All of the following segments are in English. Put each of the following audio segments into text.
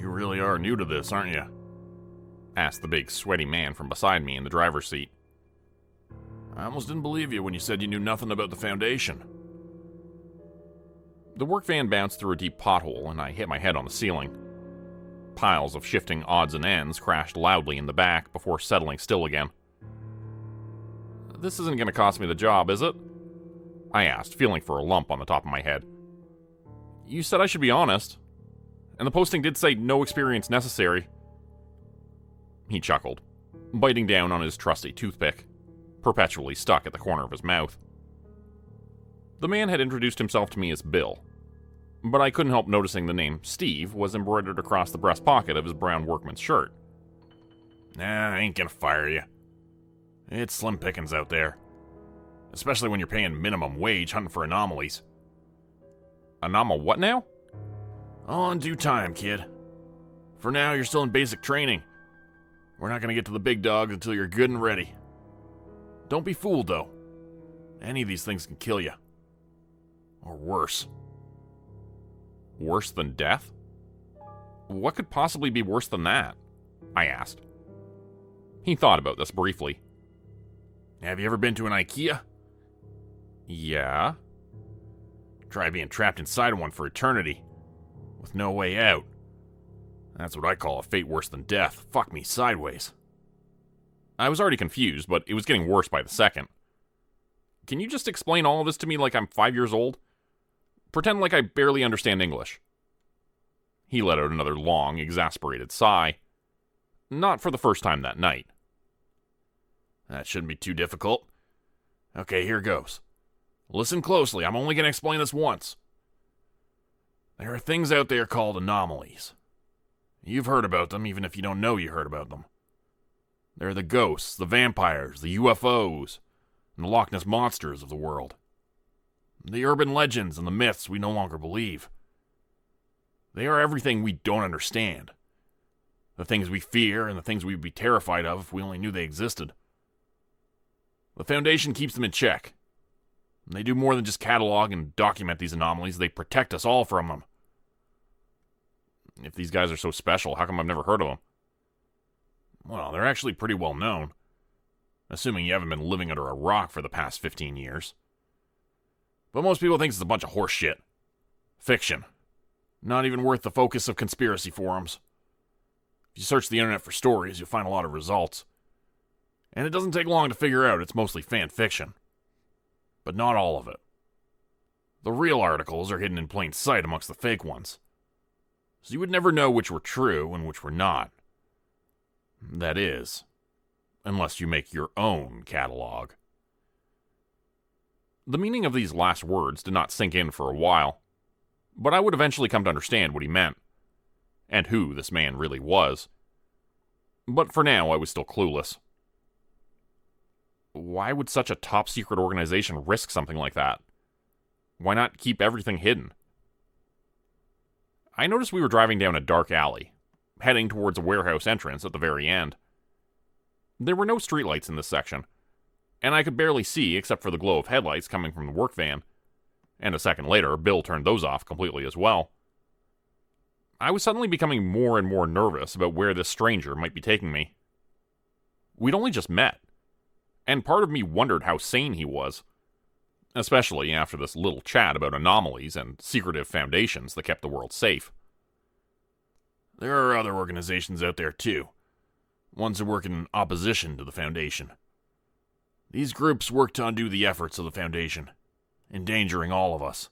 You really are new to this, aren't you? Asked the big, sweaty man from beside me in the driver's seat. I almost didn't believe you when you said you knew nothing about the Foundation. The work van bounced through a deep pothole, and I hit my head on the ceiling. Piles of shifting odds and ends crashed loudly in the back before settling still again. This isn't going to cost me the job, is it? I asked, feeling for a lump on the top of my head. You said I should be honest, and the posting did say no experience necessary. He chuckled, biting down on his trusty toothpick, perpetually stuck at the corner of his mouth. The man had introduced himself to me as Bill, but I couldn't help noticing the name Steve was embroidered across the breast pocket of his brown workman's shirt. Nah, I ain't gonna fire you. It's slim pickings out there, especially when you're paying minimum wage hunting for anomalies. What now? All in due time, kid. For now, you're still in basic training. We're not gonna get to the big dogs until you're good and ready. Don't be fooled, though. Any of these things can kill you. Or worse. Worse than death? What could possibly be worse than that? I asked. He thought about this briefly. Have you ever been to an IKEA? Yeah. Try being trapped inside one for eternity, with no way out. That's what I call a fate worse than death. Fuck me sideways. I was already confused, but it was getting worse by the second. Can you just explain all of this to me like I'm 5 years old? Pretend like I barely understand English. He let out another long, exasperated sigh. Not for the first time that night. That shouldn't be too difficult. Okay, here goes. Listen closely, I'm only going to explain this once. There are things out there called anomalies. You've heard about them, even if you don't know you heard about them. They're the ghosts, the vampires, the UFOs, and the Loch Ness monsters of the world. The urban legends and the myths we no longer believe. They are everything we don't understand. The things we fear and the things we'd be terrified of if we only knew they existed. The Foundation keeps them in check. They do more than just catalog and document these anomalies, they protect us all from them. If these guys are so special, how come I've never heard of them? Well, they're actually pretty well known. Assuming you haven't been living under a rock for the past 15 years. But most people think it's a bunch of horse shit. Fiction. Not even worth the focus of conspiracy forums. If you search the internet for stories, you'll find a lot of results. And it doesn't take long to figure out it's mostly fan fiction. But not all of it. The real articles are hidden in plain sight amongst the fake ones. So you would never know which were true and which were not. That is, unless you make your own catalog. The meaning of these last words did not sink in for a while, but I would eventually come to understand what he meant, and who this man really was. But for now, I was still clueless. Why would such a top-secret organization risk something like that? Why not keep everything hidden? I noticed we were driving down a dark alley, heading towards a warehouse entrance at the very end. There were no streetlights in this section, and I could barely see except for the glow of headlights coming from the work van, and a second later, Bill turned those off completely as well. I was suddenly becoming more and more nervous about where this stranger might be taking me. We'd only just met, and part of me wondered how sane he was, especially after this little chat about anomalies and secretive foundations that kept the world safe. There are other organizations out there too, ones that work in opposition to the Foundation. These groups work to undo the efforts of the Foundation, endangering all of us.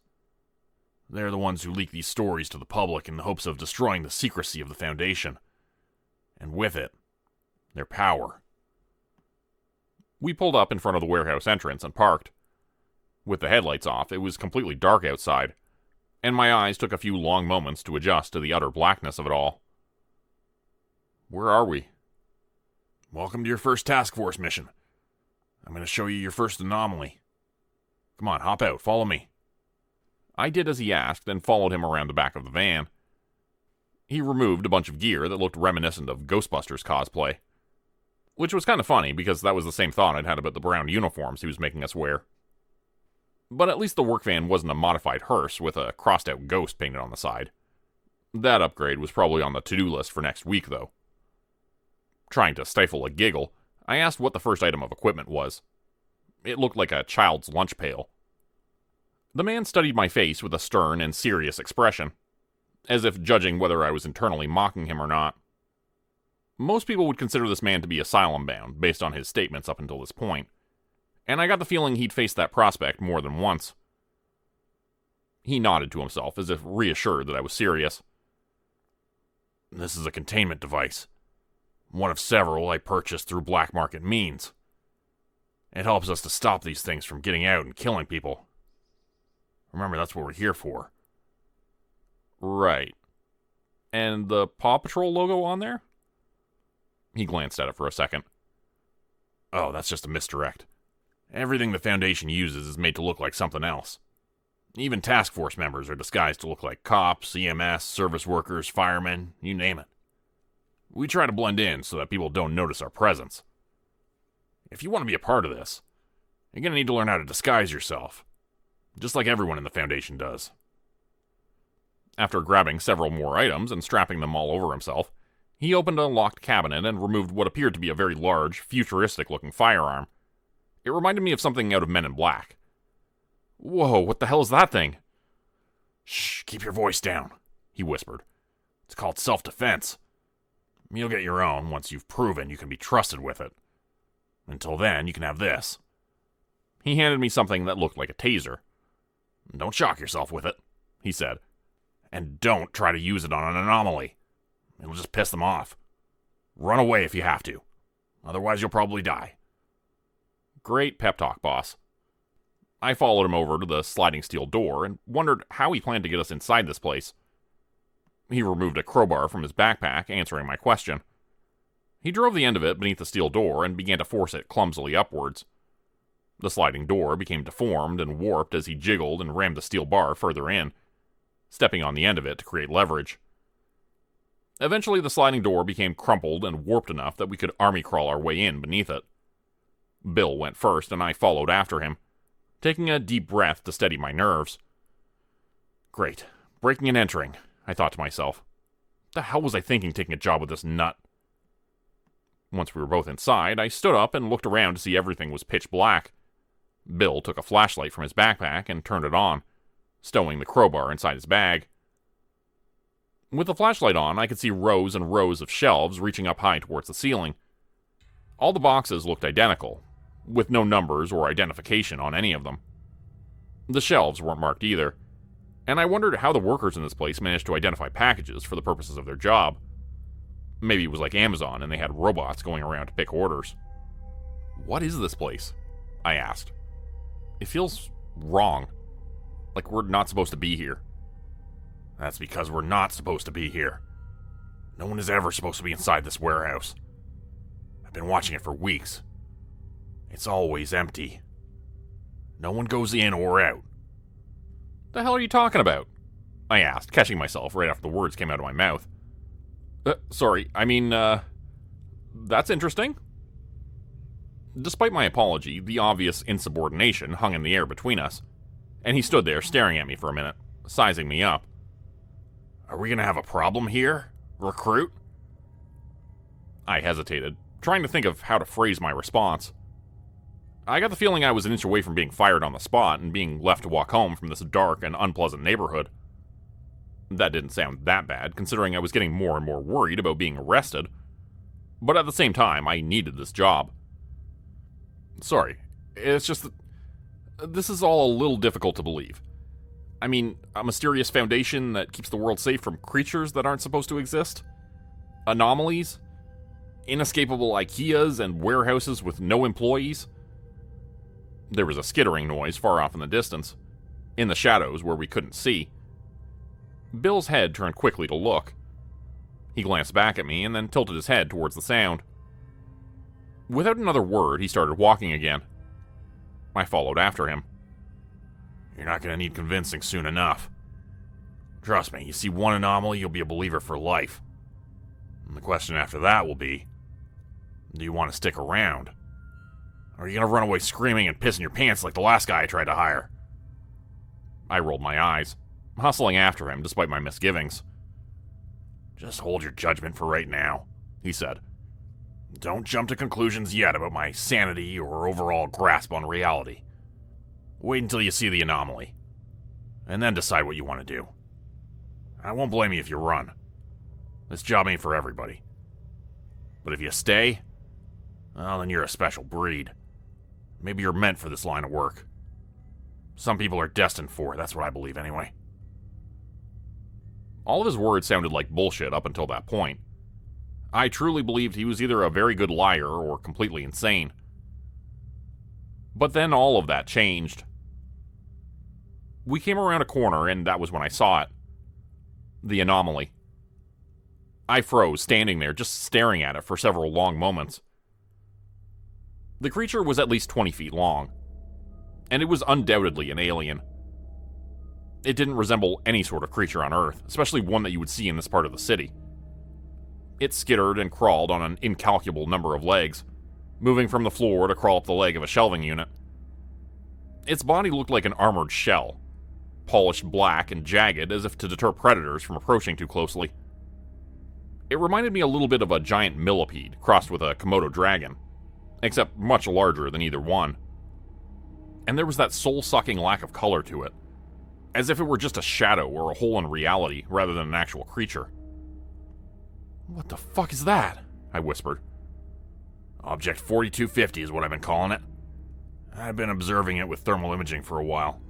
They're the ones who leak these stories to the public in the hopes of destroying the secrecy of the Foundation, and with it, their power. We pulled up in front of the warehouse entrance and parked. With the headlights off, it was completely dark outside, and my eyes took a few long moments to adjust to the utter blackness of it all. Where are we? Welcome to your first task force mission. I'm going to show you your first anomaly. Come on, hop out, follow me. I did as he asked and followed him around the back of the van. He removed a bunch of gear that looked reminiscent of Ghostbusters cosplay. Which was kind of funny because that was the same thought I'd had about the brown uniforms he was making us wear. But at least the work van wasn't a modified hearse with a crossed-out ghost painted on the side. That upgrade was probably on the to-do list for next week, though. Trying to stifle a giggle, I asked what the first item of equipment was. It looked like a child's lunch pail. The man studied my face with a stern and serious expression, as if judging whether I was internally mocking him or not. Most people would consider this man to be asylum-bound, based on his statements up until this point, and I got the feeling he'd faced that prospect more than once. He nodded to himself, as if reassured that I was serious. This is a containment device. One of several I purchased through black market means. It helps us to stop these things from getting out and killing people. Remember, that's what we're here for. Right. And the Paw Patrol logo on there? He glanced at it for a second. Oh, that's just a misdirect. Everything the Foundation uses is made to look like something else. Even task force members are disguised to look like cops, EMS, service workers, firemen, you name it. We try to blend in so that people don't notice our presence. If you want to be a part of this, you're going to need to learn how to disguise yourself. Just like everyone in the Foundation does. After grabbing several more items and strapping them all over himself, he opened a locked cabinet and removed what appeared to be a very large, futuristic-looking firearm. It reminded me of something out of Men in Black. Whoa, what the hell is that thing? Shh, keep your voice down, he whispered. It's called self-defense. You'll get your own once you've proven you can be trusted with it. Until then, you can have this. He handed me something that looked like a taser. Don't shock yourself with it, he said. And don't try to use it on an anomaly. It'll just piss them off. Run away if you have to. Otherwise, you'll probably die. Great pep talk, boss. I followed him over to the sliding steel door and wondered how he planned to get us inside this place. He removed a crowbar from his backpack, answering my question. He drove the end of it beneath the steel door and began to force it clumsily upwards. The sliding door became deformed and warped as he jiggled and rammed the steel bar further in, stepping on the end of it to create leverage. Eventually, the sliding door became crumpled and warped enough that we could army crawl our way in beneath it. Bill went first, and I followed after him, taking a deep breath to steady my nerves. Great. Breaking and entering, I thought to myself. What the hell was I thinking taking a job with this nut? Once we were both inside, I stood up and looked around to see everything was pitch black. Bill took a flashlight from his backpack and turned it on, stowing the crowbar inside his bag. With the flashlight on, I could see rows and rows of shelves reaching up high towards the ceiling. All the boxes looked identical, with no numbers or identification on any of them. The shelves weren't marked either, and I wondered how the workers in this place managed to identify packages for the purposes of their job. Maybe it was like Amazon and they had robots going around to pick orders. What is this place? I asked. It feels wrong. Like we're not supposed to be here. That's because we're not supposed to be here. No one is ever supposed to be inside this warehouse. I've been watching it for weeks. It's always empty. No one goes in or out. The hell are you talking about? I asked, catching myself right after the words came out of my mouth. Sorry, that's interesting. Despite my apology, the obvious insubordination hung in the air between us, and he stood there staring at me for a minute, sizing me up. Are we gonna have a problem here, recruit? I hesitated, trying to think of how to phrase my response. I got the feeling I was an inch away from being fired on the spot and being left to walk home from this dark and unpleasant neighborhood. That didn't sound that bad, considering I was getting more and more worried about being arrested. But at the same time, I needed this job. Sorry, it's just that this is all a little difficult to believe. I mean, a mysterious foundation that keeps the world safe from creatures that aren't supposed to exist? Anomalies? Inescapable IKEAs and warehouses with no employees? There was a skittering noise far off in the distance, in the shadows where we couldn't see. Bill's head turned quickly to look. He glanced back at me and then tilted his head towards the sound. Without another word, he started walking again. I followed after him. You're not going to need convincing soon enough. Trust me, you see one anomaly, you'll be a believer for life. And the question after that will be, do you want to stick around? Or are you going to run away screaming and pissing your pants like the last guy I tried to hire? I rolled my eyes, hustling after him despite my misgivings. Just hold your judgment for right now, he said. Don't jump to conclusions yet about my sanity or overall grasp on reality. Wait until you see the anomaly, and then decide what you want to do. I won't blame you if you run. This job ain't for everybody. But if you stay, well, then you're a special breed. Maybe you're meant for this line of work. Some people are destined for it, that's what I believe anyway. All of his words sounded like bullshit up until that point. I truly believed he was either a very good liar or completely insane. But then all of that changed. We came around a corner, and that was when I saw it. The anomaly. I froze, standing there, just staring at it for several long moments. The creature was at least 20 feet long, and it was undoubtedly an alien. It didn't resemble any sort of creature on Earth, especially one that you would see in this part of the city. It skittered and crawled on an incalculable number of legs, moving from the floor to crawl up the leg of a shelving unit. Its body looked like an armored shell, polished black and jagged as if to deter predators from approaching too closely. It reminded me a little bit of a giant millipede crossed with a Komodo dragon, except much larger than either one. And there was that soul-sucking lack of color to it, as if it were just a shadow or a hole in reality rather than an actual creature. "What the fuck is that?" I whispered. "Object 4250 is what I've been calling it. I've been observing it with thermal imaging for a while.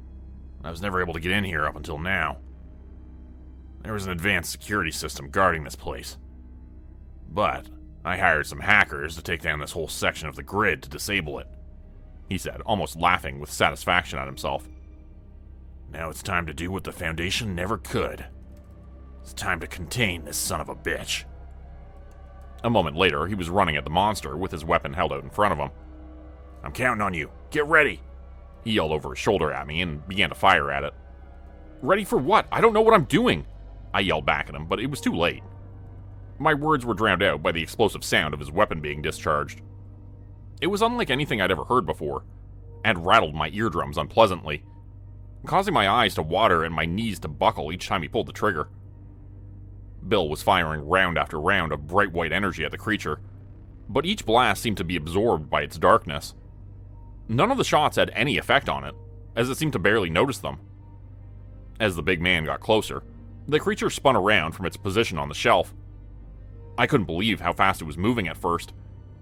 I was never able to get in here up until now. There was an advanced security system guarding this place. But I hired some hackers to take down this whole section of the grid to disable it," he said, almost laughing with satisfaction at himself. "Now it's time to do what the Foundation never could. It's time to contain this son of a bitch." A moment later, he was running at the monster with his weapon held out in front of him. "I'm counting on you. Get ready!" He yelled over his shoulder at me and began to fire at it. "Ready for what? I don't know what I'm doing!" I yelled back at him, but it was too late. My words were drowned out by the explosive sound of his weapon being discharged. It was unlike anything I'd ever heard before, and rattled my eardrums unpleasantly, causing my eyes to water and my knees to buckle each time he pulled the trigger. Bill was firing round after round of bright white energy at the creature, but each blast seemed to be absorbed by its darkness. None of the shots had any effect on it, as it seemed to barely notice them. As the big man got closer, the creature spun around from its position on the shelf. I couldn't believe how fast it was moving at first,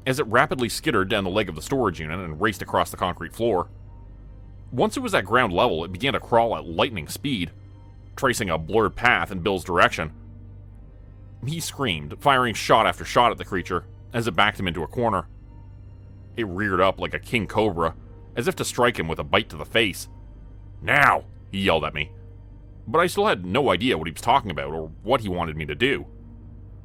as it rapidly skittered down the leg of the storage unit and raced across the concrete floor. Once it was at ground level, it began to crawl at lightning speed, tracing a blurred path in Bill's direction. He screamed, firing shot after shot at the creature as it backed him into a corner. It reared up like a king cobra, as if to strike him with a bite to the face. "Now!" he yelled at me. But I still had no idea what he was talking about or what he wanted me to do.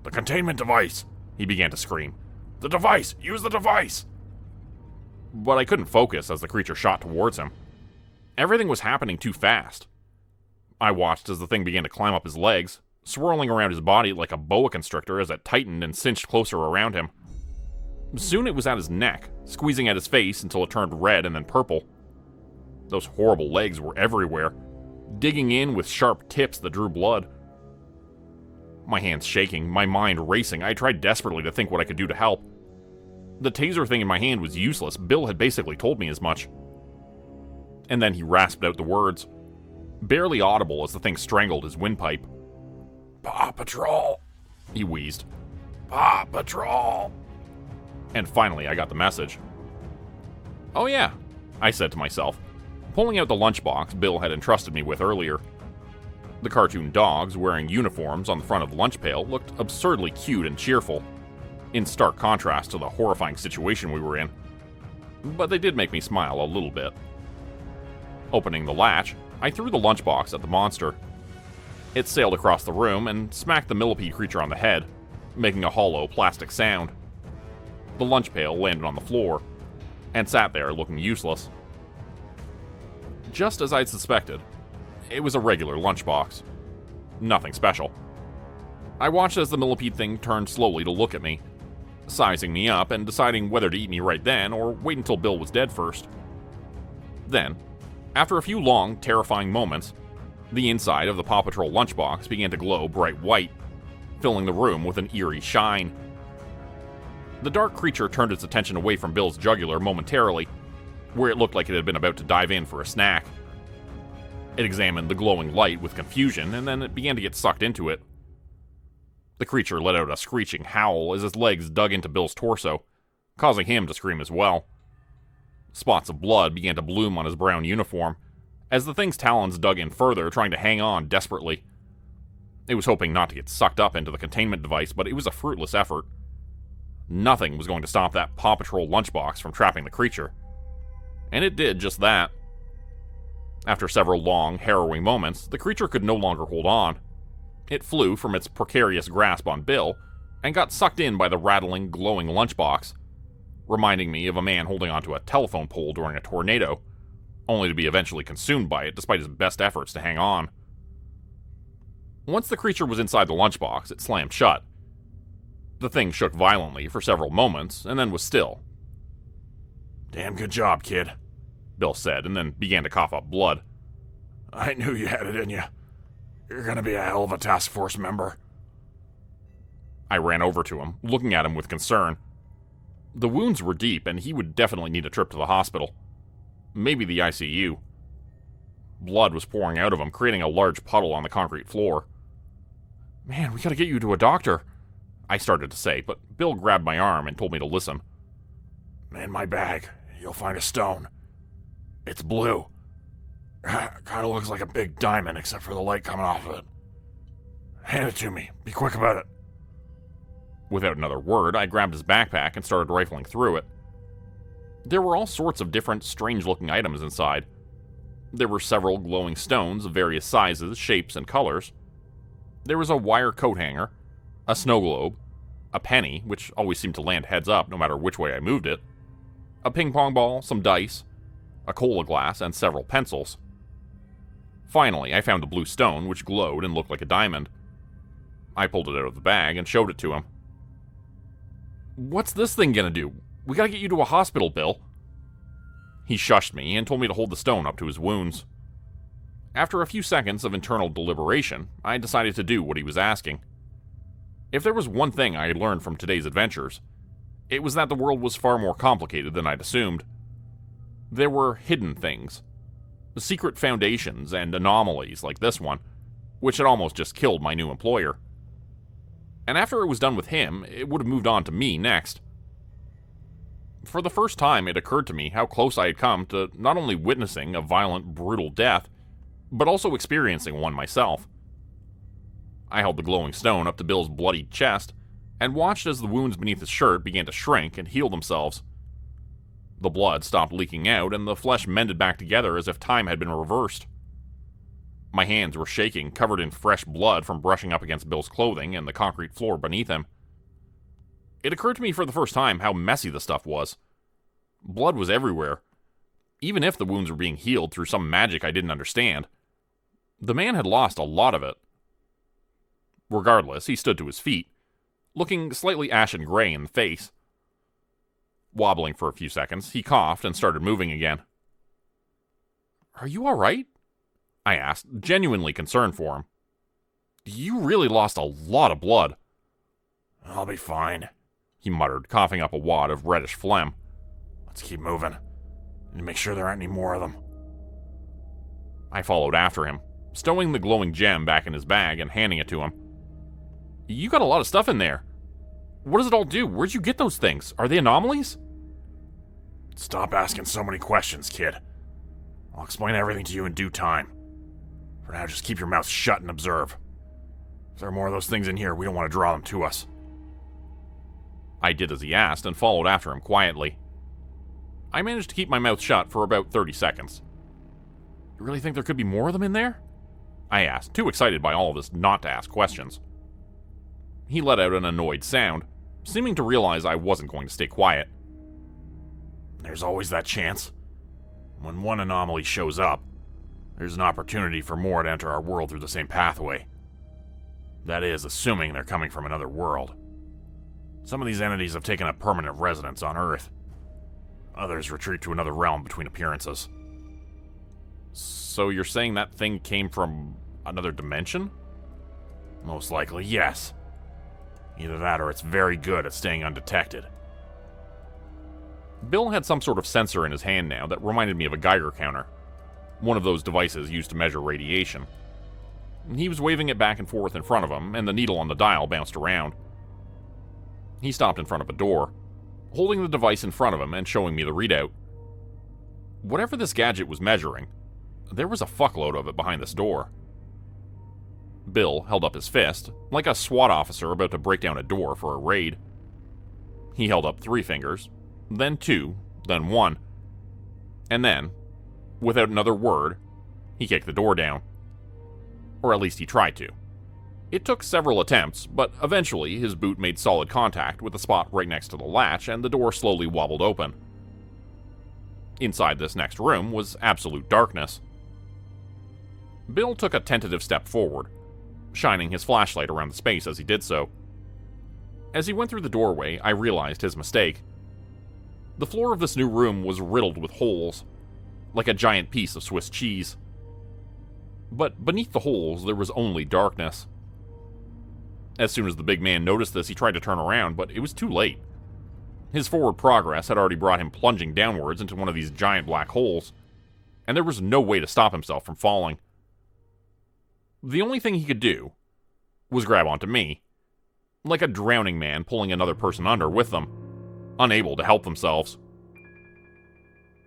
"The containment device!" he began to scream. "The device! Use the device!" But I couldn't focus as the creature shot towards him. Everything was happening too fast. I watched as the thing began to climb up his legs, swirling around his body like a boa constrictor as it tightened and cinched closer around him. Soon it was at his neck, squeezing at his face until it turned red and then purple. Those horrible legs were everywhere, digging in with sharp tips that drew blood. My hands shaking, my mind racing, I tried desperately to think what I could do to help. The taser thing in my hand was useless. Bill had basically told me as much. And then he rasped out the words, barely audible as the thing strangled his windpipe. "Paw Patrol," he wheezed. "Paw Patrol." And finally, I got the message. "Oh yeah," I said to myself, pulling out the lunchbox Bill had entrusted me with earlier. The cartoon dogs, wearing uniforms on the front of the lunch pail, looked absurdly cute and cheerful, in stark contrast to the horrifying situation we were in. But they did make me smile a little bit. Opening the latch, I threw the lunchbox at the monster. It sailed across the room and smacked the millipede creature on the head, making a hollow plastic sound. The lunch pail landed on the floor, and sat there looking useless. Just as I'd suspected, it was a regular lunchbox. Nothing special. I watched as the millipede thing turned slowly to look at me, sizing me up and deciding whether to eat me right then or wait until Bill was dead first. Then, after a few long, terrifying moments, the inside of the Paw Patrol lunchbox began to glow bright white, filling the room with an eerie shine. The dark creature turned its attention away from Bill's jugular momentarily, where it looked like it had been about to dive in for a snack. It examined the glowing light with confusion, and then it began to get sucked into it. The creature let out a screeching howl as its legs dug into Bill's torso, causing him to scream as well. Spots of blood began to bloom on his brown uniform, as the thing's talons dug in further, trying to hang on desperately. It was hoping not to get sucked up into the containment device, but it was a fruitless effort. Nothing was going to stop that Paw Patrol lunchbox from trapping the creature. And it did just that. After several long, harrowing moments, the creature could no longer hold on. It flew from its precarious grasp on Bill, and got sucked in by the rattling, glowing lunchbox, reminding me of a man holding onto a telephone pole during a tornado, only to be eventually consumed by it despite his best efforts to hang on. Once the creature was inside the lunchbox, it slammed shut. The thing shook violently for several moments, and then was still. "Damn good job, kid," Bill said, and then began to cough up blood. "I knew you had it in you. You're gonna be a hell of a task force member." I ran over to him, looking at him with concern. The wounds were deep, and he would definitely need a trip to the hospital. Maybe the ICU. Blood was pouring out of him, creating a large puddle on the concrete floor. "Man, we gotta get you to a doctor," I started to say, but Bill grabbed my arm and told me to listen. "In my bag, you'll find a stone. It's blue. Kinda looks like a big diamond except for the light coming off of it. Hand it to me. Be quick about it." Without another word, I grabbed his backpack and started rifling through it. There were all sorts of different, strange-looking items inside. There were several glowing stones of various sizes, shapes, and colors. There was a wire coat hanger, a snow globe, a penny, which always seemed to land heads up no matter which way I moved it, a ping-pong ball, some dice, a cola glass, and several pencils. Finally, I found a blue stone, which glowed and looked like a diamond. I pulled it out of the bag and showed it to him. "What's this thing gonna do? We gotta get you to a hospital, Bill." He shushed me and told me to hold the stone up to his wounds. After a few seconds of internal deliberation, I decided to do what he was asking. If there was one thing I had learned from today's adventures, it was that the world was far more complicated than I'd assumed. There were hidden things, secret foundations and anomalies like this one, which had almost just killed my new employer. And after it was done with him, it would have moved on to me next. For the first time, it occurred to me how close I had come to not only witnessing a violent, brutal death, but also experiencing one myself. I held the glowing stone up to Bill's bloodied chest, and watched as the wounds beneath his shirt began to shrink and heal themselves. The blood stopped leaking out, and the flesh mended back together as if time had been reversed. My hands were shaking, covered in fresh blood from brushing up against Bill's clothing and the concrete floor beneath him. It occurred to me for the first time how messy the stuff was. Blood was everywhere, even if the wounds were being healed through some magic I didn't understand. The man had lost a lot of it. Regardless, he stood to his feet, looking slightly ashen gray in the face. Wobbling for a few seconds, he coughed and started moving again. "Are you all right?" I asked, genuinely concerned for him. "You really lost a lot of blood." "I'll be fine," he muttered, coughing up a wad of reddish phlegm. "Let's keep moving, and make sure there aren't any more of them." I followed after him, stowing the glowing gem back in his bag and handing it to him. "You got a lot of stuff in there. What does it all do? Where'd you get those things? Are they anomalies?" "Stop asking so many questions, kid. I'll explain everything to you in due time. For now, just keep your mouth shut and observe. If there are more of those things in here, we don't want to draw them to us." I did as he asked and followed after him quietly. I managed to keep my mouth shut for about 30 seconds. "You really think there could be more of them in there?" I asked, too excited by all of this not to ask questions. He let out an annoyed sound, seeming to realize I wasn't going to stay quiet. "There's always that chance. When one anomaly shows up, there's an opportunity for more to enter our world through the same pathway. That is, assuming they're coming from another world. Some of these entities have taken up permanent residence on Earth. Others retreat to another realm between appearances." "So you're saying that thing came from another dimension?" "Most likely, yes. Either that or it's very good at staying undetected. Bill had some sort of sensor in his hand now that reminded me of a Geiger counter, one of those devices used to measure radiation. He was waving it back and forth in front of him, and the needle on the dial bounced around. He stopped in front of a door, holding the device in front of him and showing me the readout. Whatever this gadget was measuring, there was a fuckload of it behind this door. Bill held up his fist, like a SWAT officer about to break down a door for a raid. He held up 3 fingers, then 2, then 1. And then, without another word, he kicked the door down. Or at least he tried to. It took several attempts, but eventually his boot made solid contact with the spot right next to the latch, and the door slowly wobbled open. Inside this next room was absolute darkness. Bill took a tentative step forward, shining his flashlight around the space as he did so. As he went through the doorway, I realized his mistake. The floor of this new room was riddled with holes, like a giant piece of Swiss cheese. But beneath the holes, there was only darkness. As soon as the big man noticed this, he tried to turn around, but it was too late. His forward progress had already brought him plunging downwards into one of these giant black holes, and there was no way to stop himself from falling. The only thing he could do was grab onto me, like a drowning man pulling another person under with them, unable to help themselves.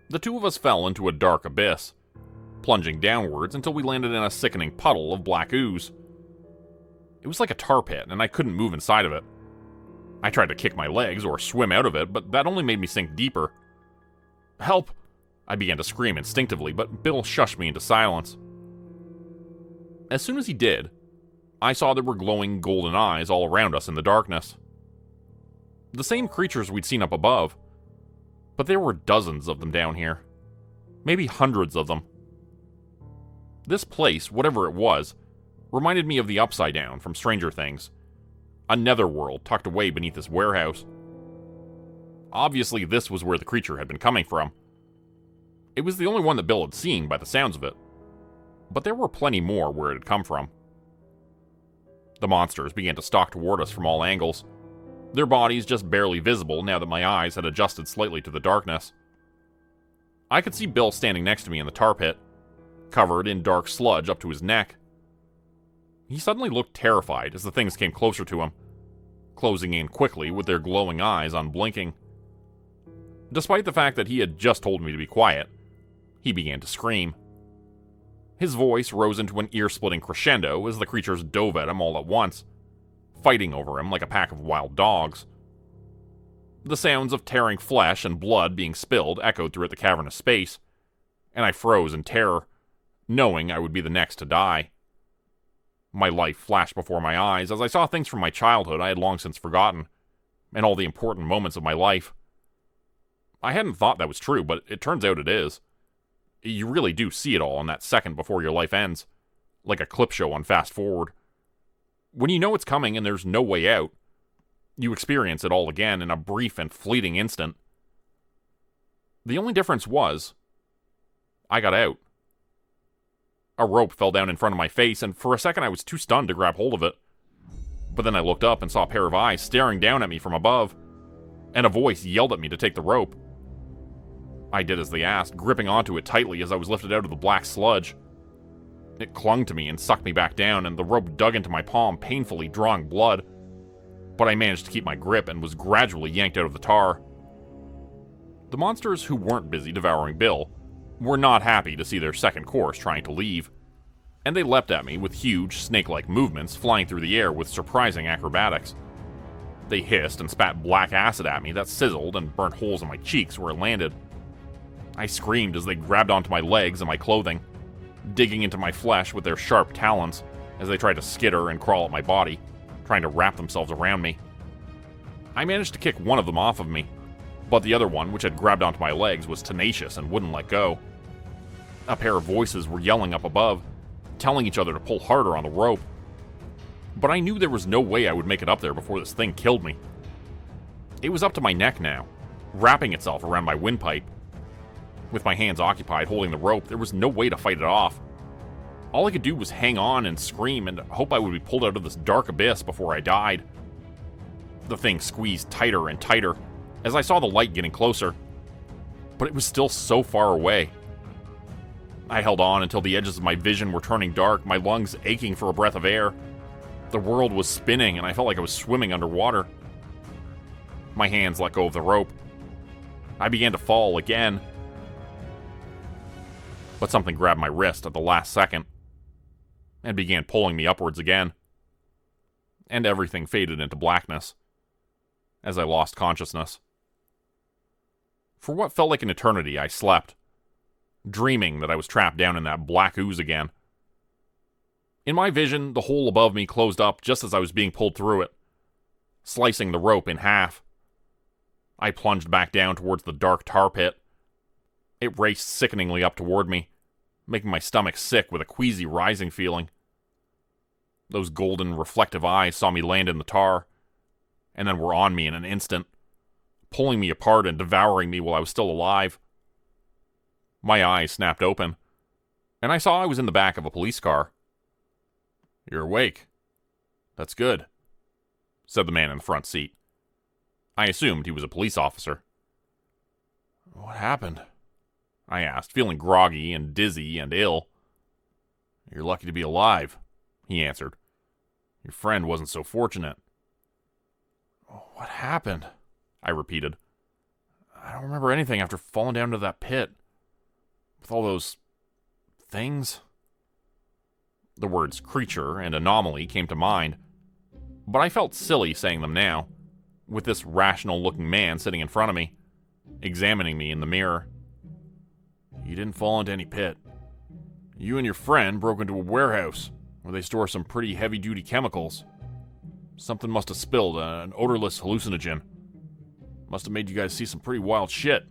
The two of us fell into a dark abyss, plunging downwards until we landed in a sickening puddle of black ooze. It was like a tar pit, and I couldn't move inside of it. I tried to kick my legs or swim out of it, but that only made me sink deeper. "Help!" I began to scream instinctively, but Bill shushed me into silence. As soon as he did, I saw there were glowing golden eyes all around us in the darkness. The same creatures we'd seen up above, but there were dozens of them down here. Maybe hundreds of them. This place, whatever it was, reminded me of the Upside Down from Stranger Things, a netherworld tucked away beneath this warehouse. Obviously, this was where the creature had been coming from. It was the only one that Bill had seen by the sounds of it, but there were plenty more where it had come from. The monsters began to stalk toward us from all angles, their bodies just barely visible now that my eyes had adjusted slightly to the darkness. I could see Bill standing next to me in the tar pit, covered in dark sludge up to his neck. He suddenly looked terrified as the things came closer to him, closing in quickly with their glowing eyes unblinking. Despite the fact that he had just told me to be quiet, he began to scream. His voice rose into an ear-splitting crescendo as the creatures dove at him all at once, fighting over him like a pack of wild dogs. The sounds of tearing flesh and blood being spilled echoed throughout the cavernous space, and I froze in terror, knowing I would be the next to die. My life flashed before my eyes as I saw things from my childhood I had long since forgotten, and all the important moments of my life. I hadn't thought that was true, but it turns out it is. You really do see it all in that second before your life ends, like a clip show on Fast Forward. When you know it's coming and there's no way out, you experience it all again in a brief and fleeting instant. The only difference was, I got out. A rope fell down in front of my face, and for a second I was too stunned to grab hold of it. But then I looked up and saw a pair of eyes staring down at me from above, and a voice yelled at me to take the rope. I did as they asked, gripping onto it tightly as I was lifted out of the black sludge. It clung to me and sucked me back down, and the rope dug into my palm, painfully drawing blood. But I managed to keep my grip and was gradually yanked out of the tar. The monsters who weren't busy devouring Bill were not happy to see their second course trying to leave, and they leapt at me with huge, snake-like movements flying through the air with surprising acrobatics. They hissed and spat black acid at me that sizzled and burnt holes in my cheeks where it landed. I screamed as they grabbed onto my legs and my clothing, digging into my flesh with their sharp talons as they tried to skitter and crawl at my body, trying to wrap themselves around me. I managed to kick one of them off of me, but the other one, which had grabbed onto my legs, was tenacious and wouldn't let go. A pair of voices were yelling up above, telling each other to pull harder on the rope. But I knew there was no way I would make it up there before this thing killed me. It was up to my neck now, wrapping itself around my windpipe. With my hands occupied holding the rope, there was no way to fight it off. All I could do was hang on and scream and hope I would be pulled out of this dark abyss before I died. The thing squeezed tighter and tighter as I saw the light getting closer, but it was still so far away. I held on until the edges of my vision were turning dark, my lungs aching for a breath of air. The world was spinning, and I felt like I was swimming underwater. My hands let go of the rope. I began to fall again. But something grabbed my wrist at the last second and began pulling me upwards again. And everything faded into blackness as I lost consciousness. For what felt like an eternity, I slept, dreaming that I was trapped down in that black ooze again. In my vision, the hole above me closed up just as I was being pulled through it, slicing the rope in half. I plunged back down towards the dark tar pit. It raced sickeningly up toward me, making my stomach sick with a queasy rising feeling. Those golden, reflective eyes saw me land in the tar, and then were on me in an instant, pulling me apart and devouring me while I was still alive. My eyes snapped open, and I saw I was in the back of a police car. "You're awake. That's good," said the man in the front seat. I assumed he was a police officer. "What happened?" I asked, feeling groggy and dizzy and ill. "You're lucky to be alive," he answered. "Your friend wasn't so fortunate." "What happened?" I repeated. "I don't remember anything after falling down into that pit. With all those things." The words creature and anomaly came to mind, but I felt silly saying them now, with this rational-looking man sitting in front of me, examining me in the mirror. "You didn't fall into any pit. You and your friend broke into a warehouse where they store some pretty heavy-duty chemicals. Something must have spilled, an odorless hallucinogen. Must have made you guys see some pretty wild shit.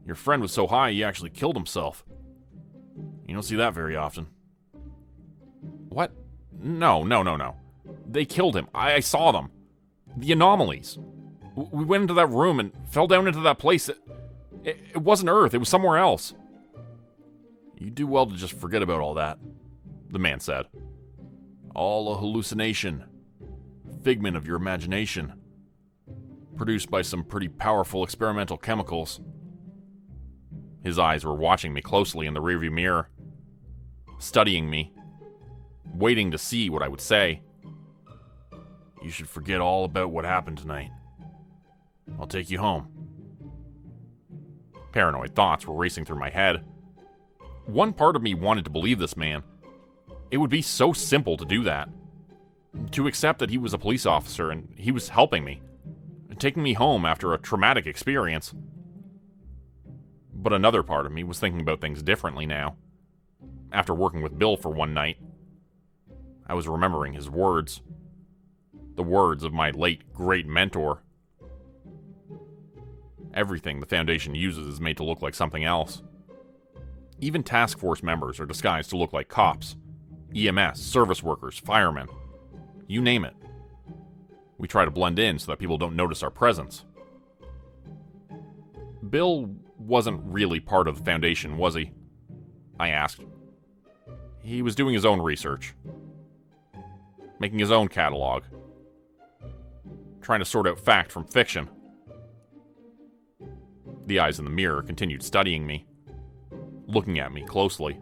Your friend was so high he actually killed himself. You don't see that very often." "What? No. They killed him. I saw them. The anomalies. We went into that room and fell down into that place. It wasn't Earth. It was somewhere else." "You do well to just forget about all that," the man said. "All a hallucination. Figment of your imagination. Produced by some pretty powerful experimental chemicals." His eyes were watching me closely in the rearview mirror, studying me, waiting to see what I would say. "You should forget all about what happened tonight. I'll take you home." Paranoid thoughts were racing through my head. One part of me wanted to believe this man. It would be so simple to do that. To accept that he was a police officer and he was helping me, taking me home after a traumatic experience. But another part of me was thinking about things differently now. After working with Bill for one night, I was remembering his words. The words of my late, great mentor. Everything the Foundation uses is made to look like something else. Even task force members are disguised to look like cops, EMS, service workers, firemen. You name it. We try to blend in so that people don't notice our presence. Bill wasn't really part of the Foundation, was he? I asked. He was doing his own research. Making his own catalog. Trying to sort out fact from fiction. The eyes in the mirror continued studying me, looking at me closely.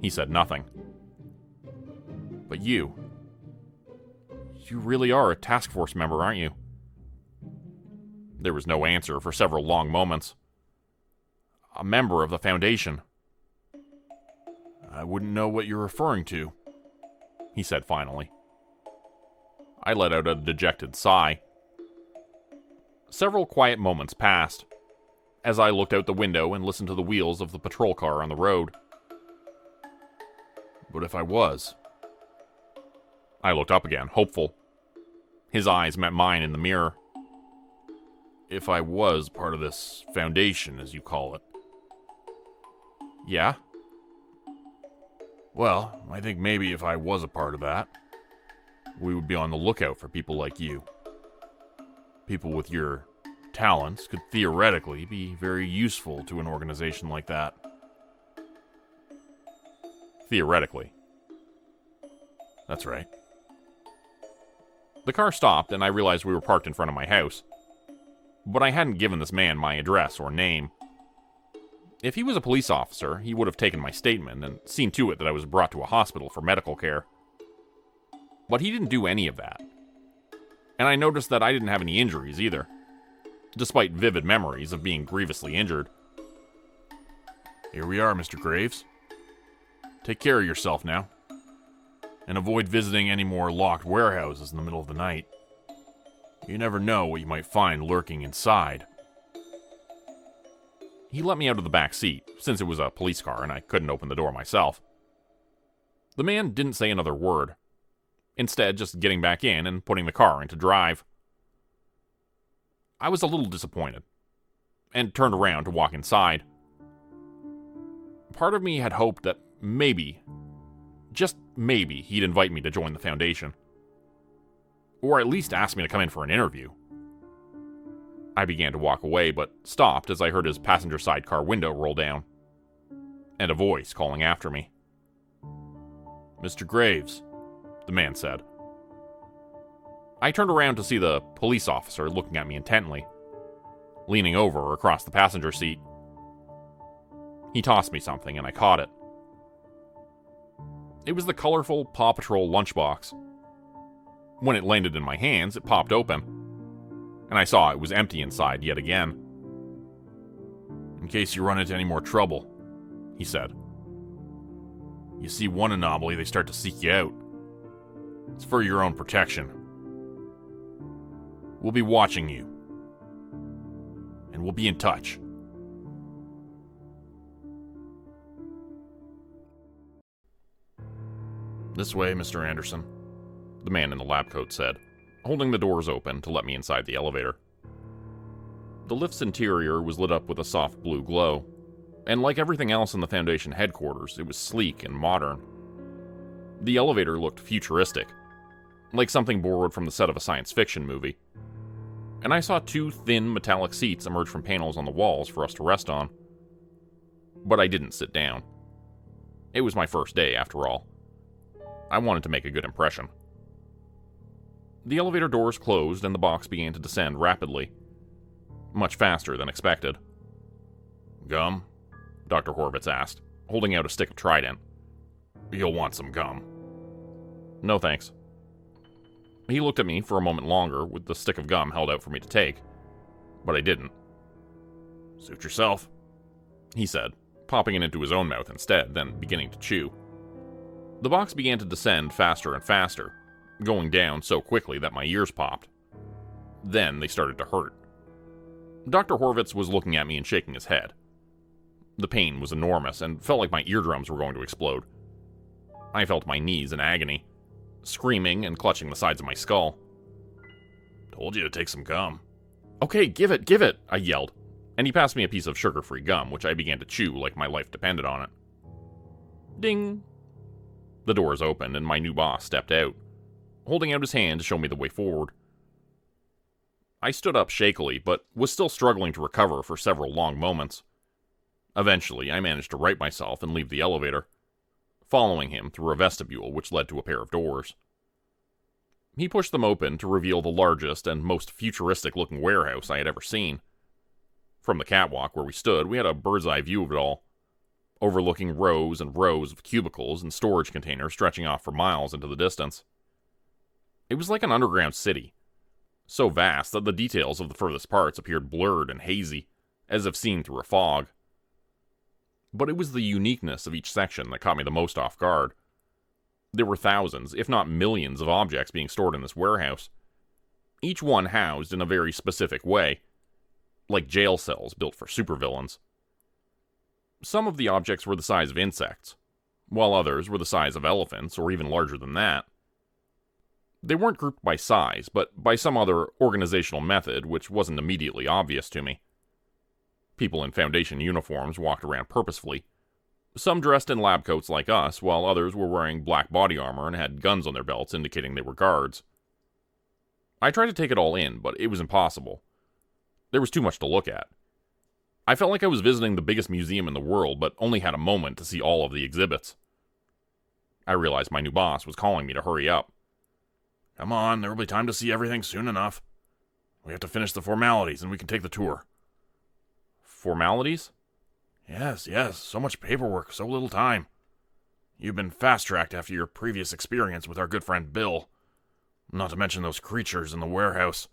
He said nothing. "But you really are a task force member, aren't you?" There was no answer for several long moments. "A member of the Foundation." "I wouldn't know what you're referring to," he said finally. I let out a dejected sigh. Several quiet moments passed, as I looked out the window and listened to the wheels of the patrol car on the road. "But if I was?" I looked up again, hopeful. His eyes met mine in the mirror. "If I was part of this Foundation, as you call it." "Yeah?" "Well, I think maybe if I was a part of that, we would be on the lookout for people like you. People with your talents could theoretically be very useful to an organization like that." Theoretically. "That's right." The car stopped, and I realized we were parked in front of my house. But I hadn't given this man my address or name. If he was a police officer, he would have taken my statement and seen to it that I was brought to a hospital for medical care. But he didn't do any of that. And I noticed that I didn't have any injuries either, despite vivid memories of being grievously injured. Here we are, Mr. Graves. Take care of yourself now. And avoid visiting any more locked warehouses in the middle of the night. You never know what you might find lurking inside. He let me out of the back seat, since it was a police car and I couldn't open the door myself. The man didn't say another word, instead just getting back in and putting the car into drive. I was a little disappointed, and turned around to walk inside. Part of me had hoped that maybe, just maybe, he'd invite me to join the Foundation. Or at least ask me to come in for an interview. I began to walk away, but stopped as I heard his passenger side car window roll down, and a voice calling after me. Mr. Graves, the man said. I turned around to see the police officer looking at me intently, leaning over across the passenger seat. He tossed me something, and I caught it. It was the colorful Paw Patrol lunchbox. When it landed in my hands, it popped open, and I saw it was empty inside yet again. In case you run into any more trouble, he said. You see one anomaly, they start to seek you out. It's for your own protection. We'll be watching you. And we'll be in touch. This way, Mr. Anderson, the man in the lab coat said, holding the doors open to let me inside the elevator. The lift's interior was lit up with a soft blue glow, and like everything else in the Foundation headquarters, it was sleek and modern. The elevator looked futuristic, like something borrowed from the set of a science fiction movie. And I saw two thin metallic seats emerge from panels on the walls for us to rest on. But I didn't sit down. It was my first day, after all. I wanted to make a good impression. The elevator doors closed and the box began to descend rapidly, much faster than expected. Gum? Dr. Horvitz asked, holding out a stick of Trident. You'll want some gum. No thanks. He looked at me for a moment longer with the stick of gum held out for me to take, but I didn't. Suit yourself, he said, popping it into his own mouth instead, then beginning to chew. The box began to descend faster and faster, going down so quickly that my ears popped. Then they started to hurt. Dr. Horvitz was looking at me and shaking his head. The pain was enormous and felt like my eardrums were going to explode. I felt my knees in agony, screaming and clutching the sides of my skull. Told you to take some gum. Okay, give it, I yelled, and he passed me a piece of sugar-free gum, which I began to chew like my life depended on it. Ding! The doors opened and my new boss stepped out, holding out his hand to show me the way forward. I stood up shakily, but was still struggling to recover for several long moments. Eventually, I managed to right myself and leave the elevator, following him through a vestibule which led to a pair of doors. He pushed them open to reveal the largest and most futuristic-looking warehouse I had ever seen. From the catwalk where we stood, we had a bird's-eye view of it all, overlooking rows and rows of cubicles and storage containers stretching off for miles into the distance. It was like an underground city, so vast that the details of the furthest parts appeared blurred and hazy, as if seen through a fog. But it was the uniqueness of each section that caught me the most off guard. There were thousands, if not millions, of objects being stored in this warehouse, each one housed in a very specific way, like jail cells built for supervillains. Some of the objects were the size of insects, while others were the size of elephants or even larger than that. They weren't grouped by size, but by some other organizational method which wasn't immediately obvious to me. People in Foundation uniforms walked around purposefully, some dressed in lab coats like us, while others were wearing black body armor and had guns on their belts indicating they were guards. I tried to take it all in, but it was impossible. There was too much to look at. I felt like I was visiting the biggest museum in the world, but only had a moment to see all of the exhibits. I realized my new boss was calling me to hurry up. Come on, there will be time to see everything soon enough. We have to finish the formalities and we can take the tour. Formalities? Yes, so much paperwork, so little time. You've been fast-tracked after your previous experience with our good friend Bill. Not to mention those creatures in the warehouse.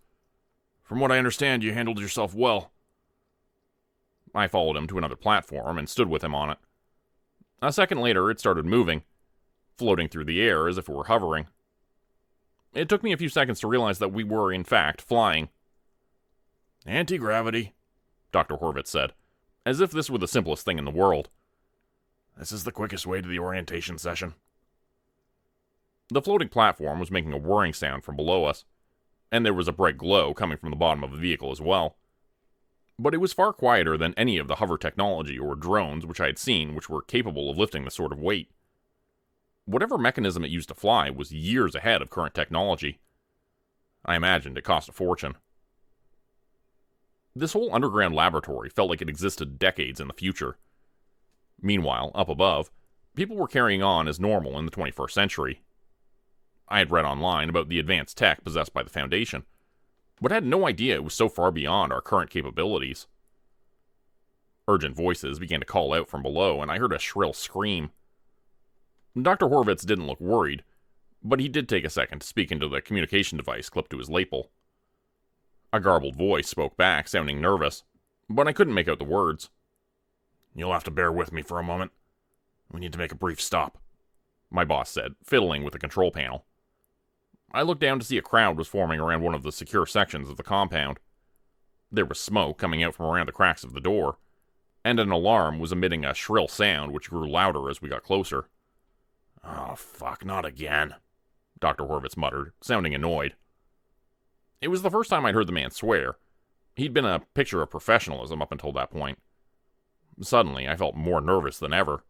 From what I understand, you handled yourself well. I followed him to another platform and stood with him on it. A second later, it started moving, floating through the air as if it were hovering. It took me a few seconds to realize that we were, in fact, flying. Anti-gravity, Dr. Horvitz said, as if this were the simplest thing in the world. This is the quickest way to the orientation session. The floating platform was making a whirring sound from below us, and there was a bright glow coming from the bottom of the vehicle as well. But it was far quieter than any of the hover technology or drones which I had seen which were capable of lifting this sort of weight. Whatever mechanism it used to fly was years ahead of current technology. I imagined it cost a fortune. This whole underground laboratory felt like it existed decades in the future. Meanwhile, up above, people were carrying on as normal in the 21st century. I had read online about the advanced tech possessed by the Foundation, but had no idea it was so far beyond our current capabilities. Urgent voices began to call out from below, and I heard a shrill scream. Dr. Horvitz didn't look worried, but he did take a second to speak into the communication device clipped to his lapel. A garbled voice spoke back, sounding nervous, but I couldn't make out the words. You'll have to bear with me for a moment. We need to make a brief stop, my boss said, fiddling with the control panel. I looked down to see a crowd was forming around one of the secure sections of the compound. There was smoke coming out from around the cracks of the door, and an alarm was emitting a shrill sound which grew louder as we got closer. Oh, fuck, not again, Dr. Horvitz muttered, sounding annoyed. It was the first time I'd heard the man swear. He'd been a picture of professionalism up until that point. Suddenly, I felt more nervous than ever.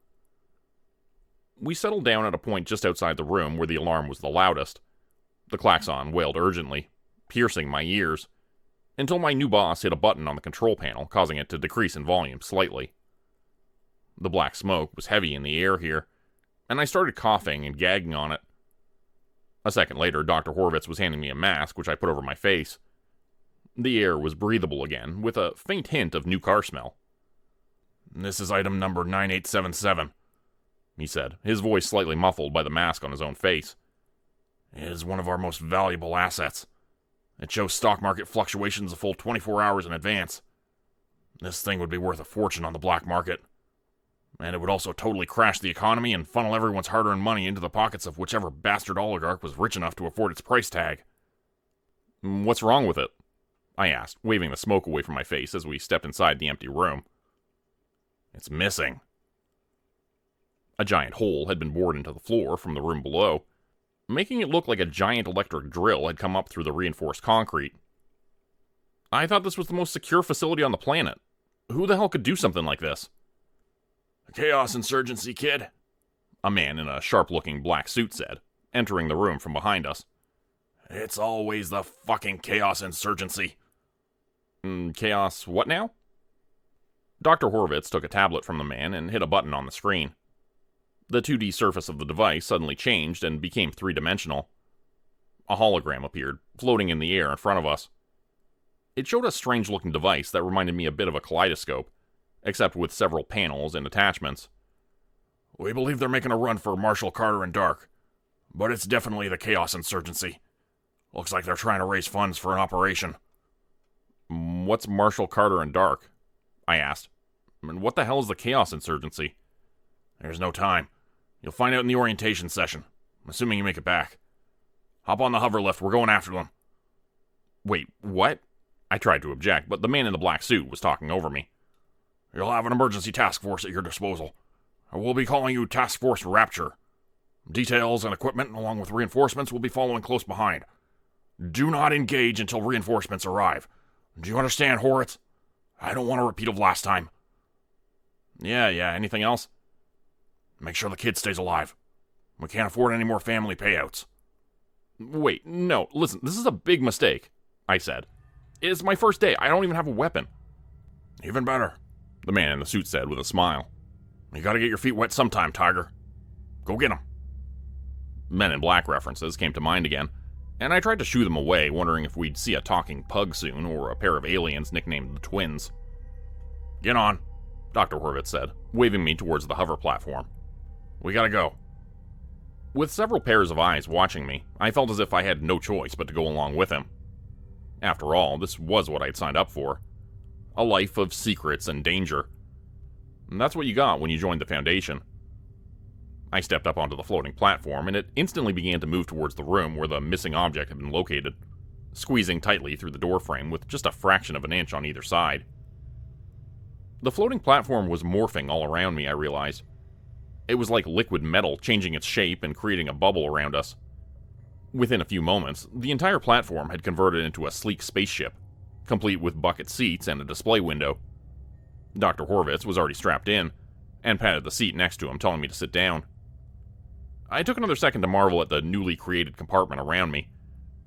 We settled down at a point just outside the room where the alarm was the loudest. The klaxon wailed urgently, piercing my ears, until my new boss hit a button on the control panel, causing it to decrease in volume slightly. The black smoke was heavy in the air here, and I started coughing and gagging on it. A second later, Dr. Horvitz was handing me a mask, which I put over my face. The air was breathable again, with a faint hint of new car smell. This is item number 9877, he said, his voice slightly muffled by the mask on his own face. It is one of our most valuable assets. It shows stock market fluctuations a full 24 hours in advance. This thing would be worth a fortune on the black market. And it would also totally crash the economy and funnel everyone's hard-earned money into the pockets of whichever bastard oligarch was rich enough to afford its price tag. What's wrong with it? I asked, waving the smoke away from my face as we stepped inside the empty room. It's missing. A giant hole had been bored into the floor from the room below, making it look like a giant electric drill had come up through the reinforced concrete. I thought this was the most secure facility on the planet. Who the hell could do something like this? A chaos insurgency, kid, a man in a sharp-looking black suit said, entering the room from behind us. It's always the fucking chaos insurgency. Chaos what now? Dr. Horvitz took a tablet from the man and hit a button on the screen. The 2D surface of the device suddenly changed and became three-dimensional. A hologram appeared, floating in the air in front of us. It showed a strange-looking device that reminded me a bit of a kaleidoscope, except with several panels and attachments. We believe they're making a run for Marshall, Carter, and Dark, but it's definitely the Chaos Insurgency. Looks like they're trying to raise funds for an operation. What's Marshall, Carter, and Dark? I asked. And what the hell is the Chaos Insurgency? There's no time. You'll find out in the orientation session, assuming you make it back. Hop on the hover lift, we're going after them. Wait, what? I tried to object, but the man in the black suit was talking over me. You'll have an emergency task force at your disposal. We'll be calling you Task Force Rapture. Details and equipment, along with reinforcements, will be following close behind. Do not engage until reinforcements arrive. Do you understand, Horvitz? I don't want a repeat of last time. Yeah, anything else? Make sure the kid stays alive. We can't afford any more family payouts. Wait, no, listen, this is a big mistake, I said. It's my first day, I don't even have a weapon. Even better, the man in the suit said with a smile. You gotta get your feet wet sometime, Tiger. Go get 'em. Men in Black references came to mind again, and I tried to shoo them away, wondering if we'd see a talking pug soon, or a pair of aliens nicknamed the Twins. Get on, Dr. Horvitz said, waving me towards the hover platform. We gotta go. With several pairs of eyes watching me, I felt as if I had no choice but to go along with him. After all, this was what I'd signed up for. A life of secrets and danger. And that's what you got when you joined the Foundation. I stepped up onto the floating platform, and it instantly began to move towards the room where the missing object had been located, squeezing tightly through the doorframe with just a fraction of an inch on either side. The floating platform was morphing all around me, I realized. It was like liquid metal changing its shape and creating a bubble around us. Within a few moments, the entire platform had converted into a sleek spaceship, complete with bucket seats and a display window. Dr. Horvitz was already strapped in, and patted the seat next to him, telling me to sit down. I took another second to marvel at the newly created compartment around me,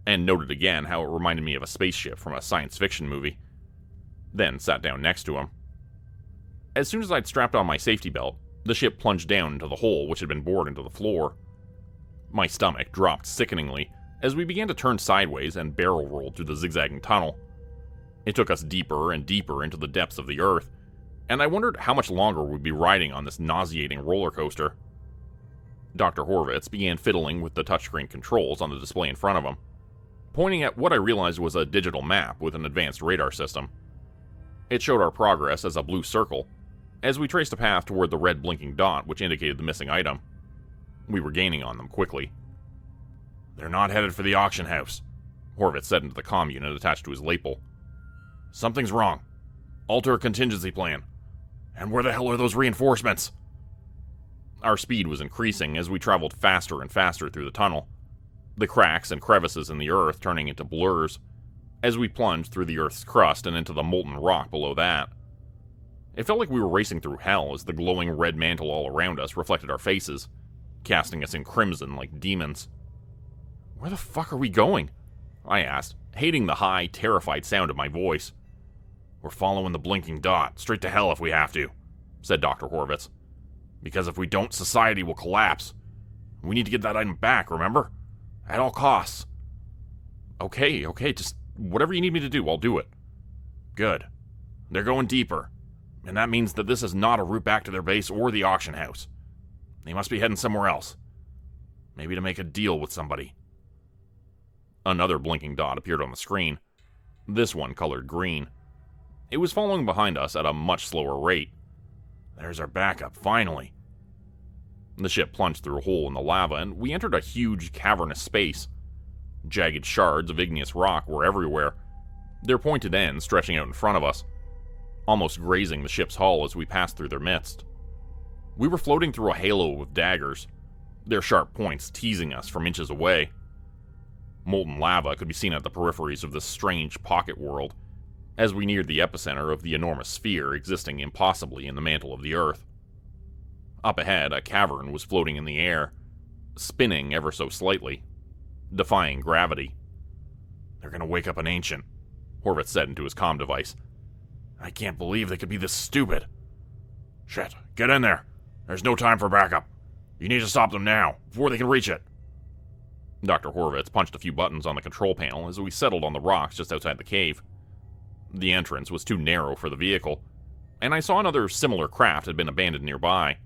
and noted again how it reminded me of a spaceship from a science fiction movie, then sat down next to him. As soon as I'd strapped on my safety belt, the ship plunged down into the hole which had been bored into the floor. My stomach dropped sickeningly as we began to turn sideways and barrel rolled through the zigzagging tunnel. It took us deeper and deeper into the depths of the earth, and I wondered how much longer we'd be riding on this nauseating roller coaster. Dr. Horvitz began fiddling with the touchscreen controls on the display in front of him, pointing at what I realized was a digital map with an advanced radar system. It showed our progress as a blue circle, as we traced a path toward the red blinking dot which indicated the missing item. We were gaining on them quickly. They're not headed for the auction house, Horvitz said into the comm unit attached to his lapel. Something's wrong. Alter a contingency plan. And where the hell are those reinforcements? Our speed was increasing as we traveled faster and faster through the tunnel, the cracks and crevices in the earth turning into blurs, as we plunged through the earth's crust and into the molten rock below that. It felt like we were racing through hell as the glowing red mantle all around us reflected our faces, casting us in crimson like demons. Where the fuck are we going? I asked, hating the high, terrified sound of my voice. We're following the blinking dot, straight to hell if we have to, said Dr. Horvitz. Because if we don't, society will collapse. We need to get that item back, remember? At all costs. Okay, just whatever you need me to do, I'll do it. Good. They're going deeper, and that means that this is not a route back to their base or the auction house. They must be heading somewhere else. Maybe to make a deal with somebody. Another blinking dot appeared on the screen, this one colored green. It was following behind us at a much slower rate. There's our backup, finally. The ship plunged through a hole in the lava, and we entered a huge, cavernous space. Jagged shards of igneous rock were everywhere, their pointed ends stretching out in front of us, almost grazing the ship's hull as we passed through their midst. We were floating through a halo of daggers, their sharp points teasing us from inches away. Molten lava could be seen at the peripheries of this strange pocket world, as we neared the epicenter of the enormous sphere existing impossibly in the mantle of the earth. Up ahead, a cavern was floating in the air, spinning ever so slightly, defying gravity. They're gonna wake up an ancient, Horvitz said into his comm device. I can't believe they could be this stupid. Shit, get in there. There's no time for backup. You need to stop them now, before they can reach it. Dr. Horvitz punched a few buttons on the control panel as we settled on the rocks just outside the cave. The entrance was too narrow for the vehicle, and I saw another similar craft had been abandoned nearby.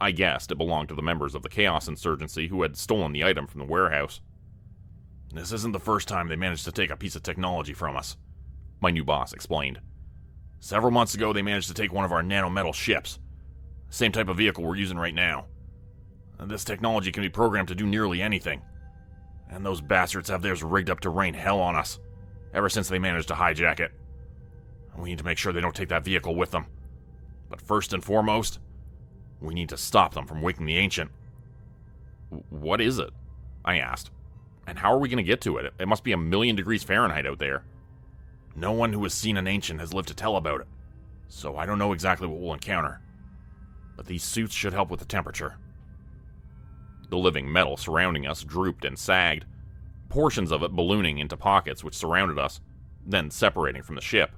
I guessed it belonged to the members of the Chaos Insurgency who had stolen the item from the warehouse. This isn't the first time they managed to take a piece of technology from us, my new boss explained. Several months ago, they managed to take one of our nanometal ships. Same type of vehicle we're using right now. And this technology can be programmed to do nearly anything. And those bastards have theirs rigged up to rain hell on us, ever since they managed to hijack it. We need to make sure they don't take that vehicle with them. But first and foremost, we need to stop them from waking the Ancient. What is it? I asked. And how are we going to get to it? It must be 1,000,000 degrees Fahrenheit out there. No one who has seen an Ancient has lived to tell about it, so I don't know exactly what we'll encounter. But these suits should help with the temperature. The living metal surrounding us drooped and sagged, portions of it ballooning into pockets which surrounded us, then separating from the ship.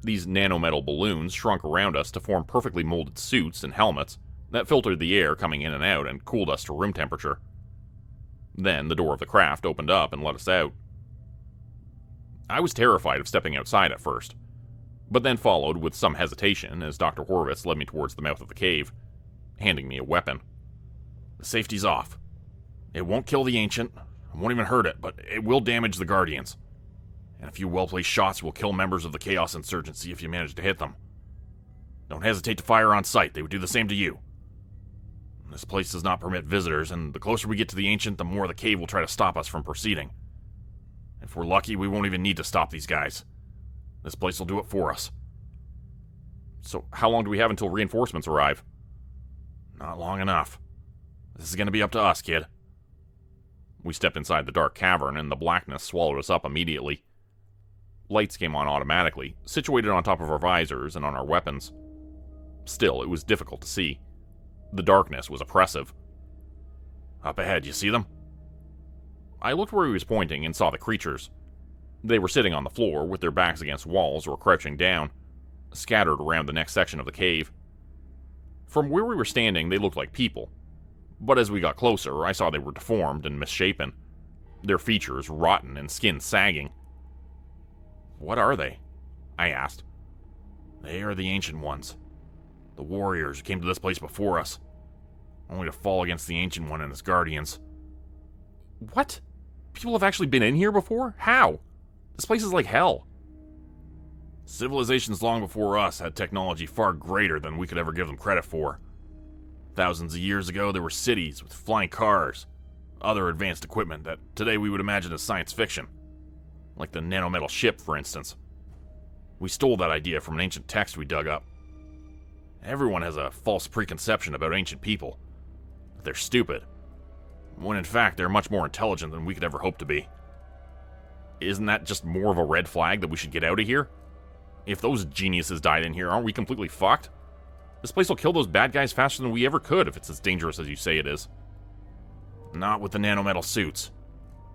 These nanometal balloons shrunk around us to form perfectly molded suits and helmets that filtered the air coming in and out and cooled us to room temperature. Then the door of the craft opened up and let us out. I was terrified of stepping outside at first, but then followed with some hesitation as Dr. Horvitz led me towards the mouth of the cave, handing me a weapon. The safety's off. It won't kill the Ancient, it won't even hurt it, but it will damage the Guardians. And a few well-placed shots will kill members of the Chaos Insurgency if you manage to hit them. Don't hesitate to fire on sight, they would do the same to you. This place does not permit visitors, and the closer we get to the Ancient, the more the cave will try to stop us from proceeding. If we're lucky, we won't even need to stop these guys. This place will do it for us. So how long do we have until reinforcements arrive? Not long enough. This is going to be up to us, kid. We stepped inside the dark cavern, and the blackness swallowed us up immediately. Lights came on automatically, situated on top of our visors and on our weapons. Still, it was difficult to see. The darkness was oppressive. Up ahead, you see them? I looked where he was pointing and saw the creatures. They were sitting on the floor with their backs against walls or crouching down, scattered around the next section of the cave. From where we were standing, they looked like people, but as we got closer, I saw they were deformed and misshapen, their features rotten and skin sagging. What are they? I asked. They are the Ancient Ones. The warriors who came to this place before us, only to fall against the Ancient One and his guardians. What? People have actually been in here before? How? This place is like hell. Civilizations long before us had technology far greater than we could ever give them credit for. Thousands of years ago, there were cities with flying cars, other advanced equipment that today we would imagine as science fiction, like the nanometal ship, for instance. We stole that idea from an ancient text we dug up. Everyone has a false preconception about ancient people, that they're stupid, when in fact they're much more intelligent than we could ever hope to be. Isn't that just more of a red flag that we should get out of here? If those geniuses died in here, aren't we completely fucked? This place will kill those bad guys faster than we ever could if it's as dangerous as you say it is. Not with the nanometal suits,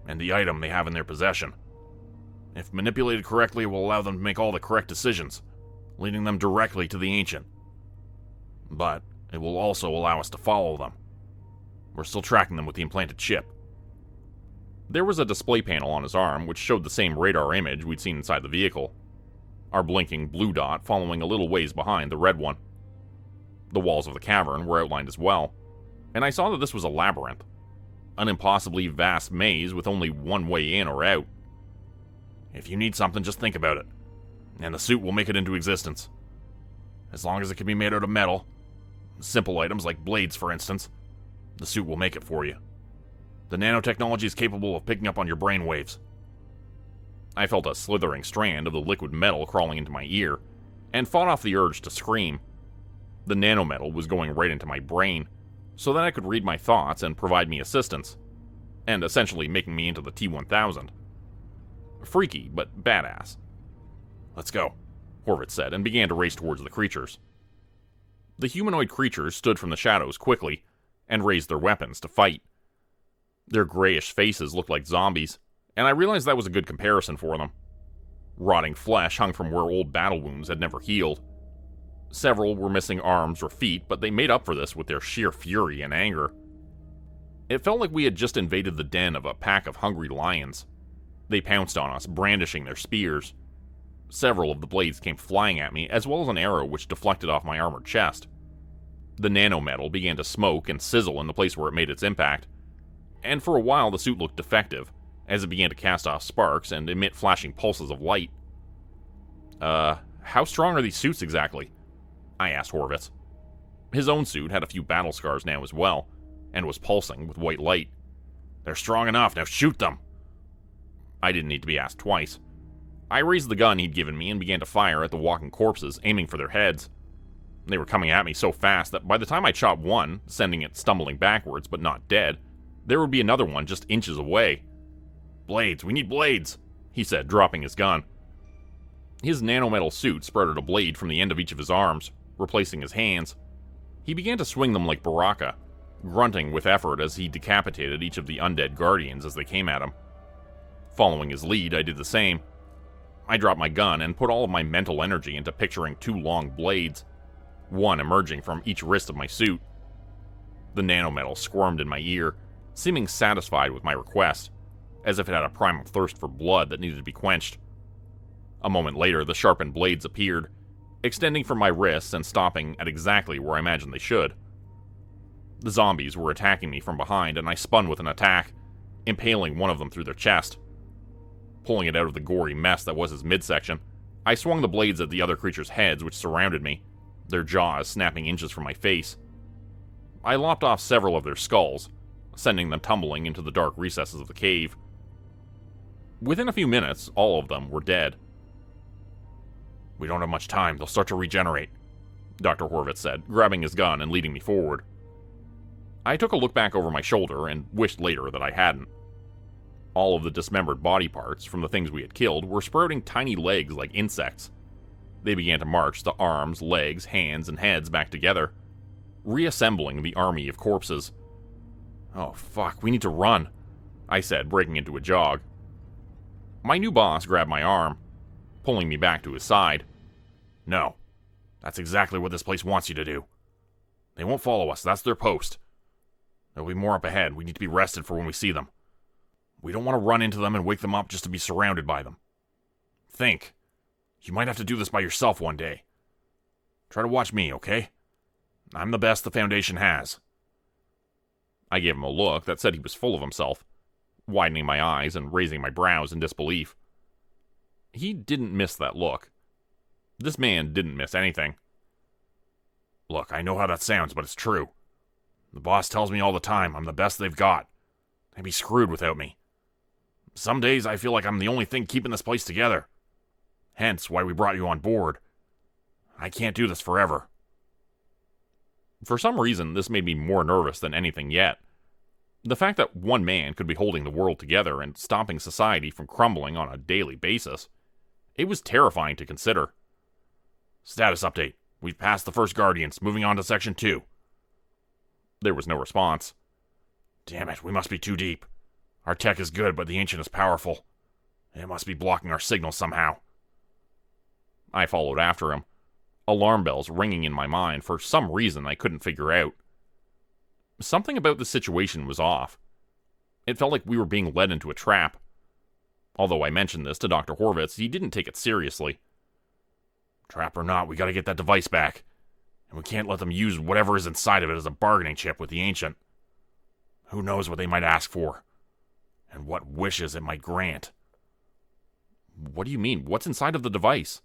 and the item they have in their possession. If manipulated correctly, it will allow them to make all the correct decisions, leading them directly to the Ancient. But it will also allow us to follow them. We're still tracking them with the implanted chip. There was a display panel on his arm which showed the same radar image we'd seen inside the vehicle, our blinking blue dot following a little ways behind the red one. The walls of the cavern were outlined as well, and I saw that this was a labyrinth, an impossibly vast maze with only one way in or out. If you need something, just think about it, and the suit will make it into existence. As long as it can be made out of metal, simple items like blades for instance, the suit will make it for you. The nanotechnology is capable of picking up on your brain waves. I felt a slithering strand of the liquid metal crawling into my ear, and fought off the urge to scream. The nanometal was going right into my brain, so that I could read my thoughts and provide me assistance, and essentially making me into the T-1000. Freaky, but badass. Let's go, Horvitz said, and began to race towards the creatures. The humanoid creatures stood from the shadows quickly, and raised their weapons to fight. Their grayish faces looked like zombies, and I realized that was a good comparison for them. Rotting flesh hung from where old battle wounds had never healed. Several were missing arms or feet, but they made up for this with their sheer fury and anger. It felt like we had just invaded the den of a pack of hungry lions. They pounced on us, brandishing their spears. Several of the blades came flying at me, as well as an arrow which deflected off my armored chest. The nanometal began to smoke and sizzle in the place where it made its impact, and for a while the suit looked defective, as it began to cast off sparks and emit flashing pulses of light. How strong are these suits exactly? I asked Horvitz. His own suit had a few battle scars now as well, and was pulsing with white light. They're strong enough, now shoot them! I didn't need to be asked twice. I raised the gun he'd given me and began to fire at the walking corpses, aiming for their heads. They were coming at me so fast that by the time I shot one, sending it stumbling backwards but not dead, there would be another one just inches away. Blades, we need blades, he said, dropping his gun. His nanometal suit sprouted a blade from the end of each of his arms, replacing his hands. He began to swing them like Baraka, grunting with effort as he decapitated each of the undead guardians as they came at him. Following his lead, I did the same. I dropped my gun and put all of my mental energy into picturing two long blades, one emerging from each wrist of my suit. The nanometal squirmed in my ear, seeming satisfied with my request, as if it had a primal thirst for blood that needed to be quenched. A moment later, the sharpened blades appeared, extending from my wrists and stopping at exactly where I imagined they should. The zombies were attacking me from behind, and I spun with an attack, impaling one of them through their chest. Pulling it out of the gory mess that was his midsection, I swung the blades at the other creatures' heads which surrounded me, their jaws snapping inches from my face. I lopped off several of their skulls, sending them tumbling into the dark recesses of the cave. Within a few minutes, all of them were dead. "We don't have much time. They'll start to regenerate," Dr. Horvitz said, grabbing his gun and leading me forward. I took a look back over my shoulder and wished later that I hadn't. All of the dismembered body parts from the things we had killed were sprouting tiny legs like insects. They began to march the arms, legs, hands, and heads back together, reassembling the army of corpses. "Oh, fuck, we need to run," I said, breaking into a jog. My new boss grabbed my arm, pulling me back to his side. "No. That's exactly what this place wants you to do. They won't follow us. That's their post. There'll be more up ahead. We need to be rested for when we see them. We don't want to run into them and wake them up just to be surrounded by them. Think. You might have to do this by yourself one day. Try to watch me, okay? I'm the best the Foundation has." I gave him a look that said he was full of himself, widening my eyes and raising my brows in disbelief. He didn't miss that look. This man didn't miss anything. "Look, I know how that sounds, but it's true. The boss tells me all the time I'm the best they've got. They'd be screwed without me. Some days I feel like I'm the only thing keeping this place together. Hence why we brought you on board. I can't do this forever." For some reason, this made me more nervous than anything yet. The fact that one man could be holding the world together and stopping society from crumbling on a daily basis, it was terrifying to consider. "Status update. We've passed the first Guardians, moving on to Section 2. There was no response. "Damn it, we must be too deep. Our tech is good, but the Ancient is powerful. It must be blocking our signal somehow." I followed after him, alarm bells ringing in my mind for some reason I couldn't figure out. Something about the situation was off. It felt like we were being led into a trap. Although I mentioned this to Dr. Horvitz, he didn't take it seriously. "Trap or not, we gotta get that device back. And we can't let them use whatever is inside of it as a bargaining chip with the Ancient. Who knows what they might ask for, and what wishes it might grant." "What do you mean? What's inside of the device?"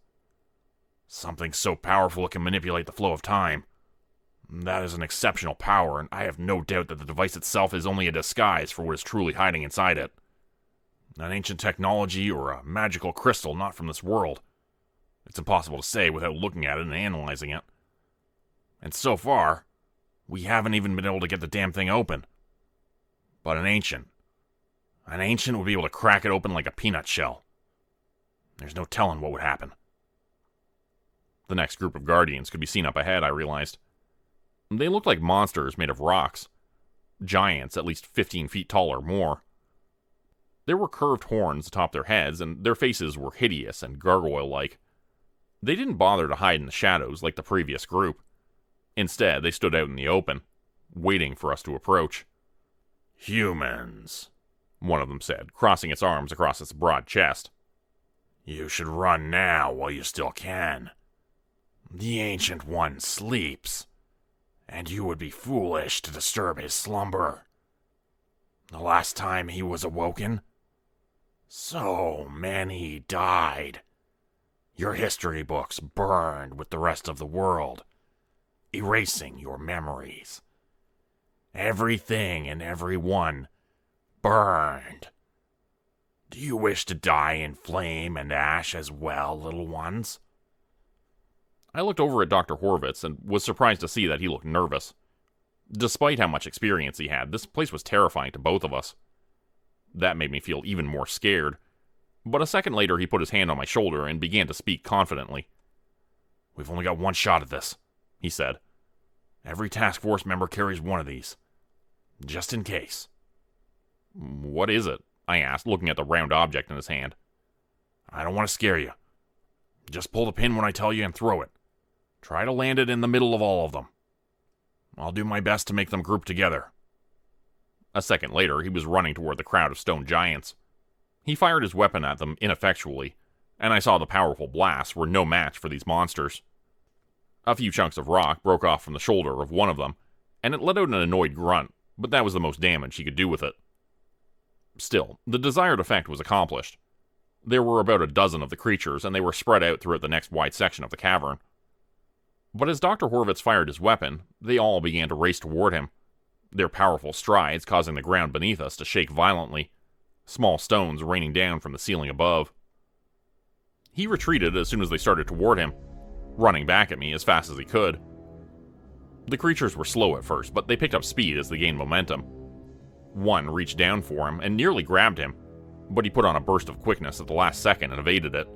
"Something so powerful it can manipulate the flow of time. That is an exceptional power, and I have no doubt that the device itself is only a disguise for what is truly hiding inside it. An ancient technology or a magical crystal not from this world. It's impossible to say without looking at it and analyzing it. And so far, we haven't even been able to get the damn thing open. But an ancient would be able to crack it open like a peanut shell. There's no telling what would happen." The next group of Guardians could be seen up ahead, I realized. They looked like monsters made of rocks. Giants at least 15 feet tall or more. There were curved horns atop their heads, and their faces were hideous and gargoyle-like. They didn't bother to hide in the shadows like the previous group. Instead, they stood out in the open, waiting for us to approach. "Humans," one of them said, crossing its arms across its broad chest. "You should run now while you still can. The Ancient One sleeps, and you would be foolish to disturb his slumber. The last time he was awoken, so many died. Your history books burned with the rest of the world, erasing your memories. Everything and everyone burned. Do you wish to die in flame and ash as well, little ones?" I looked over at Dr. Horvitz and was surprised to see that he looked nervous. Despite how much experience he had, this place was terrifying to both of us. That made me feel even more scared. But a second later, he put his hand on my shoulder and began to speak confidently. "We've only got one shot at this," he said. "Every task force member carries one of these, just in case." "What is it?" I asked, looking at the round object in his hand. "I don't want to scare you. Just pull the pin when I tell you and throw it. Try to land it in the middle of all of them. I'll do my best to make them group together." A second later, he was running toward the crowd of stone giants. He fired his weapon at them ineffectually, and I saw the powerful blasts were no match for these monsters. A few chunks of rock broke off from the shoulder of one of them, and it let out an annoyed grunt, but that was the most damage he could do with it. Still, the desired effect was accomplished. There were about a dozen of the creatures, and they were spread out throughout the next wide section of the cavern. But as Dr. Horvitz fired his weapon, they all began to race toward him, their powerful strides causing the ground beneath us to shake violently, small stones raining down from the ceiling above. He retreated as soon as they started toward him, running back at me as fast as he could. The creatures were slow at first, but they picked up speed as they gained momentum. One reached down for him and nearly grabbed him, but he put on a burst of quickness at the last second and evaded it.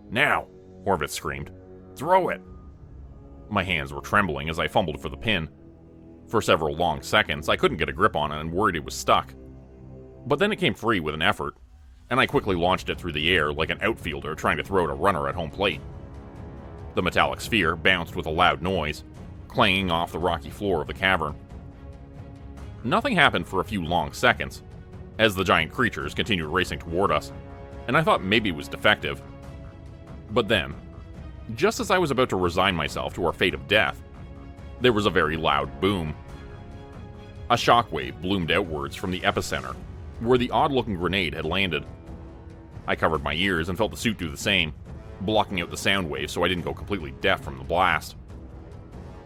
"Now!" Horvitz screamed. "Throw it!" My hands were trembling as I fumbled for the pin. For several long seconds, I couldn't get a grip on it and worried it was stuck. But then it came free with an effort, and I quickly launched it through the air like an outfielder trying to throw at a runner at home plate. The metallic sphere bounced with a loud noise, clanging off the rocky floor of the cavern. Nothing happened for a few long seconds, as the giant creatures continued racing toward us, and I thought maybe it was defective. But then, just as I was about to resign myself to our fate of death, there was a very loud boom. A shockwave bloomed outwards from the epicenter, where the odd-looking grenade had landed. I covered my ears and felt the suit do the same, blocking out the sound wave so I didn't go completely deaf from the blast.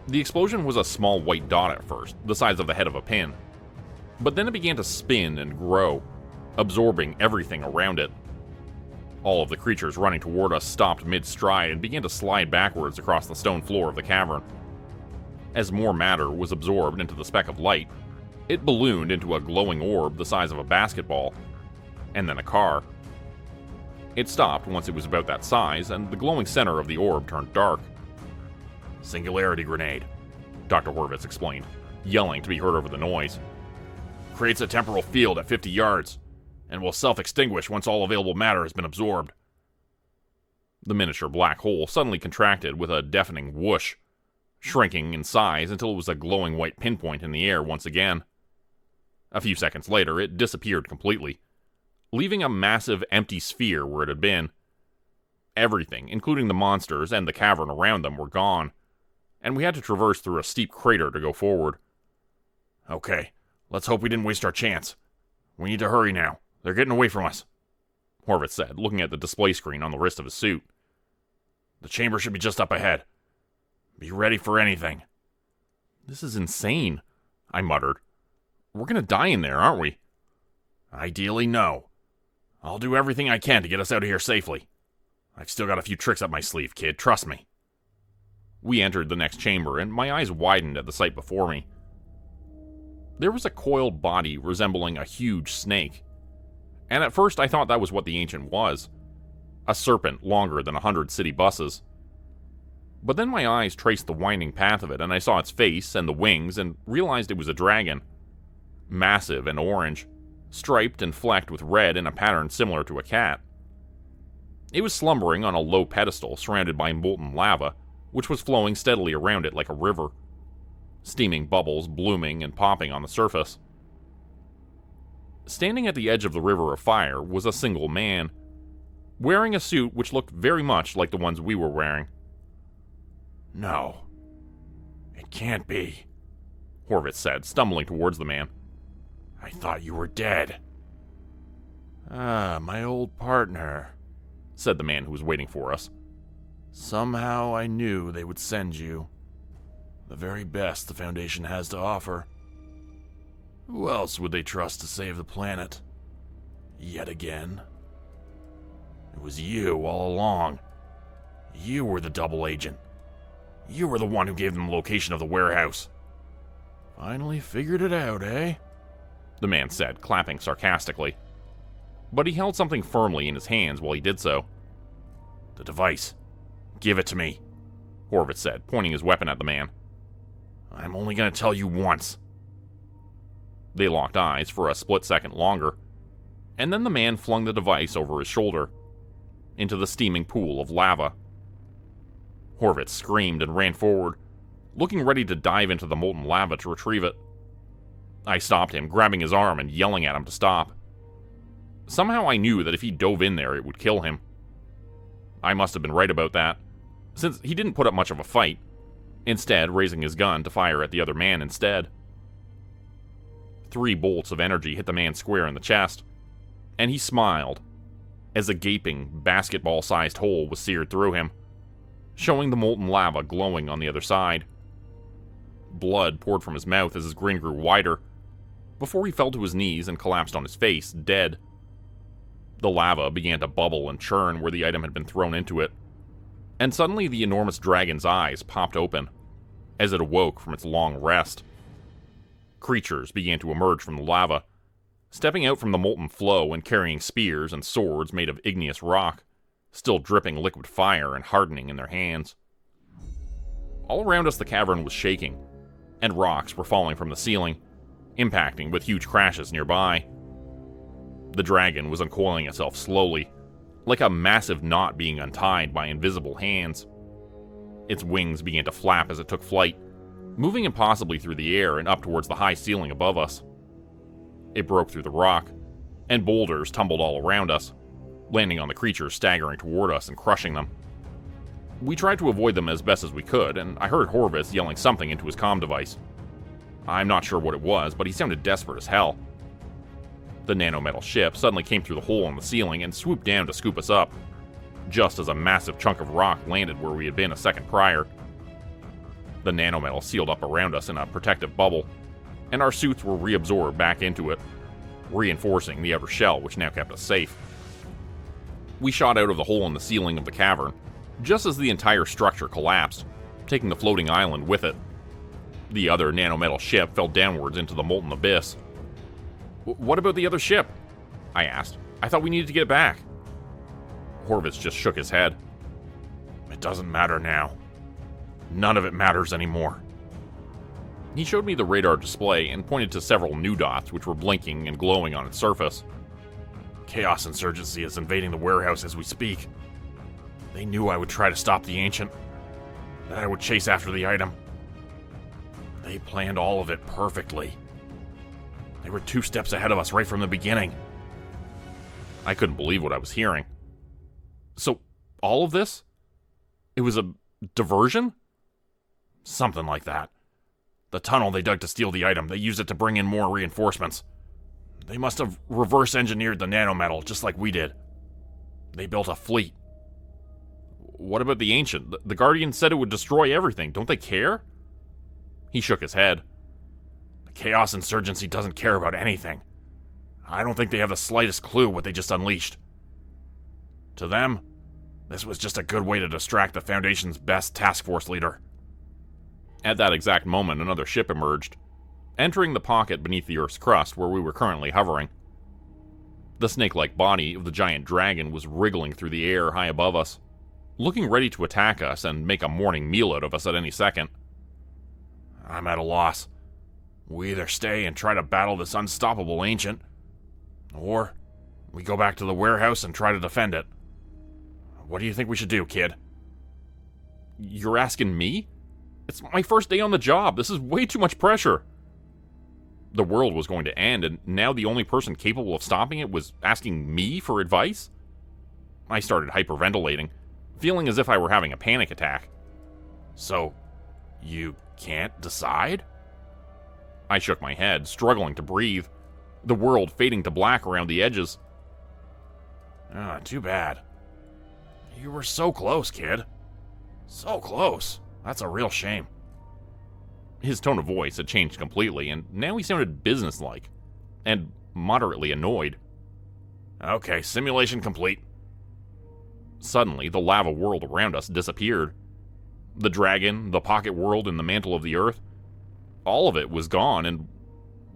The explosion was a small white dot at first, the size of the head of a pin. But then it began to spin and grow, absorbing everything around it. All of the creatures running toward us stopped mid-stride and began to slide backwards across the stone floor of the cavern. As more matter was absorbed into the speck of light, it ballooned into a glowing orb the size of a basketball, and then a car. It stopped once it was about that size, and the glowing center of the orb turned dark. "Singularity grenade," Dr. Horvitz explained, yelling to be heard over the noise. "Creates a temporal field at 50 yards, and will self-extinguish once all available matter has been absorbed." The miniature black hole suddenly contracted with a deafening whoosh, shrinking in size until it was a glowing white pinpoint in the air once again. A few seconds later, it disappeared completely, leaving a massive empty sphere where it had been. Everything, including the monsters and the cavern around them, were gone, and we had to traverse through a steep crater to go forward. "Okay, let's hope we didn't waste our chance. We need to hurry now. They're getting away from us," Horvitz said, looking at the display screen on the wrist of his suit. "The chamber should be just up ahead. Be ready for anything." "This is insane," I muttered. "We're gonna die in there, aren't we?" "Ideally, no. I'll do everything I can to get us out of here safely. I've still got a few tricks up my sleeve, kid. Trust me." We entered the next chamber, and my eyes widened at the sight before me. There was a coiled body resembling a huge snake, and at first I thought that was what the ancient was, a serpent longer than 100 city buses. But then my eyes traced the winding path of it, and I saw its face and the wings, and realized it was a dragon. Massive and orange, striped and flecked with red in a pattern similar to a cat. It was slumbering on a low pedestal surrounded by molten lava, which was flowing steadily around it like a river, steaming bubbles blooming and popping on the surface. Standing at the edge of the river of fire was a single man, wearing a suit which looked very much like the ones we were wearing. "No, it can't be," Horvitz said, stumbling towards the man. "I thought you were dead." "Ah, my old partner," said the man who was waiting for us. "Somehow I knew they would send you. The very best the Foundation has to offer. Who else would they trust to save the planet? Yet again. It was you all along. You were the double agent. You were the one who gave them the location of the warehouse. Finally figured it out, eh?" the man said, clapping sarcastically. But he held something firmly in his hands while he did so. "The device. Give it to me," Horvitz said, pointing his weapon at the man. "I'm only going to tell you once." They locked eyes for a split second longer, and then the man flung the device over his shoulder, into the steaming pool of lava. Horvitz screamed and ran forward, looking ready to dive into the molten lava to retrieve it. I stopped him, grabbing his arm and yelling at him to stop. Somehow I knew that if he dove in there, it would kill him. I must have been right about that, since he didn't put up much of a fight, instead raising his gun to fire at the other man instead. 3 bolts of energy hit the man square in the chest, and he smiled as a gaping, basketball-sized hole was seared through him, showing the molten lava glowing on the other side. Blood poured from his mouth as his grin grew wider, before he fell to his knees and collapsed on his face, dead. The lava began to bubble and churn where the item had been thrown into it, and suddenly the enormous dragon's eyes popped open, as it awoke from its long rest. Creatures began to emerge from the lava, stepping out from the molten flow and carrying spears and swords made of igneous rock, still dripping liquid fire and hardening in their hands. All around us the cavern was shaking, and rocks were falling from the ceiling, impacting with huge crashes nearby. The dragon was uncoiling itself slowly, like a massive knot being untied by invisible hands. Its wings began to flap as it took flight, moving impossibly through the air and up towards the high ceiling above us. It broke through the rock, and boulders tumbled all around us, landing on the creatures staggering toward us and crushing them. We tried to avoid them as best as we could, and I heard Horvis yelling something into his comm device. I'm not sure what it was, but he sounded desperate as hell. The nanometal ship suddenly came through the hole in the ceiling and swooped down to scoop us up, just as a massive chunk of rock landed where we had been a second prior. The nanometal sealed up around us in a protective bubble, and our suits were reabsorbed back into it, reinforcing the outer shell which now kept us safe. We shot out of the hole in the ceiling of the cavern, just as the entire structure collapsed, taking the floating island with it. The other nanometal ship fell downwards into the molten abyss. What about the other ship? I asked. I thought we needed to get back. Horvis just shook his head. It doesn't matter now. None of it matters anymore. He showed me the radar display and pointed to several new dots which were blinking and glowing on its surface. Chaos Insurgency is invading the warehouse as we speak. They knew I would try to stop the Ancient, that I would chase after the item. They planned all of it perfectly. They were 2 steps ahead of us right from the beginning. I couldn't believe what I was hearing. So, all of this? It was a diversion? Something like that. The tunnel they dug to steal the item, they used it to bring in more reinforcements. They must have reverse-engineered the nanometal, just like we did. They built a fleet. What about the Ancient? The Guardian said it would destroy everything. Don't they care? He shook his head. The Chaos Insurgency doesn't care about anything. I don't think they have the slightest clue what they just unleashed. To them, this was just a good way to distract the Foundation's best task force leader. At that exact moment, another ship emerged, entering the pocket beneath the Earth's crust where we were currently hovering. The snake-like body of the giant dragon was wriggling through the air high above us, looking ready to attack us and make a morning meal out of us at any second. I'm at a loss. We either stay and try to battle this unstoppable Ancient, or we go back to the warehouse and try to defend it. What do you think we should do, kid? You're asking me? It's my first day on the job. This is way too much pressure. The world was going to end, and now the only person capable of stopping it was asking me for advice? I started hyperventilating, feeling as if I were having a panic attack. So, you can't decide? I shook my head, struggling to breathe, the world fading to black around the edges. Too bad. You were so close, kid. So close. That's a real shame. His tone of voice had changed completely, and now he sounded businesslike, and moderately annoyed. Okay, simulation complete. Suddenly, the lava world around us disappeared. The dragon, the pocket world, and the mantle of the earth, all of it was gone, and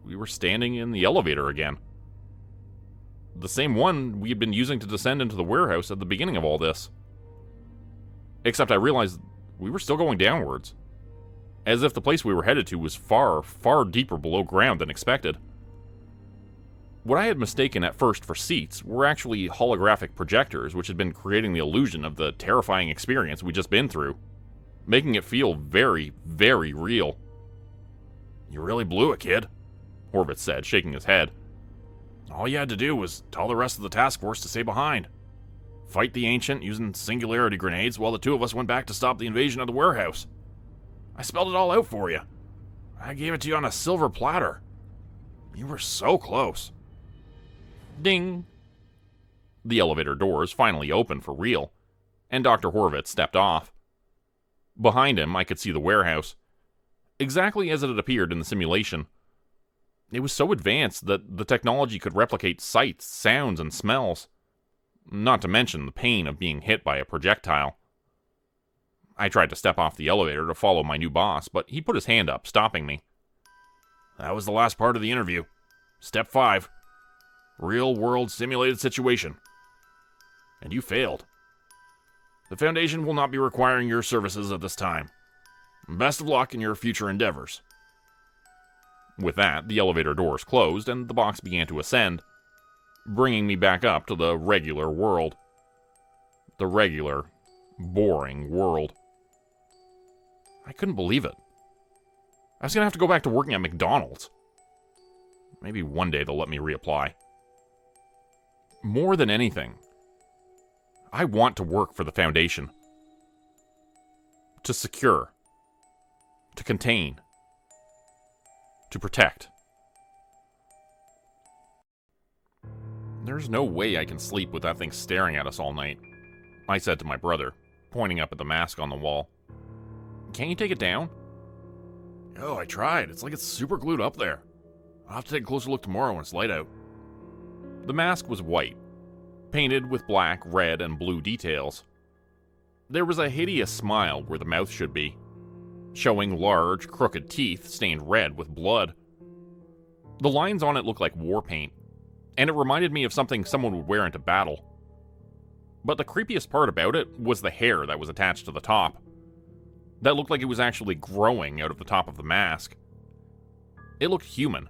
we were standing in the elevator again. The same one we had been using to descend into the warehouse at the beginning of all this. Except I realized we were still going downwards, as if the place we were headed to was far, far deeper below ground than expected. What I had mistaken at first for seats were actually holographic projectors which had been creating the illusion of the terrifying experience we'd just been through, making it feel very, very real. You really blew it, kid. Horvitz said, shaking his head. All you had to do was tell the rest of the task force to stay behind. Fight the Ancient using singularity grenades while the two of us went back to stop the invasion of the warehouse. I spelled it all out for you. I gave it to you on a silver platter. You were so close. Ding! The elevator doors finally opened for real, and Dr. Horvitz stepped off. Behind him, I could see the warehouse, exactly as it had appeared in the simulation. It was so advanced that the technology could replicate sights, sounds, and smells, not to mention the pain of being hit by a projectile. I tried to step off the elevator to follow my new boss, but he put his hand up, stopping me. That was the last part of the interview. Step 5. Real-world simulated situation. And you failed. The Foundation will not be requiring your services at this time. Best of luck in your future endeavors. With that, the elevator doors closed and the box began to ascend, bringing me back up to the regular world. The regular, boring world. I couldn't believe it. I was going to have to go back to working at McDonald's. Maybe one day they'll let me reapply. More than anything, I want to work for the Foundation. To secure. To contain. To protect. There's no way I can sleep with that thing staring at us all night, I said to my brother, pointing up at the mask on the wall. Can't you take it down? Oh, I tried. It's like it's super glued up there. I'll have to take a closer look tomorrow when it's light out. The mask was white, painted with black, red, and blue details. There was a hideous smile where the mouth should be, showing large, crooked teeth stained red with blood. The lines on it looked like war paint, and it reminded me of something someone would wear into battle. But the creepiest part about it was the hair that was attached to the top. That looked like it was actually growing out of the top of the mask. It looked human.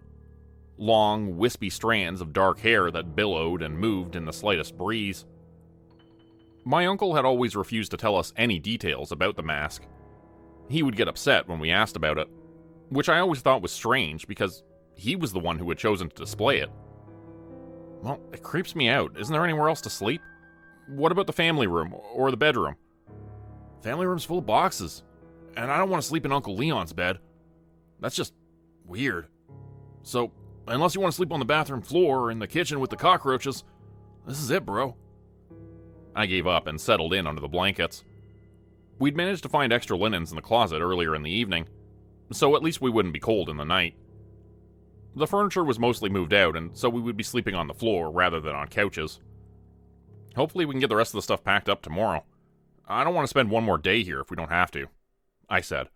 Long, wispy strands of dark hair that billowed and moved in the slightest breeze. My uncle had always refused to tell us any details about the mask. He would get upset when we asked about it, which I always thought was strange because he was the one who had chosen to display it. Well, it creeps me out. Isn't there anywhere else to sleep? What about the family room or the bedroom? Family room's full of boxes, and I don't want to sleep in Uncle Leon's bed. That's just weird. So, unless you want to sleep on the bathroom floor or in the kitchen with the cockroaches, this is it, bro. I gave up and settled in under the blankets. We'd managed to find extra linens in the closet earlier in the evening, so at least we wouldn't be cold in the night. The furniture was mostly moved out, and so we would be sleeping on the floor rather than on couches. Hopefully we can get the rest of the stuff packed up tomorrow. I don't want to spend one more day here if we don't have to, I said.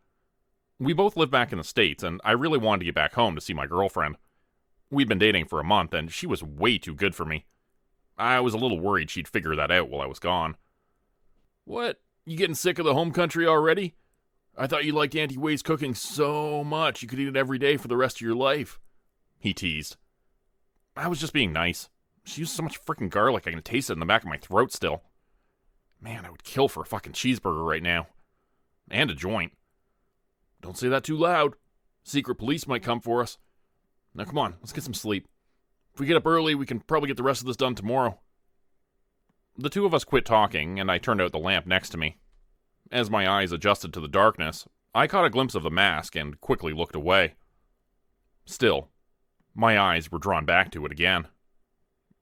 We both live back in the States, and I really wanted to get back home to see my girlfriend. We'd been dating for a month, and she was way too good for me. I was a little worried she'd figure that out while I was gone. What? You getting sick of the home country already? I thought you liked Auntie Way's cooking so much you could eat it every day for the rest of your life, he teased. I was just being nice. She used so much freaking garlic I can taste it in the back of my throat still. Man, I would kill for a fucking cheeseburger right now. And a joint. Don't say that too loud. Secret police might come for us. Now come on, let's get some sleep. If we get up early, we can probably get the rest of this done tomorrow. The two of us quit talking, and I turned out the lamp next to me. As my eyes adjusted to the darkness, I caught a glimpse of the mask and quickly looked away. Still, my eyes were drawn back to it again.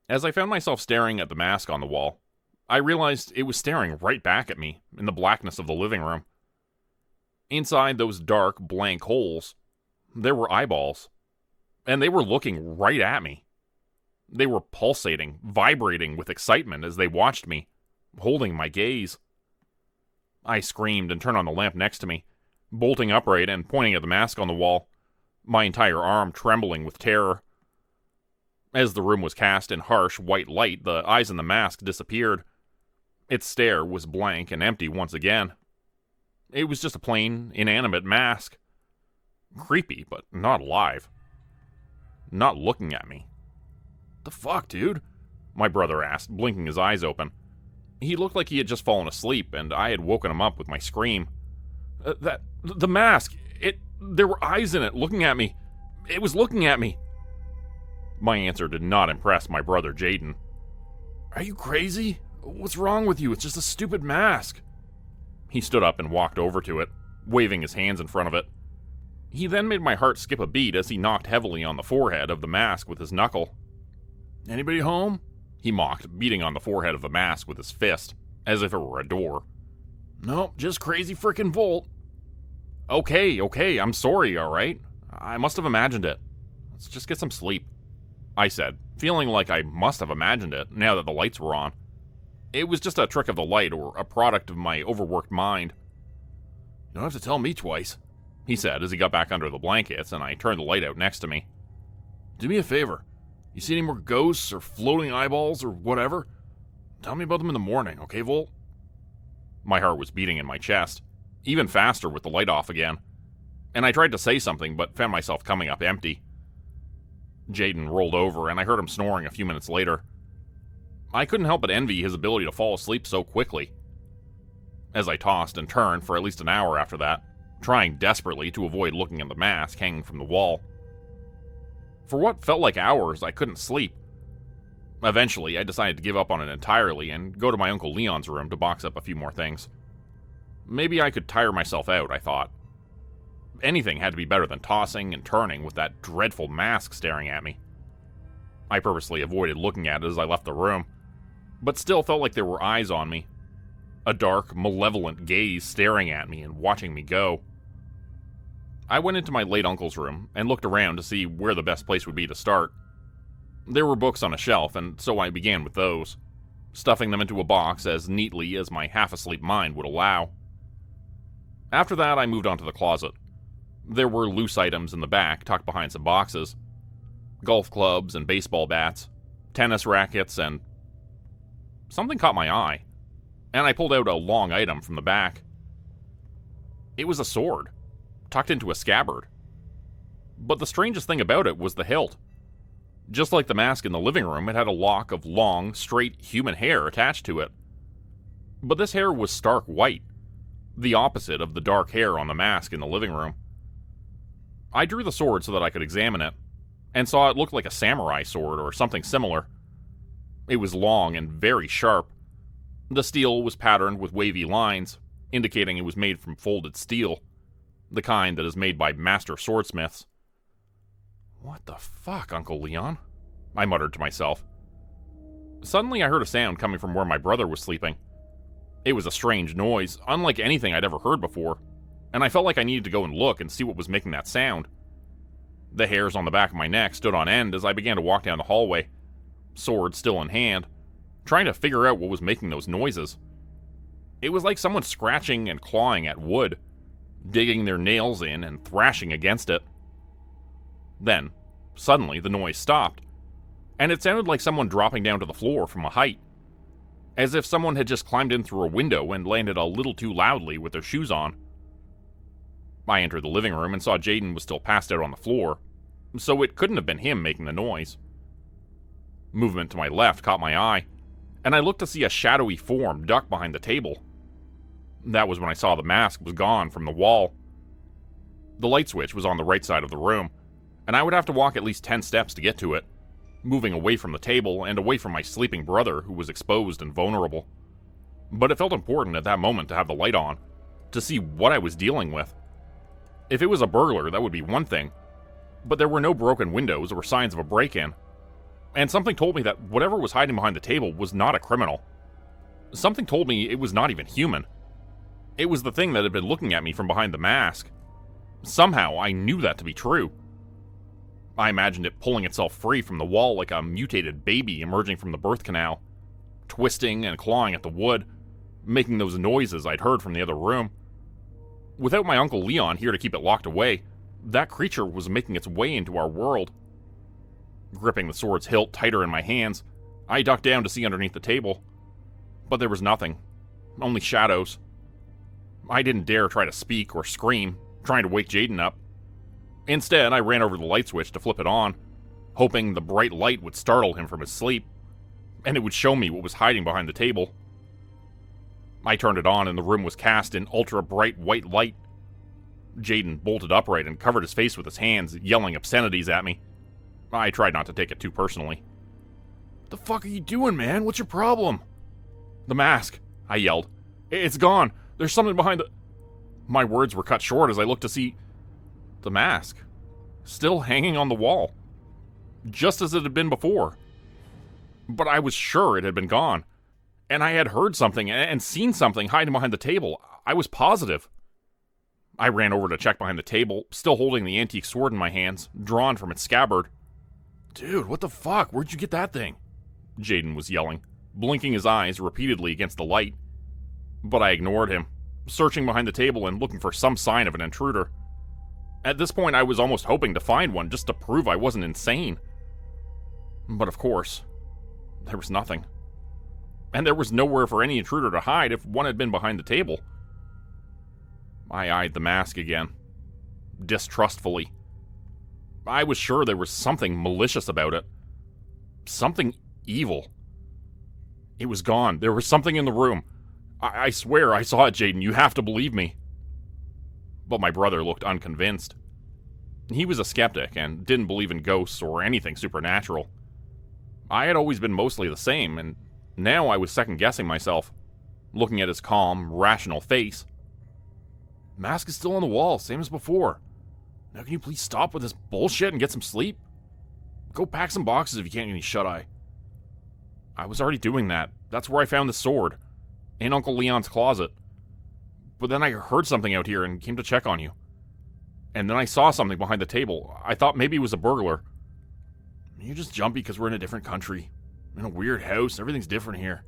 As I found myself staring at the mask on the wall, I realized it was staring right back at me in the blackness of the living room. Inside those dark, blank holes, there were eyeballs, and they were looking right at me. They were pulsating, vibrating with excitement as they watched me, holding my gaze. I screamed and turned on the lamp next to me, bolting upright and pointing at the mask on the wall, my entire arm trembling with terror. As the room was cast in harsh white light, the eyes in the mask disappeared. Its stare was blank and empty once again. It was just a plain, inanimate mask. Creepy, but not alive. Not looking at me. The fuck, dude? My brother asked, blinking his eyes open. He looked like he had just fallen asleep, and I had woken him up with my scream. The mask! There were eyes in it, looking at me. It was looking at me. My answer did not impress my brother Jaden. Are you crazy? What's wrong with you? It's just a stupid mask. He stood up and walked over to it, waving his hands in front of it. He then made my heart skip a beat as he knocked heavily on the forehead of the mask with his knuckle. Anybody home? He mocked, beating on the forehead of the mask with his fist, as if it were a door. Nope, just crazy frickin' Volt. Okay, I'm sorry, alright? I must have imagined it. Let's just get some sleep, I said, feeling like I must have imagined it now that the lights were on. It was just a trick of the light or a product of my overworked mind. You don't have to tell me twice, he said as he got back under the blankets and I turned the light out next to me. Do me a favor. You see any more ghosts or floating eyeballs or whatever? Tell me about them in the morning, okay, Volt? My heart was beating in my chest, even faster with the light off again, and I tried to say something but found myself coming up empty. Jaden rolled over and I heard him snoring a few minutes later. I couldn't help but envy his ability to fall asleep so quickly. As I tossed and turned for at least an hour after that, trying desperately to avoid looking at the mask hanging from the wall. For what felt like hours, I couldn't sleep. Eventually, I decided to give up on it entirely and go to my Uncle Leon's room to box up a few more things. Maybe I could tire myself out, I thought. Anything had to be better than tossing and turning with that dreadful mask staring at me. I purposely avoided looking at it as I left the room, but still felt like there were eyes on me. A dark, malevolent gaze staring at me and watching me go. I went into my late uncle's room and looked around to see where the best place would be to start. There were books on a shelf, and so I began with those, stuffing them into a box as neatly as my half-asleep mind would allow. After that, I moved on to the closet. There were loose items in the back, tucked behind some boxes. Golf clubs and baseball bats, tennis rackets, and... something caught my eye, and I pulled out a long item from the back. It was a sword, tucked into a scabbard. But the strangest thing about it was the hilt. Just like the mask in the living room, it had a lock of long, straight human hair attached to it. But this hair was stark white, the opposite of the dark hair on the mask in the living room. I drew the sword so that I could examine it, and saw it looked like a samurai sword or something similar. It was long and very sharp. The steel was patterned with wavy lines, indicating it was made from folded steel, the kind that is made by master swordsmiths. What the fuck, Uncle Leon? I muttered to myself. Suddenly I heard a sound coming from where my brother was sleeping. It was a strange noise, unlike anything I'd ever heard before, and I felt like I needed to go and look and see what was making that sound. The hairs on the back of my neck stood on end as I began to walk down the hallway, sword still in hand, trying to figure out what was making those noises. It was like someone scratching and clawing at wood, digging their nails in and thrashing against it. Then, suddenly, the noise stopped, and it sounded like someone dropping down to the floor from a height, as if someone had just climbed in through a window and landed a little too loudly with their shoes on. I entered the living room and saw Jaden was still passed out on the floor, so it couldn't have been him making the noise. Movement to my left caught my eye, and I looked to see a shadowy form duck behind the table. That was when I saw the mask was gone from the wall. The light switch was on the right side of the room, and I would have to walk at least 10 steps to get to it, moving away from the table and away from my sleeping brother who was exposed and vulnerable. But it felt important at that moment to have the light on, to see what I was dealing with. If it was a burglar, that would be one thing, but there were no broken windows or signs of a break-in, and something told me that whatever was hiding behind the table was not a criminal. Something told me it was not even human. It was the thing that had been looking at me from behind the mask. Somehow, I knew that to be true. I imagined it pulling itself free from the wall like a mutated baby emerging from the birth canal, twisting and clawing at the wood, making those noises I'd heard from the other room. Without my Uncle Leon here to keep it locked away, that creature was making its way into our world. Gripping the sword's hilt tighter in my hands, I ducked down to see underneath the table. But there was nothing, only shadows. I didn't dare try to speak or scream, trying to wake Jaden up. Instead, I ran over to the light switch to flip it on, hoping the bright light would startle him from his sleep, and it would show me what was hiding behind the table. I turned it on and the room was cast in ultra-bright white light. Jaden bolted upright and covered his face with his hands, yelling obscenities at me. I tried not to take it too personally. "The fuck are you doing, man? What's your problem?" "The mask," I yelled. "It's gone. There's something behind the..." My words were cut short as I looked to see the mask, still hanging on the wall, just as it had been before. But I was sure it had been gone, and I had heard something and seen something hiding behind the table. I was positive. I ran over to check behind the table, still holding the antique sword in my hands, drawn from its scabbard. "Dude, what the fuck? Where'd you get that thing?" Jaden was yelling, blinking his eyes repeatedly against the light. But I ignored him, searching behind the table and looking for some sign of an intruder. At this point, I was almost hoping to find one just to prove I wasn't insane. But of course, there was nothing. And there was nowhere for any intruder to hide if one had been behind the table. I eyed the mask again, distrustfully. I was sure there was something malicious about it. Something evil. It was gone. There was something in the room. I swear I saw it, Jaden. You have to believe me. But my brother looked unconvinced. He was a skeptic and didn't believe in ghosts or anything supernatural. I had always been mostly the same, and now I was second-guessing myself, looking at his calm, rational face. "Mask is still on the wall, same as before. Now can you please stop with this bullshit and get some sleep? Go pack some boxes if you can't get any shut-eye." I was already doing that. That's where I found the sword. In Uncle Leon's closet. But then I heard something out here and came to check on you. And then I saw something behind the table. I thought maybe it was a burglar. "You're just jumpy because we're in a different country. In a weird house, everything's different here.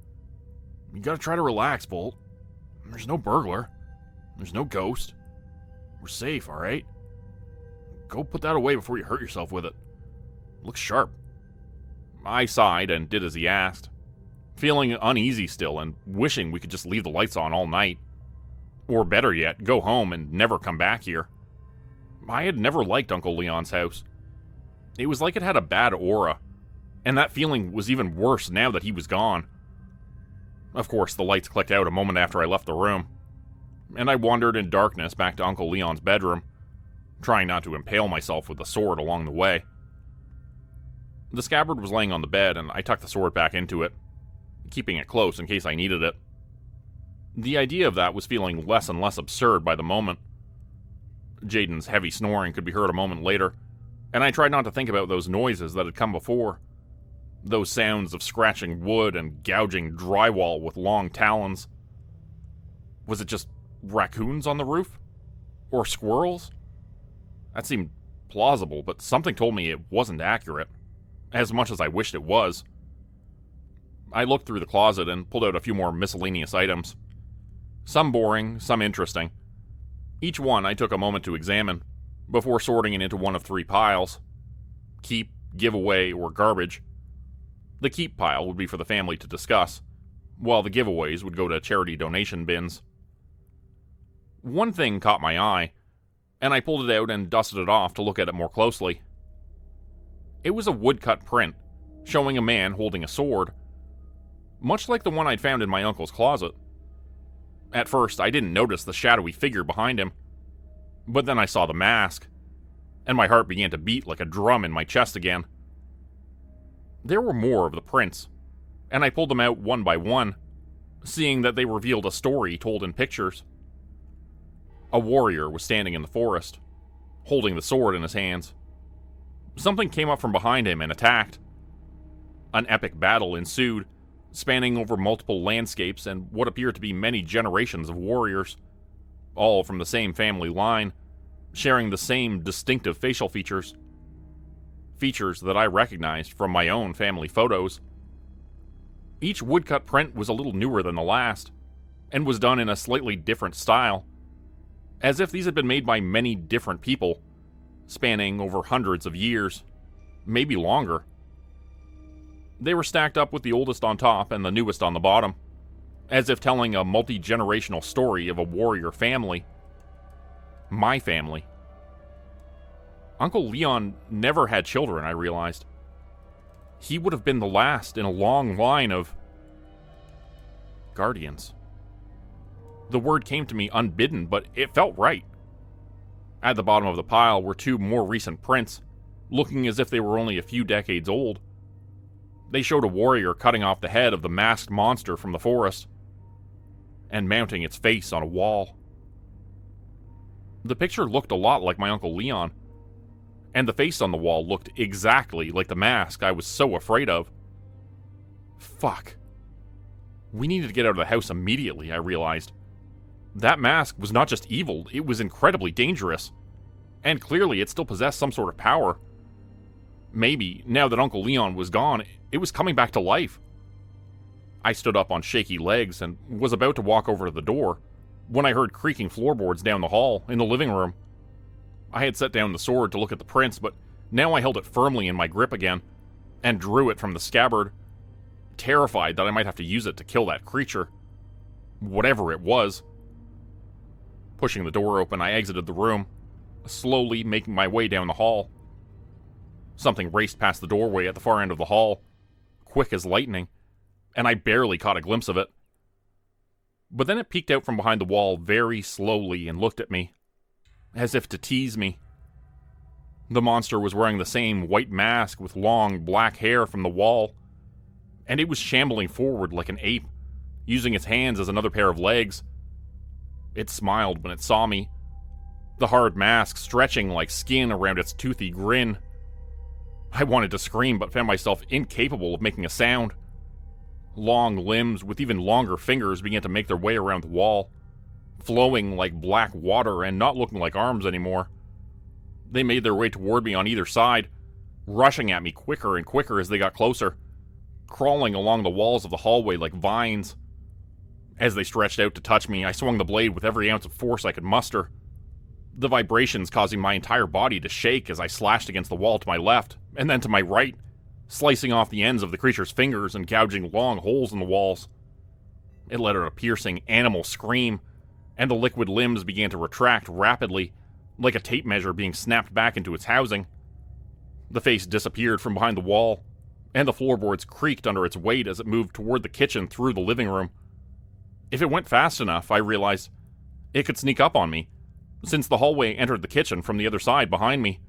You gotta try to relax, Bolt. There's no burglar. There's no ghost. We're safe, alright? Go put that away before you hurt yourself with it. Looks sharp." I sighed and did as he asked, feeling uneasy still and wishing we could just leave the lights on all night. Or better yet, go home and never come back here. I had never liked Uncle Leon's house. It was like it had a bad aura, and that feeling was even worse now that he was gone. Of course, the lights clicked out a moment after I left the room, and I wandered in darkness back to Uncle Leon's bedroom, trying not to impale myself with the sword along the way. The scabbard was laying on the bed, and I tucked the sword back into it, keeping it close in case I needed it. The idea of that was feeling less and less absurd by the moment. Jaden's heavy snoring could be heard a moment later, and I tried not to think about those noises that had come before. Those sounds of scratching wood and gouging drywall with long talons. Was it just raccoons on the roof? Or squirrels? That seemed plausible, but something told me it wasn't accurate, as much as I wished it was. I looked through the closet and pulled out a few more miscellaneous items. Some boring, some interesting. Each one I took a moment to examine, before sorting it into one of three piles. Keep, giveaway, or garbage. The keep pile would be for the family to discuss, while the giveaways would go to charity donation bins. One thing caught my eye, and I pulled it out and dusted it off to look at it more closely. It was a woodcut print, showing a man holding a sword, much like the one I'd found in my uncle's closet. At first, I didn't notice the shadowy figure behind him, but then I saw the mask, and my heart began to beat like a drum in my chest again. There were more of the prints, and I pulled them out one by one, seeing that they revealed a story told in pictures. A warrior was standing in the forest, holding the sword in his hands. Something came up from behind him and attacked. An epic battle ensued, spanning over multiple landscapes and what appeared to be many generations of warriors, all from the same family line, sharing the same distinctive facial features. Features that I recognized from my own family photos. Each woodcut print was a little newer than the last, and was done in a slightly different style, as if these had been made by many different people, spanning over hundreds of years, maybe longer. They were stacked up with the oldest on top and the newest on the bottom, as if telling a multi-generational story of a warrior family. My family. Uncle Leon never had children, I realized. He would have been the last in a long line of guardians. The word came to me unbidden, but it felt right. At the bottom of the pile were two more recent prints, looking as if they were only a few decades old. They showed a warrior cutting off the head of the masked monster from the forest and mounting its face on a wall. The picture looked a lot like my Uncle Leon, and the face on the wall looked exactly like the mask I was so afraid of. Fuck. We needed to get out of the house immediately, I realized. That mask was not just evil, it was incredibly dangerous. And clearly it still possessed some sort of power. Maybe, now that Uncle Leon was gone, it was coming back to life. I stood up on shaky legs and was about to walk over to the door when I heard creaking floorboards down the hall in the living room. I had set down the sword to look at the prints, but now I held it firmly in my grip again and drew it from the scabbard, terrified that I might have to use it to kill that creature. Whatever it was. Pushing the door open, I exited the room, slowly making my way down the hall. Something raced past the doorway at the far end of the hall, quick as lightning, and I barely caught a glimpse of it. But then it peeked out from behind the wall very slowly and looked at me, as if to tease me. The monster was wearing the same white mask with long black hair from the wall, and it was shambling forward like an ape, using its hands as another pair of legs. It smiled when it saw me, the hard mask stretching like skin around its toothy grin. I wanted to scream, but found myself incapable of making a sound. Long limbs with even longer fingers began to make their way around the wall, flowing like black water and not looking like arms anymore. They made their way toward me on either side, rushing at me quicker and quicker as they got closer, crawling along the walls of the hallway like vines. As they stretched out to touch me, I swung the blade with every ounce of force I could muster, the vibrations causing my entire body to shake as I slashed against the wall to my left, and then to my right, slicing off the ends of the creature's fingers and gouging long holes in the walls. It let out a piercing animal scream, and the liquid limbs began to retract rapidly, like a tape measure being snapped back into its housing. The face disappeared from behind the wall, and the floorboards creaked under its weight as it moved toward the kitchen through the living room. If it went fast enough, I realized, it could sneak up on me, since the hallway entered the kitchen from the other side behind me.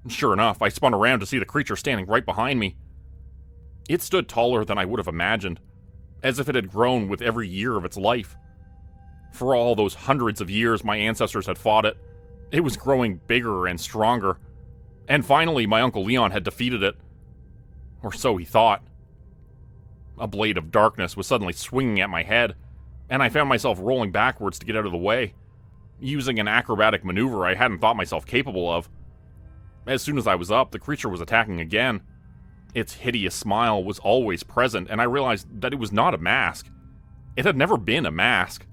Sure enough, I spun around to see the creature standing right behind me. It stood taller than I would have imagined, as if it had grown with every year of its life. For all those hundreds of years my ancestors had fought it, it was growing bigger and stronger, and finally my Uncle Leon had defeated it. Or so he thought. A blade of darkness was suddenly swinging at my head, and I found myself rolling backwards to get out of the way, using an acrobatic maneuver I hadn't thought myself capable of. As soon as I was up, the creature was attacking again. Its hideous smile was always present, and I realized that it was not a mask. It had never been a mask.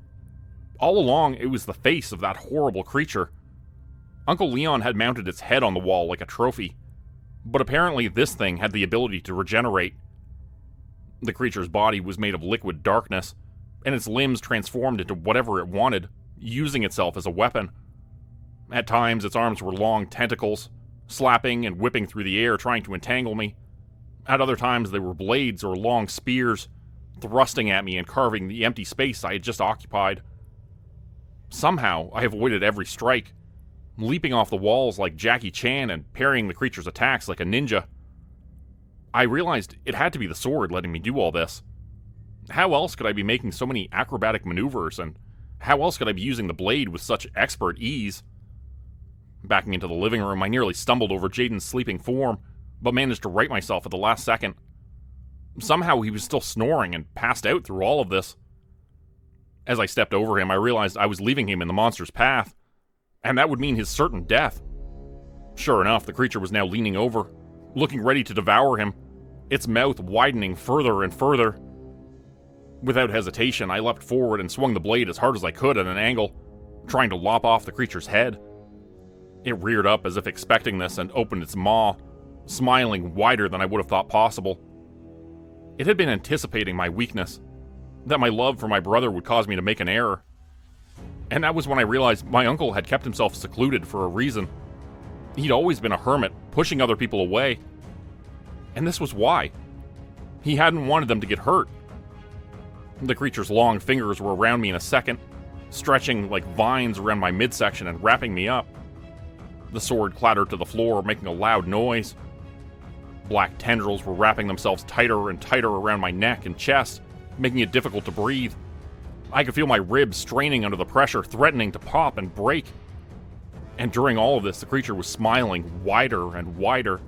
All along, it was the face of that horrible creature. Uncle Leon had mounted its head on the wall like a trophy, but apparently this thing had the ability to regenerate. The creature's body was made of liquid darkness, and its limbs transformed into whatever it wanted, using itself as a weapon. At times, its arms were long tentacles, slapping and whipping through the air trying to entangle me. At other times, they were blades or long spears, thrusting at me and carving the empty space I had just occupied. Somehow, I avoided every strike, leaping off the walls like Jackie Chan and parrying the creature's attacks like a ninja. I realized it had to be the sword letting me do all this. How else could I be making so many acrobatic maneuvers, and how else could I be using the blade with such expert ease? Backing into the living room, I nearly stumbled over Jaden's sleeping form, but managed to right myself at the last second. Somehow he was still snoring and passed out through all of this. As I stepped over him, I realized I was leaving him in the monster's path, and that would mean his certain death. Sure enough, the creature was now leaning over, looking ready to devour him, its mouth widening further and further. Without hesitation, I leapt forward and swung the blade as hard as I could at an angle, trying to lop off the creature's head. It reared up as if expecting this and opened its maw, smiling wider than I would have thought possible. It had been anticipating my weakness, that my love for my brother would cause me to make an error. And that was when I realized my uncle had kept himself secluded for a reason. He'd always been a hermit, pushing other people away. And this was why. He hadn't wanted them to get hurt. The creature's long fingers were around me in a second, stretching like vines around my midsection and wrapping me up. The sword clattered to the floor, making a loud noise. Black tendrils were wrapping themselves tighter and tighter around my neck and chest, making it difficult to breathe. I could feel my ribs straining under the pressure, threatening to pop and break. And during all of this, the creature was smiling wider and wider,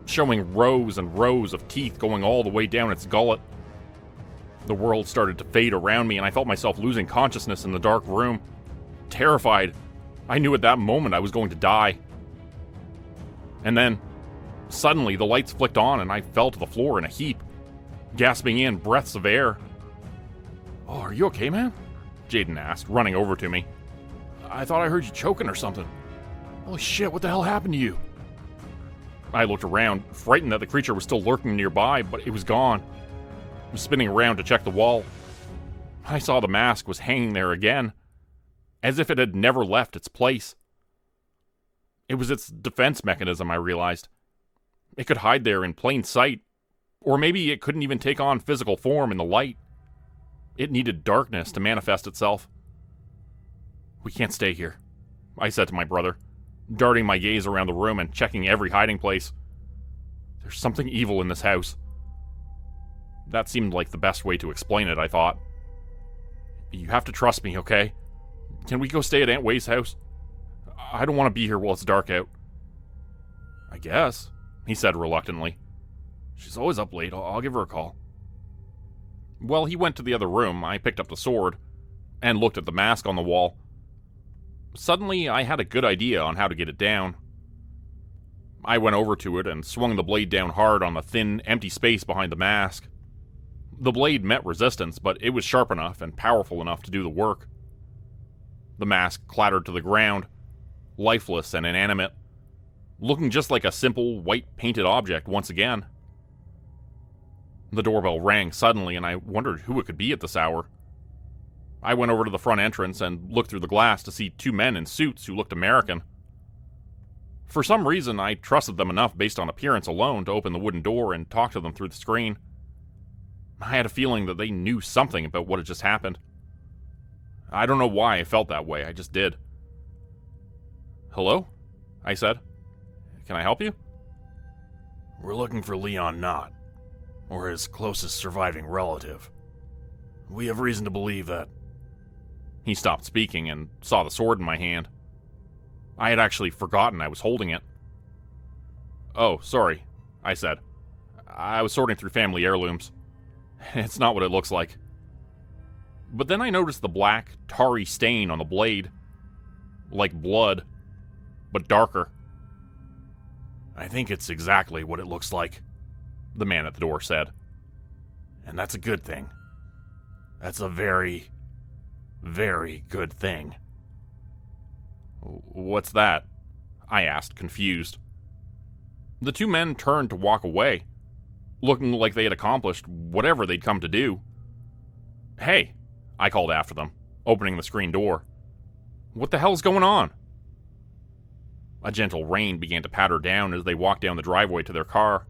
showing rows and rows of teeth going all the way down its gullet. The world started to fade around me, and I felt myself losing consciousness in the dark room. Terrified, I knew at that moment I was going to die. And then, suddenly, the lights flicked on, and I fell to the floor in a heap, gasping in breaths of air. "Oh, are you okay, man?" Jaden asked, running over to me. "I thought I heard you choking or something. Holy shit, what the hell happened to you?" I looked around, frightened that the creature was still lurking nearby, but it was gone. I was spinning around to check the wall. I saw the mask was hanging there again, as if it had never left its place. It was its defense mechanism, I realized. It could hide there in plain sight, or maybe it couldn't even take on physical form in the light. It needed darkness to manifest itself. "We can't stay here," I said to my brother, darting my gaze around the room and checking every hiding place. "There's something evil in this house." That seemed like the best way to explain it, I thought. "You have to trust me, okay? Can we go stay at Aunt Way's house? I don't want to be here while it's dark out." "I guess," he said reluctantly. "She's always up late. I'll give her a call." Well, he went to the other room. I picked up the sword and looked at the mask on the wall. Suddenly, I had a good idea on how to get it down. I went over to it and swung the blade down hard on the thin, empty space behind the mask. The blade met resistance, but it was sharp enough and powerful enough to do the work. The mask clattered to the ground, lifeless and inanimate, looking just like a simple, white-painted object once again. The doorbell rang suddenly, and I wondered who it could be at this hour. I went over to the front entrance and looked through the glass to see two men in suits who looked American. For some reason, I trusted them enough based on appearance alone to open the wooden door and talk to them through the screen. I had a feeling that they knew something about what had just happened. I don't know why I felt that way, I just did. "Hello?" I said. "Can I help you?" "We're looking for Leon Knott, or his closest surviving relative. We have reason to believe that..." He stopped speaking and saw the sword in my hand. I had actually forgotten I was holding it. "Oh, sorry," I said. "I was sorting through family heirlooms. It's not what it looks like." But then I noticed the black, tarry stain on the blade. Like blood, but darker. "I think it's exactly what it looks like," the man at the door said. "And that's a good thing. That's a very, very good thing." "What's that?" I asked, confused. The two men turned to walk away, looking like they had accomplished whatever they'd come to do. "Hey," I called after them, opening the screen door. "What the hell's going on?" A gentle rain began to patter down as they walked down the driveway to their car.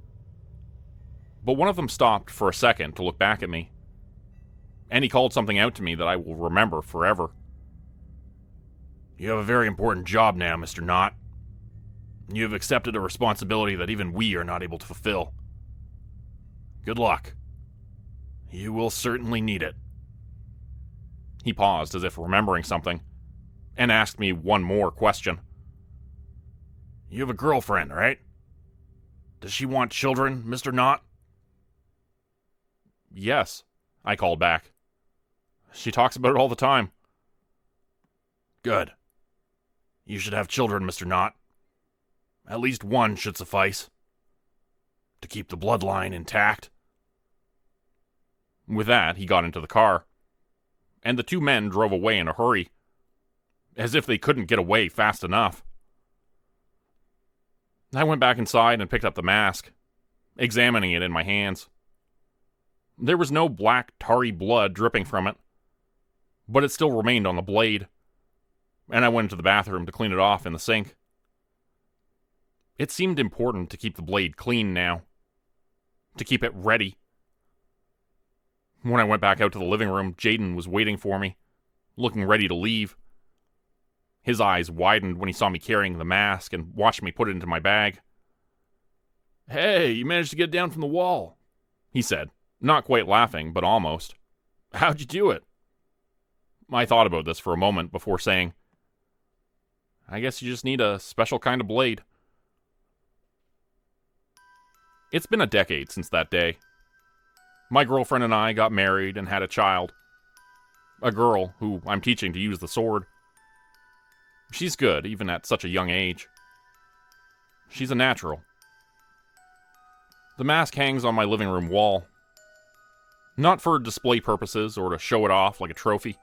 But one of them stopped for a second to look back at me. And he called something out to me that I will remember forever. "You have a very important job now, Mr. Knott. You have accepted a responsibility that even we are not able to fulfill. Good luck. You will certainly need it." He paused as if remembering something, and asked me one more question. "You have a girlfriend, right? Does she want children, Mr. Knott?" "Yes," I called back. "She talks about it all the time." "Good. You should have children, Mr. Knott. At least one should suffice. To keep the bloodline intact." With that, he got into the car, and the two men drove away in a hurry, as if they couldn't get away fast enough. I went back inside and picked up the mask, examining it in my hands. There was no black, tarry blood dripping from it, but it still remained on the blade, and I went into the bathroom to clean it off in the sink. It seemed important to keep the blade clean now, to keep it ready. When I went back out to the living room, Jaden was waiting for me, looking ready to leave. His eyes widened when he saw me carrying the mask and watched me put it into my bag. "Hey, you managed to get down from the wall," he said, not quite laughing, but almost. "How'd you do it?" I thought about this for a moment before saying, "I guess you just need a special kind of blade." It's been a decade since that day. My girlfriend and I got married and had a child. A girl who I'm teaching to use the sword. She's good, even at such a young age. She's a natural. The mask hangs on my living room wall. Not for display purposes or to show it off like a trophy,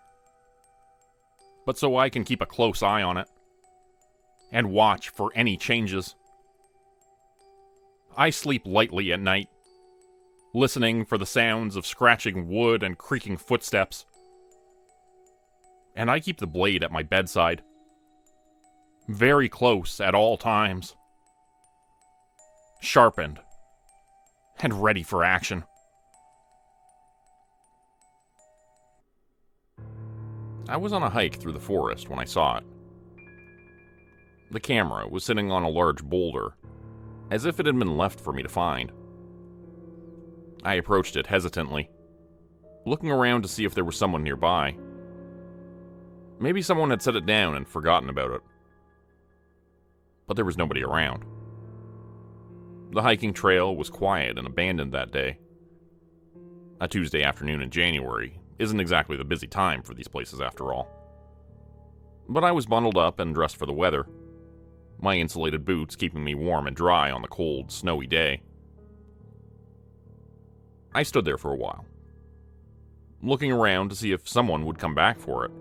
but so I can keep a close eye on it and watch for any changes. I sleep lightly at night, listening for the sounds of scratching wood and creaking footsteps. And I keep the blade at my bedside, very close at all times, sharpened and ready for action. I was on a hike through the forest when I saw it. The camera was sitting on a large boulder, as if it had been left for me to find. I approached it hesitantly, looking around to see if there was someone nearby. Maybe someone had set it down and forgotten about it. But there was nobody around. The hiking trail was quiet and abandoned that day. A Tuesday afternoon in January isn't exactly the busy time for these places after all. But I was bundled up and dressed for the weather, my insulated boots keeping me warm and dry on the cold, snowy day. I stood there for a while, looking around to see if someone would come back for it.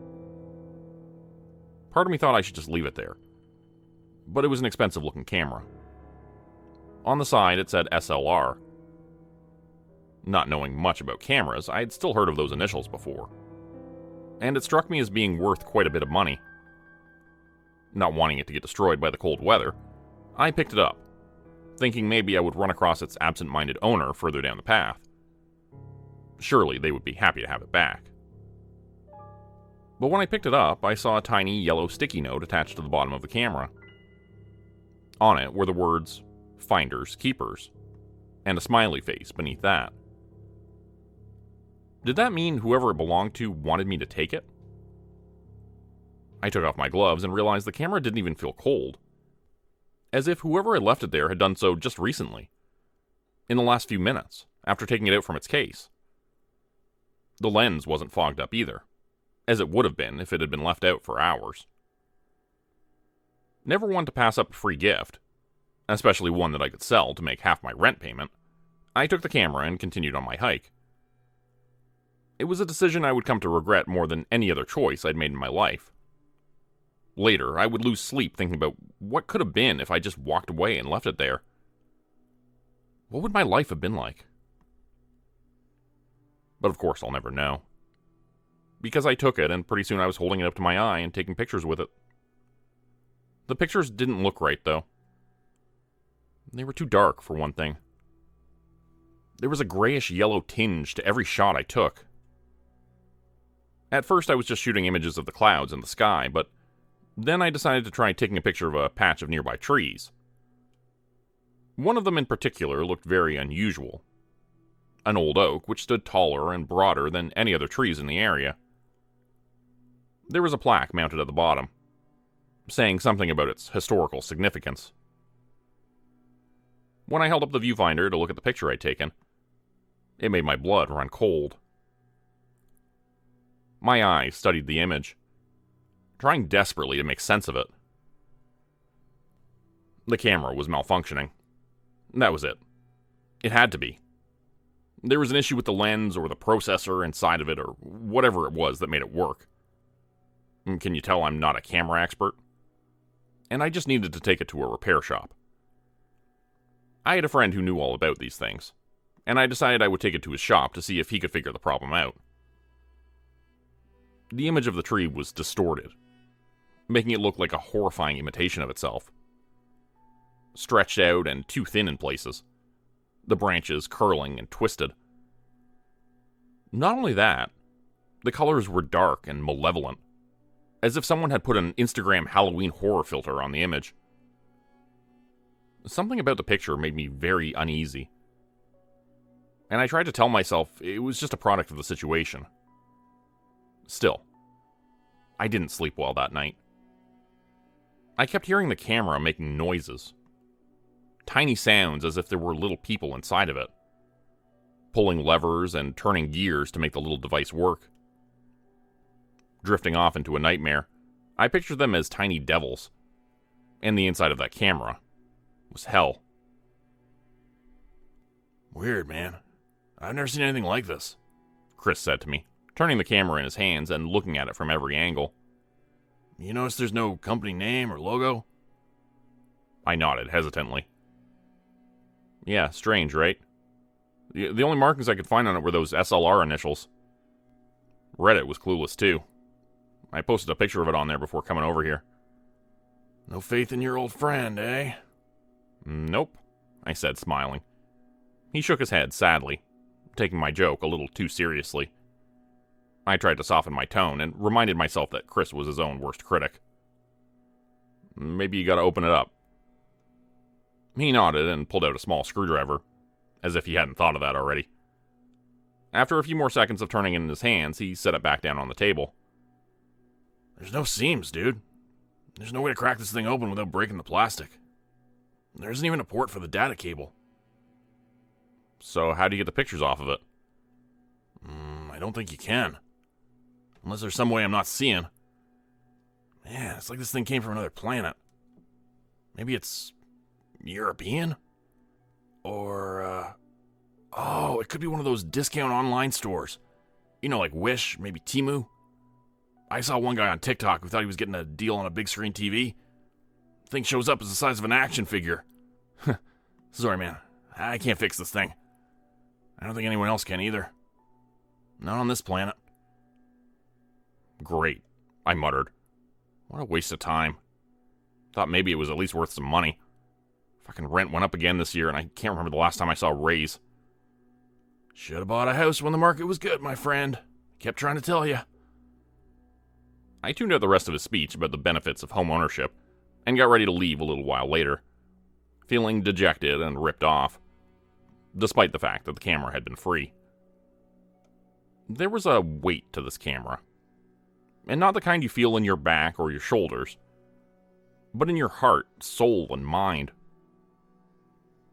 Part of me thought I should just leave it there, but it was an expensive-looking camera. On the side, it said SLR. Not knowing much about cameras, I had still heard of those initials before, and it struck me as being worth quite a bit of money. Not wanting it to get destroyed by the cold weather, I picked it up, thinking maybe I would run across its absent-minded owner further down the path. Surely they would be happy to have it back. But when I picked it up, I saw a tiny yellow sticky note attached to the bottom of the camera. On it were the words, "Finders Keepers," and a smiley face beneath that. Did that mean whoever it belonged to wanted me to take it? I took off my gloves and realized the camera didn't even feel cold, as if whoever had left it there had done so just recently, in the last few minutes, after taking it out from its case. The lens wasn't fogged up either, as it would have been if it had been left out for hours. Never one to pass up a free gift, especially one that I could sell to make half my rent payment, I took the camera and continued on my hike. It was a decision I would come to regret more than any other choice I'd made in my life. Later, I would lose sleep thinking about what could have been if I just walked away and left it there. What would my life have been like? But of course I'll never know. Because I took it, and pretty soon I was holding it up to my eye and taking pictures with it. The pictures didn't look right, though. They were too dark, for one thing. There was a grayish-yellow tinge to every shot I took. At first I was just shooting images of the clouds and the sky, but then I decided to try taking a picture of a patch of nearby trees. One of them in particular looked very unusual. An old oak which stood taller and broader than any other trees in the area. There was a plaque mounted at the bottom, saying something about its historical significance. When I held up the viewfinder to look at the picture I'd taken, it made my blood run cold. My eyes studied the image, trying desperately to make sense of it. The camera was malfunctioning. That was it. It had to be. There was an issue with the lens or the processor inside of it or whatever it was that made it work. Can you tell I'm not a camera expert? And I just needed to take it to a repair shop. I had a friend who knew all about these things, and I decided I would take it to his shop to see if he could figure the problem out. The image of the tree was distorted, making it look like a horrifying imitation of itself. Stretched out and too thin in places, the branches curling and twisted. Not only that, the colors were dark and malevolent, as if someone had put an Instagram Halloween horror filter on the image. Something about the picture made me very uneasy, and I tried to tell myself it was just a product of the situation. Still, I didn't sleep well that night. I kept hearing the camera making noises. Tiny sounds as if there were little people inside of it, pulling levers and turning gears to make the little device work. Drifting off into a nightmare, I pictured them as tiny devils, and the inside of that camera was hell. Weird, man. I've never seen anything like this, Chris said to me, turning the camera in his hands and looking at it from every angle. You notice there's no company name or logo? I nodded hesitantly. Yeah, strange, right? The only markings I could find on it were those SLR initials. Reddit was clueless too. I posted a picture of it on there before coming over here. No faith in your old friend, eh? Nope, I said, smiling. He shook his head sadly, taking my joke a little too seriously. I tried to soften my tone and reminded myself that Chris was his own worst critic. Maybe you gotta open it up. He nodded and pulled out a small screwdriver, as if he hadn't thought of that already. After a few more seconds of turning it in his hands, he set it back down on the table. There's no seams, dude. There's no way to crack this thing open without breaking the plastic. There isn't even a port for the data cable. So how do you get the pictures off of it? I don't think you can. Unless there's some way I'm not seeing. Man, it's like this thing came from another planet. Maybe it's European? Or, oh, it could be one of those discount online stores. You know, like Wish, maybe Temu. I saw one guy on TikTok who thought he was getting a deal on a big screen TV. Thing shows up as the size of an action figure. Sorry, man. I can't fix this thing. I don't think anyone else can either. Not on this planet. Great, I muttered. What a waste of time. Thought maybe it was at least worth some money. Fucking rent went up again this year, and I can't remember the last time I saw a raise. Should have bought a house when the market was good, my friend. Kept trying to tell you. I tuned out the rest of his speech about the benefits of home ownership, and got ready to leave a little while later, feeling dejected and ripped off, despite the fact that the camera had been free. There was a weight to this camera, and not the kind you feel in your back or your shoulders, but in your heart, soul, and mind.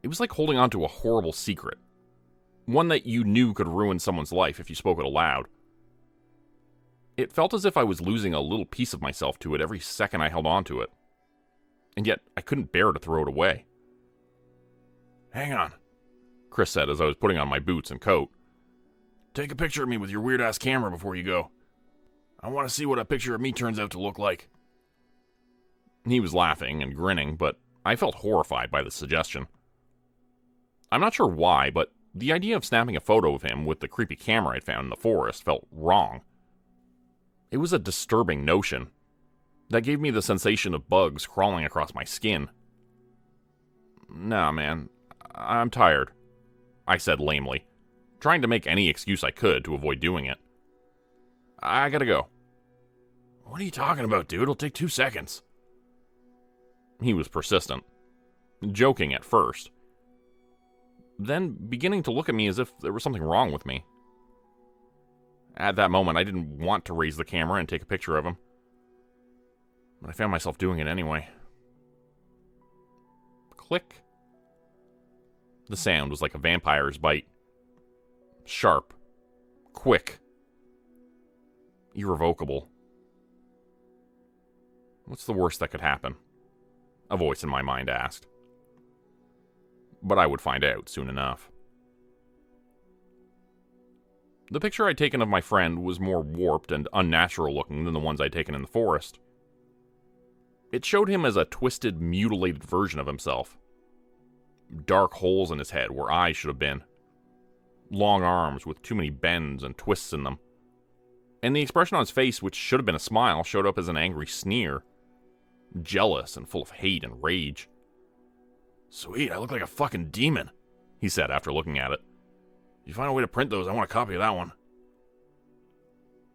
It was like holding on to a horrible secret, one that you knew could ruin someone's life if you spoke it aloud. It felt as if I was losing a little piece of myself to it every second I held on to it, and yet I couldn't bear to throw it away. Hang on, Chris said as I was putting on my boots and coat. Take a picture of me with your weird-ass camera before you go. I want to see what a picture of me turns out to look like. He was laughing and grinning, but I felt horrified by the suggestion. I'm not sure why, but the idea of snapping a photo of him with the creepy camera I'd found in the forest felt wrong. It was a disturbing notion that gave me the sensation of bugs crawling across my skin. Nah, man, I'm tired, I said lamely, trying to make any excuse I could to avoid doing it. I gotta go. What are you talking about, dude? It'll take 2 seconds. He was persistent, joking at first, then beginning to look at me as if there was something wrong with me. At that moment, I didn't want to raise the camera and take a picture of him, but I found myself doing it anyway. Click. The sound was like a vampire's bite. Sharp. Quick. Irrevocable. What's the worst that could happen? A voice in my mind asked. But I would find out soon enough. The picture I'd taken of my friend was more warped and unnatural looking than the ones I'd taken in the forest. It showed him as a twisted, mutilated version of himself. Dark holes in his head where eyes should have been. Long arms with too many bends and twists in them. And the expression on his face, which should have been a smile, showed up as an angry sneer. Jealous and full of hate and rage. Sweet, I look like a fucking demon, he said after looking at it. If you find a way to print those, I want a copy of that one.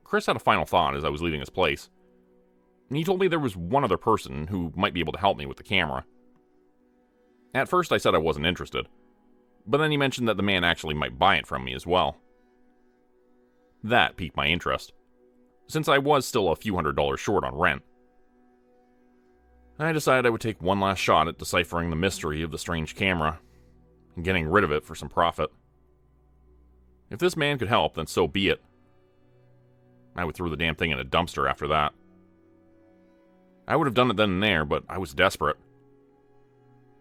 Chris had a final thought as I was leaving his place. He told me there was one other person who might be able to help me with the camera. At first I said I wasn't interested, but then he mentioned that the man actually might buy it from me as well. That piqued my interest, since I was still a few $100s short on rent. I decided I would take one last shot at deciphering the mystery of the strange camera, and getting rid of it for some profit. If this man could help, then so be it. I would throw the damn thing in a dumpster after that. I would have done it then and there, but I was desperate.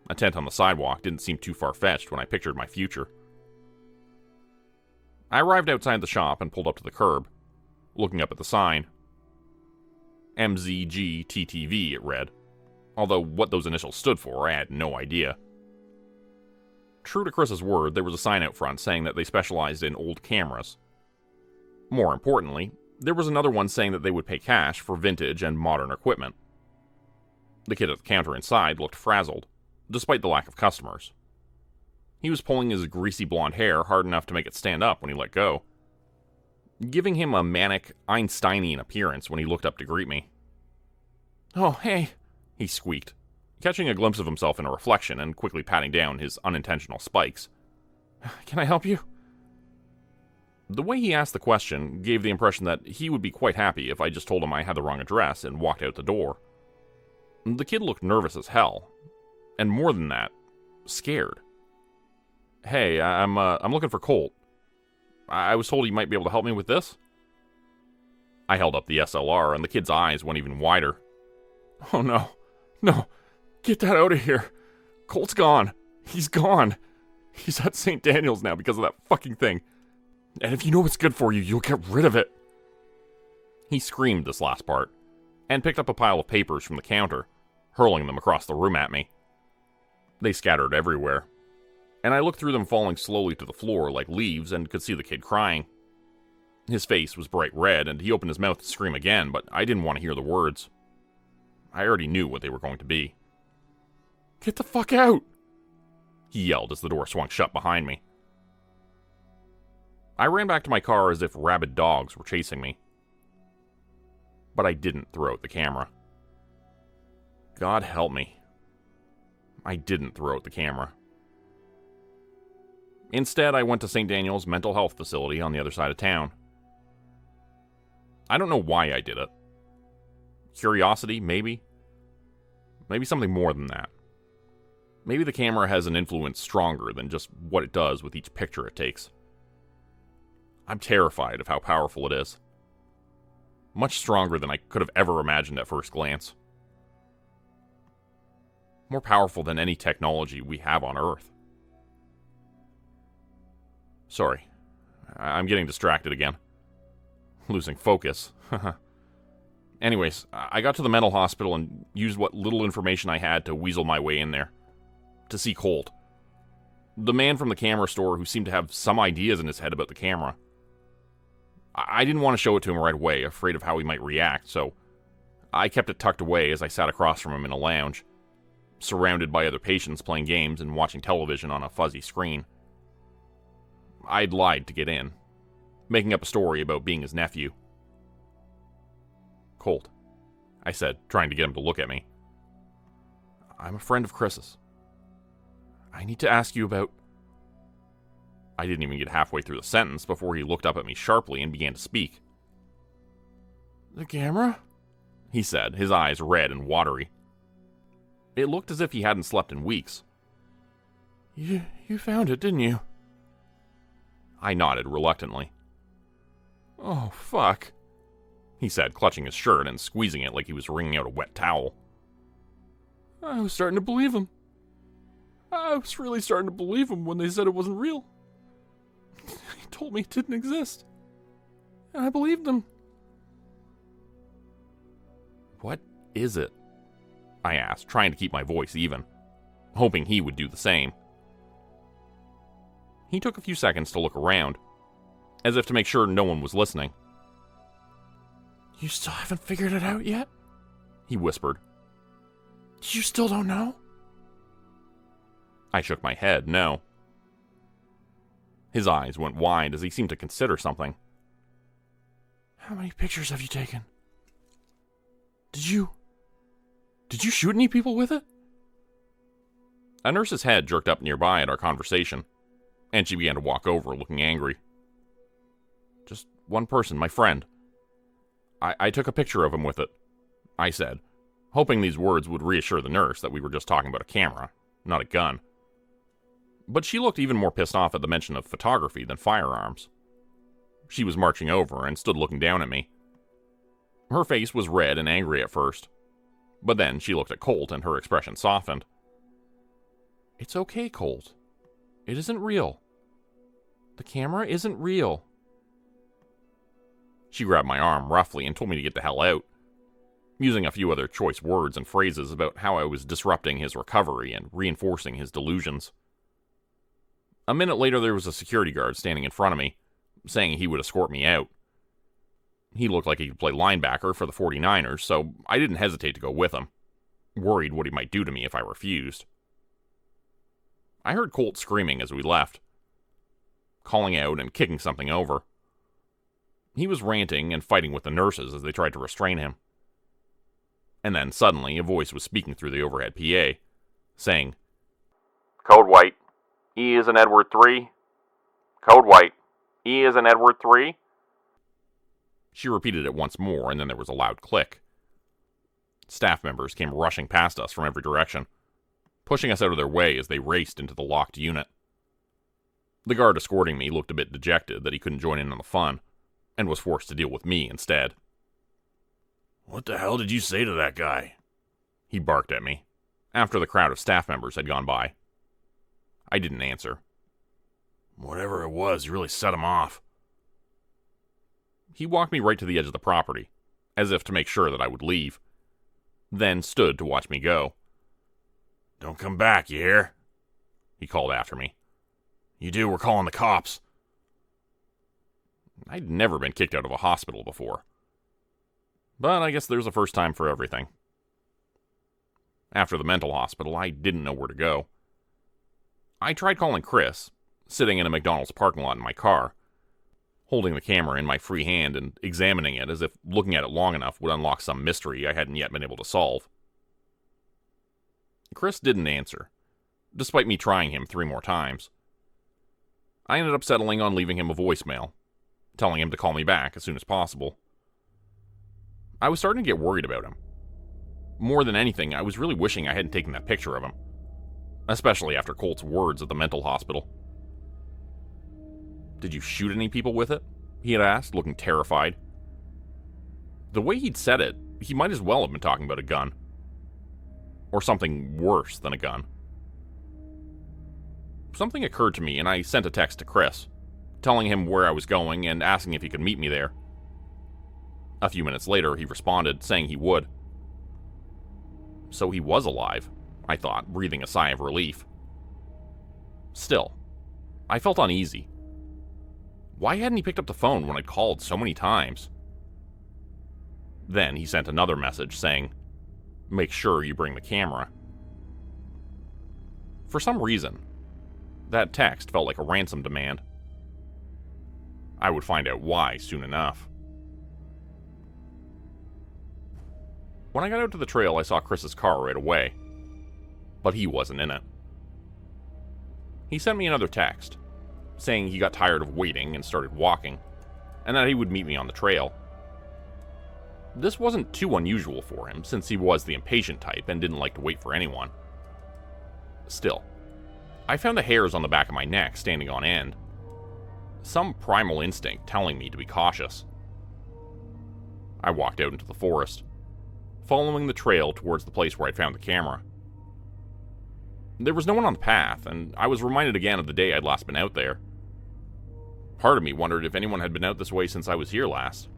A tent on the sidewalk didn't seem too far-fetched when I pictured my future. I arrived outside the shop and pulled up to the curb, looking up at the sign. MZGTTV, it read, although what those initials stood for, I had no idea. True to Chris's word, there was a sign out front saying that they specialized in old cameras. More importantly, there was another one saying that they would pay cash for vintage and modern equipment. The kid at the counter inside looked frazzled, despite the lack of customers. He was pulling his greasy blonde hair hard enough to make it stand up when he let go, giving him a manic, Einsteinian appearance when he looked up to greet me. "Oh, hey," he squeaked, catching a glimpse of himself in a reflection and quickly patting down his unintentional spikes. "Can I help you?" The way he asked the question gave the impression that he would be quite happy if I just told him I had the wrong address and walked out the door. The kid looked nervous as hell, and more than that, scared. "Hey, I'm looking for Colt. I was told he might be able to help me with this." I held up the SLR, and the kid's eyes went even wider. "Oh no, no, get that out of here. Colt's gone. He's gone. He's at St. Daniel's now because of that fucking thing. And if you know what's good for you, you'll get rid of it." He screamed this last part, and picked up a pile of papers from the counter, hurling them across the room at me. They scattered everywhere, and I looked through them falling slowly to the floor like leaves and could see the kid crying. His face was bright red, and he opened his mouth to scream again, but I didn't want to hear the words. I already knew what they were going to be. "Get the fuck out!" he yelled as the door swung shut behind me. I ran back to my car as if rabid dogs were chasing me. But I didn't throw out the camera. God help me. I didn't throw out the camera. Instead, I went to St. Daniel's mental health facility on the other side of town. I don't know why I did it. Curiosity, maybe? Maybe something more than that. Maybe the camera has an influence stronger than just what it does with each picture it takes. I'm terrified of how powerful it is. Much stronger than I could have ever imagined at first glance. More powerful than any technology we have on Earth. Sorry, I'm getting distracted again. Losing focus. Anyways, I got to the mental hospital and used what little information I had to weasel my way in there. To see Colt. The man from the camera store who seemed to have some ideas in his head about the camera. I didn't want to show it to him right away, afraid of how he might react, so I kept it tucked away as I sat across from him in a lounge, surrounded by other patients playing games and watching television on a fuzzy screen. I'd lied to get in, making up a story about being his nephew. "Colt," I said, trying to get him to look at me. "I'm a friend of Chris's. I need to ask you about..." I didn't even get halfway through the sentence before he looked up at me sharply and began to speak. "The camera?" he said, his eyes red and watery. It looked as if he hadn't slept in weeks. You found it, didn't you?" I nodded reluctantly. "Oh, fuck," he said, clutching his shirt and squeezing it like he was wringing out a wet towel. "I was starting to believe him. I was really starting to believe him when they said it wasn't real. He told me it didn't exist. And I believed them." "What is it?" I asked, trying to keep my voice even, hoping he would do the same. He took a few seconds to look around, as if to make sure no one was listening. "You still haven't figured it out yet?" he whispered. "You still don't know?" I shook my head, no. His eyes went wide as he seemed to consider something. "How many pictures have you taken?" Did you shoot any people with it? A nurse's head jerked up nearby at our conversation, and she began to walk over, looking angry. Just one person, my friend. I took a picture of him with it, I said, hoping these words would reassure the nurse that we were just talking about a camera, not a gun. But she looked even more pissed off at the mention of photography than firearms. She was marching over and stood looking down at me. Her face was red and angry at first, but then she looked at Colt and her expression softened. It's okay, Colt. It isn't real. The camera isn't real. She grabbed my arm roughly and told me to get the hell out, using a few other choice words and phrases about how I was disrupting his recovery and reinforcing his delusions. A minute later, there was a security guard standing in front of me, saying he would escort me out. He looked like he could play linebacker for the 49ers, so I didn't hesitate to go with him, worried what he might do to me if I refused. I heard Colt screaming as we left, calling out and kicking something over. He was ranting and fighting with the nurses as they tried to restrain him. And then, suddenly, a voice was speaking through the overhead PA, saying, "Code White, E is in Edward 3. Code White, E is in Edward 3. She repeated it once more, and then there was a loud click. Staff members came rushing past us from every direction, pushing us out of their way as they raced into the locked unit. The guard escorting me looked a bit dejected that he couldn't join in on the fun, and was forced to deal with me instead. What the hell did you say to that guy? He barked at me, after the crowd of staff members had gone by. I didn't answer. Whatever it was, you really set him off. He walked me right to the edge of the property, as if to make sure that I would leave, then stood to watch me go. Don't come back, you hear? He called after me. You do, we're calling the cops. I'd never been kicked out of a hospital before. But I guess there's a first time for everything. After the mental hospital, I didn't know where to go. I tried calling Chris, sitting in a McDonald's parking lot in my car, holding the camera in my free hand and examining it as if looking at it long enough would unlock some mystery I hadn't yet been able to solve. Chris didn't answer, despite me trying him 3 more times. I ended up settling on leaving him a voicemail, telling him to call me back as soon as possible. I was starting to get worried about him. More than anything, I was really wishing I hadn't taken that picture of him, especially after Colt's words at the mental hospital. Did you shoot any people with it? He had asked, looking terrified. The way he'd said it, he might as well have been talking about a gun. Or something worse than a gun. Something occurred to me, and I sent a text to Chris, telling him where I was going and asking if he could meet me there. A few minutes later, he responded, saying he would. So he was alive, I thought, breathing a sigh of relief. Still, I felt uneasy. Why hadn't he picked up the phone when I'd called so many times? Then he sent another message saying, "Make sure you bring the camera." For some reason, that text felt like a ransom demand. I would find out why soon enough. When I got out to the trail, I saw Chris's car right away, but he wasn't in it. He sent me another text, saying he got tired of waiting and started walking, and that he would meet me on the trail. This wasn't too unusual for him, since he was the impatient type and didn't like to wait for anyone. Still, I found the hairs on the back of my neck standing on end. Some primal instinct telling me to be cautious. I walked out into the forest, following the trail towards the place where I'd found the camera. There was no one on the path, and I was reminded again of the day I'd last been out there. Part of me wondered if anyone had been out this way since I was here last.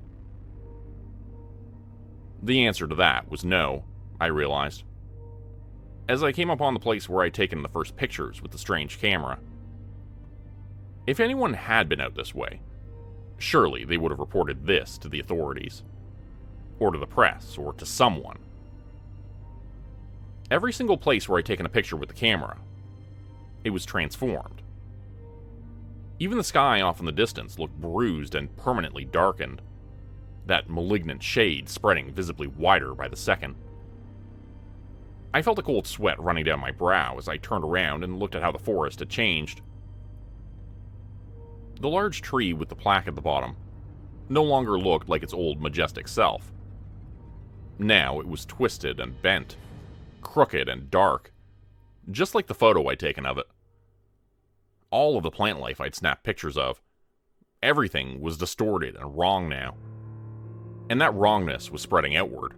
The answer to that was no, I realized, as I came upon the place where I'd taken the first pictures with the strange camera. If anyone had been out this way, surely they would have reported this to the authorities, or to the press, or to someone. Every single place where I'd taken a picture with the camera, it was transformed. Even the sky off in the distance looked bruised and permanently darkened, that malignant shade spreading visibly wider by the second. I felt a cold sweat running down my brow as I turned around and looked at how the forest had changed. The large tree with the plaque at the bottom no longer looked like its old majestic self. Now it was twisted and bent, crooked and dark, just like the photo I'd taken of it. All of the plant life I'd snapped pictures of, everything was distorted and wrong now. And that wrongness was spreading outward,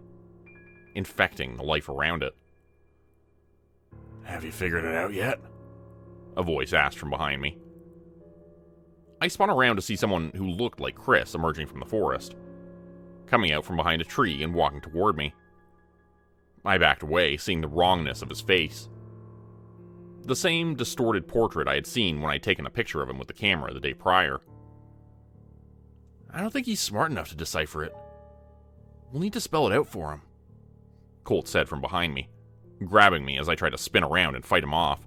infecting the life around it. Have you figured it out yet? A voice asked from behind me. I spun around to see someone who looked like Chris emerging from the forest, coming out from behind a tree and walking toward me. I backed away, seeing the wrongness of his face. The same distorted portrait I had seen when I'd taken a picture of him with the camera the day prior. I don't think he's smart enough to decipher it. We'll need to spell it out for him, Colt said from behind me, grabbing me as I tried to spin around and fight him off.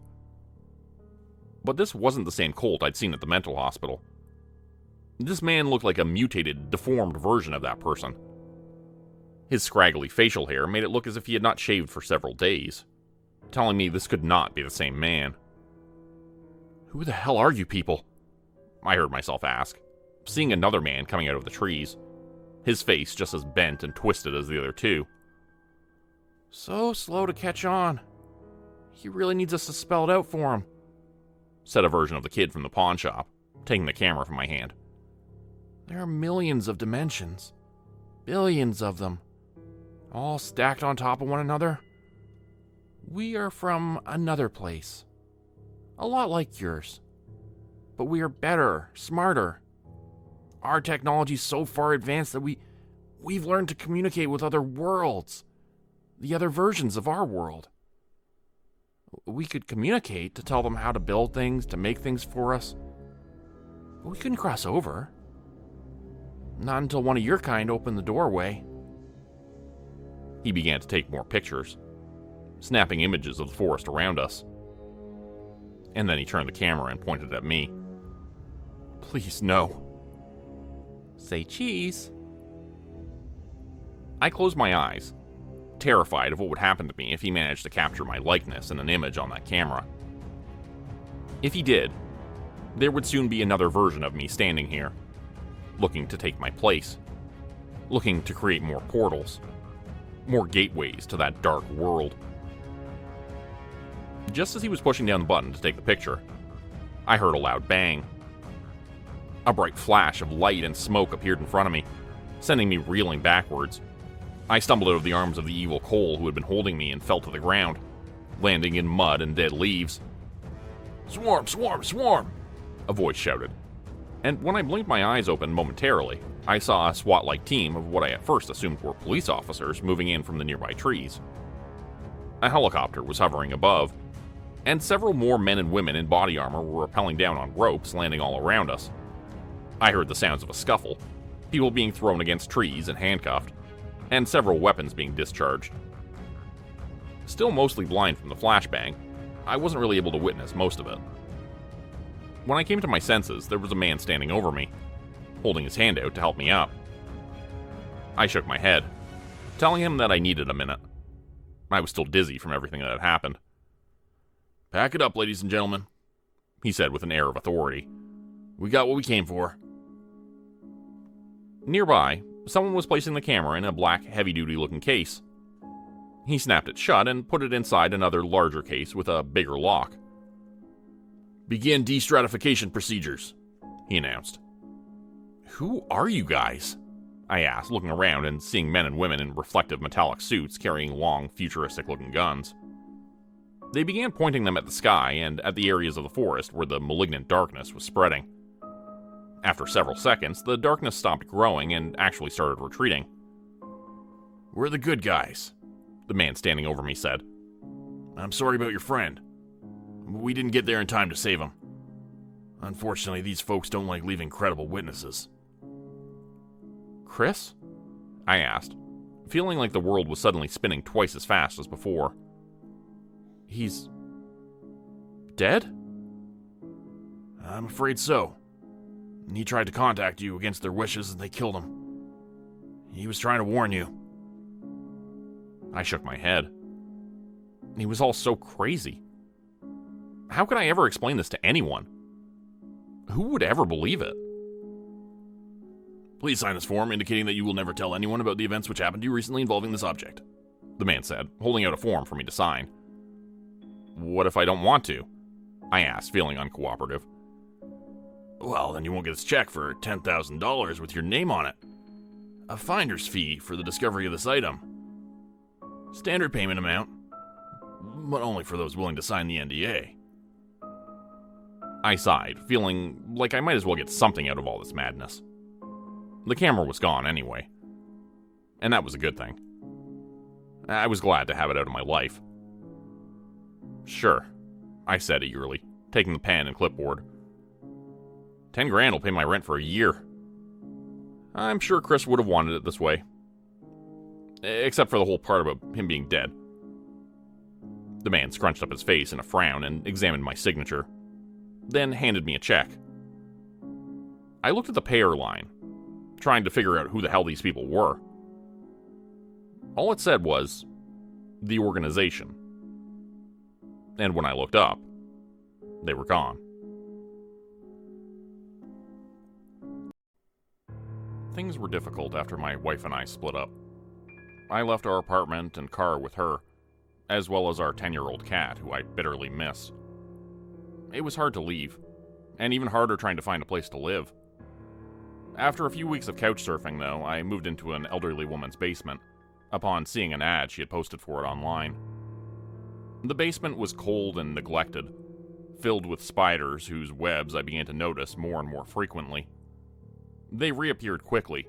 But this wasn't the same Colt I'd seen at the mental hospital. This man looked like a mutated, deformed version of that person. His scraggly facial hair made it look as if he had not shaved for several days, telling me this could not be the same man. Who the hell are you people? I heard myself ask, seeing another man coming out of the trees, his face just as bent and twisted as the other two. So slow to catch on. He really needs us to spell it out for him, said a version of the kid from the pawn shop, taking the camera from my hand. There are millions of dimensions. Billions of them. All stacked on top of one another. We are from another place. A lot like yours. But we are better, smarter. Our technology is so far advanced that we've learned to communicate with other worlds. The other versions of our world. We could communicate to tell them how to build things, to make things for us. But we couldn't cross over. Not until one of your kind opened the doorway. He began to take more pictures, snapping images of the forest around us. And then he turned the camera and pointed at me. Please, no. Say cheese. I closed my eyes, terrified of what would happen to me if he managed to capture my likeness in an image on that camera. If he did, there would soon be another version of me standing here, looking to take my place, looking to create more portals, more gateways to that dark world. Just as he was pushing down the button to take the picture, I heard a loud bang. A bright flash of light and smoke appeared in front of me, sending me reeling backwards. I stumbled out of the arms of the evil Cole who had been holding me and fell to the ground, landing in mud and dead leaves. Swarm, swarm, swarm! A voice shouted. And when I blinked my eyes open momentarily, I saw a SWAT-like team of what I at first assumed were police officers moving in from the nearby trees. A helicopter was hovering above, and several more men and women in body armor were rappelling down on ropes landing all around us. I heard the sounds of a scuffle, people being thrown against trees and handcuffed, and several weapons being discharged. Still mostly blind from the flashbang, I wasn't really able to witness most of it. When I came to my senses, there was a man standing over me, holding his hand out to help me up. I shook my head, telling him that I needed a minute. I was still dizzy from everything that had happened. Pack it up, ladies and gentlemen, he said with an air of authority. We got what we came for. Nearby, someone was placing the camera in a black, heavy-duty looking case. He snapped it shut and put it inside another larger case with a bigger lock. Begin destratification procedures, he announced. Who are you guys? I asked, looking around and seeing men and women in reflective metallic suits carrying long, futuristic-looking guns. They began pointing them at the sky and at the areas of the forest where the malignant darkness was spreading. After several seconds, the darkness stopped growing and actually started retreating. We're the good guys, the man standing over me said. I'm sorry about your friend. We didn't get there in time to save him. Unfortunately, these folks don't like leaving credible witnesses. Chris? I asked, feeling like the world was suddenly spinning twice as fast as before. He's dead? I'm afraid so. He tried to contact you against their wishes and they killed him. He was trying to warn you. I shook my head. He was all so crazy. How could I ever explain this to anyone? Who would ever believe it? Please sign this form indicating that you will never tell anyone about the events which happened to you recently involving this object, the man said, holding out a form for me to sign. What if I don't want to? I asked, feeling uncooperative. Well, then you won't get this check for $10,000 with your name on it. A finder's fee for the discovery of this item. Standard payment amount, but only for those willing to sign the NDA. I sighed, feeling like I might as well get something out of all this madness. The camera was gone anyway, and that was a good thing. I was glad to have it out of my life. Sure, I said eagerly, taking the pen and clipboard. 10 grand will pay my rent for a year. I'm sure Chris would have wanted it this way. Except for the whole part about him being dead. The man scrunched up his face in a frown and examined my signature, then handed me a check. I looked at the payer line, trying to figure out who the hell these people were. All it said was, the organization. And when I looked up, they were gone. Things were difficult after my wife and I split up. I left our apartment and car with her, as well as our 10-year-old cat, who I bitterly miss. It was hard to leave, and even harder trying to find a place to live. After a few weeks of couch surfing, though, I moved into an elderly woman's basement, upon seeing an ad she had posted for it online. The basement was cold and neglected, filled with spiders whose webs I began to notice more and more frequently. They reappeared quickly,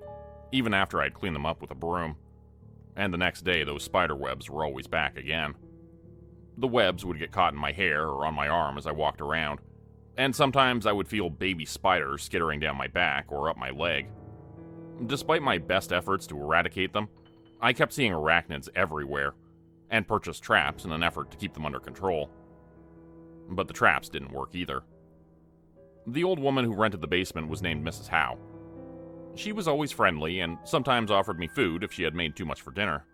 even after I'd cleaned them up with a broom, and the next day those spider webs were always back again. The webs would get caught in my hair or on my arm as I walked around, and sometimes I would feel baby spiders skittering down my back or up my leg. Despite my best efforts to eradicate them, I kept seeing arachnids everywhere, and purchased traps in an effort to keep them under control. But the traps didn't work either. The old woman who rented the basement was named Mrs. Howe. She was always friendly and sometimes offered me food if she had made too much for dinner.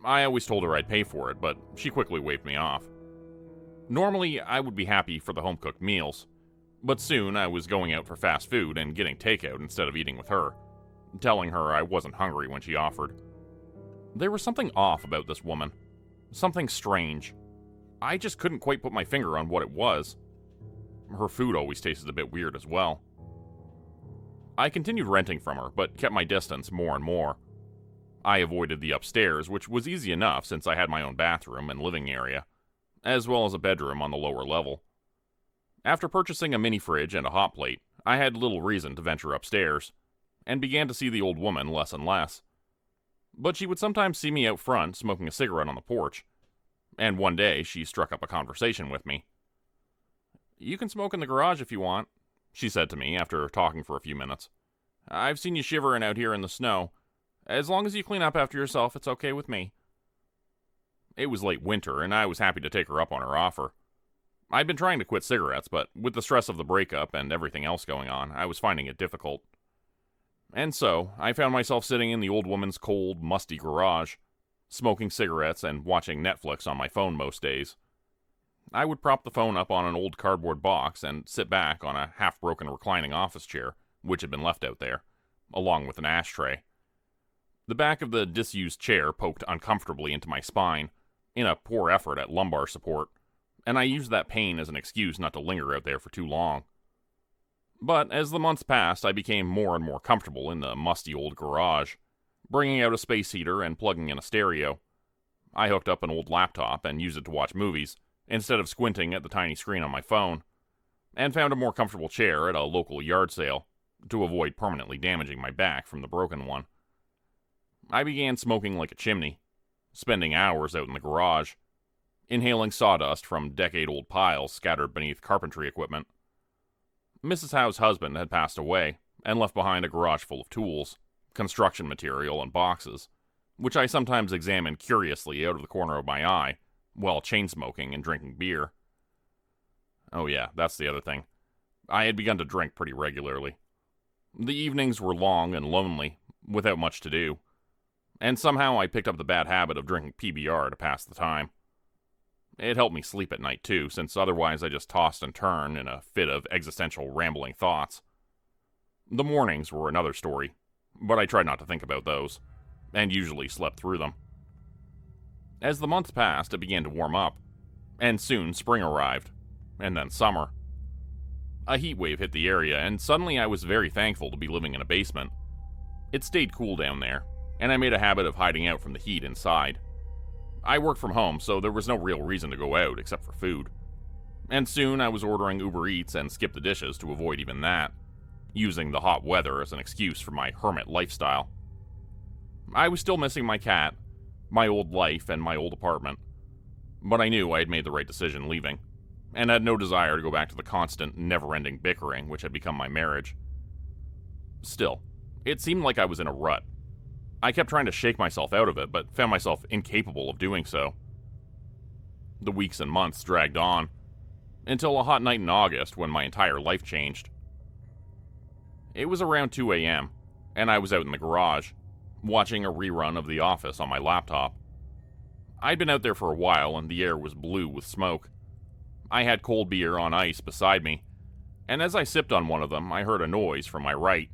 I always told her I'd pay for it, but she quickly waved me off. Normally, I would be happy for the home-cooked meals, but soon I was going out for fast food and getting takeout instead of eating with her, telling her I wasn't hungry when she offered. There was something off about this woman. Something strange. I just couldn't quite put my finger on what it was. Her food always tasted a bit weird as well. I continued renting from her, but kept my distance more and more. I avoided the upstairs, which was easy enough since I had my own bathroom and living area, as well as a bedroom on the lower level. After purchasing a mini fridge and a hot plate, I had little reason to venture upstairs, and began to see the old woman less and less. But she would sometimes see me out front smoking a cigarette on the porch, and one day she struck up a conversation with me. "You can smoke in the garage if you want," she said to me after talking for a few minutes. "I've seen you shivering out here in the snow. As long as you clean up after yourself, it's okay with me." It was late winter, and I was happy to take her up on her offer. I'd been trying to quit cigarettes, but with the stress of the breakup and everything else going on, I was finding it difficult. And so, I found myself sitting in the old woman's cold, musty garage, smoking cigarettes and watching Netflix on my phone most days. I would prop the phone up on an old cardboard box and sit back on a half-broken reclining office chair, which had been left out there, along with an ashtray. The back of the disused chair poked uncomfortably into my spine, in a poor effort at lumbar support, and I used that pain as an excuse not to linger out there for too long. But as the months passed, I became more and more comfortable in the musty old garage, bringing out a space heater and plugging in a stereo. I hooked up an old laptop and used it to watch movies, instead of squinting at the tiny screen on my phone, and found a more comfortable chair at a local yard sale, to avoid permanently damaging my back from the broken one. I began smoking like a chimney, spending hours out in the garage, inhaling sawdust from decade-old piles scattered beneath carpentry equipment. Mrs. Howe's husband had passed away, and left behind a garage full of tools, construction material, and boxes, which I sometimes examined curiously out of the corner of my eye, while chain-smoking and drinking beer. Oh yeah, that's the other thing. I had begun to drink pretty regularly. The evenings were long and lonely, without much to do, and somehow I picked up the bad habit of drinking PBR to pass the time. It helped me sleep at night too, since otherwise I just tossed and turned in a fit of existential rambling thoughts. The mornings were another story, but I tried not to think about those, and usually slept through them. As the months passed, it began to warm up, and soon spring arrived, and then summer. A heat wave hit the area, and suddenly I was very thankful to be living in a basement. It stayed cool down there, and I made a habit of hiding out from the heat inside. I worked from home, so there was no real reason to go out except for food. And soon I was ordering Uber Eats and skip the dishes to avoid even that, using the hot weather as an excuse for my hermit lifestyle. I was still missing my cat, my old life, and my old apartment. But I knew I had made the right decision leaving, and had no desire to go back to the constant, never-ending bickering which had become my marriage. Still, it seemed like I was in a rut. I kept trying to shake myself out of it, but found myself incapable of doing so. The weeks and months dragged on, until a hot night in August when my entire life changed. It was around 2 a.m., and I was out in the garage, watching a rerun of The Office on my laptop. I'd been out there for a while, and the air was blue with smoke. I had cold beer on ice beside me, and as I sipped on one of them, I heard a noise from my right.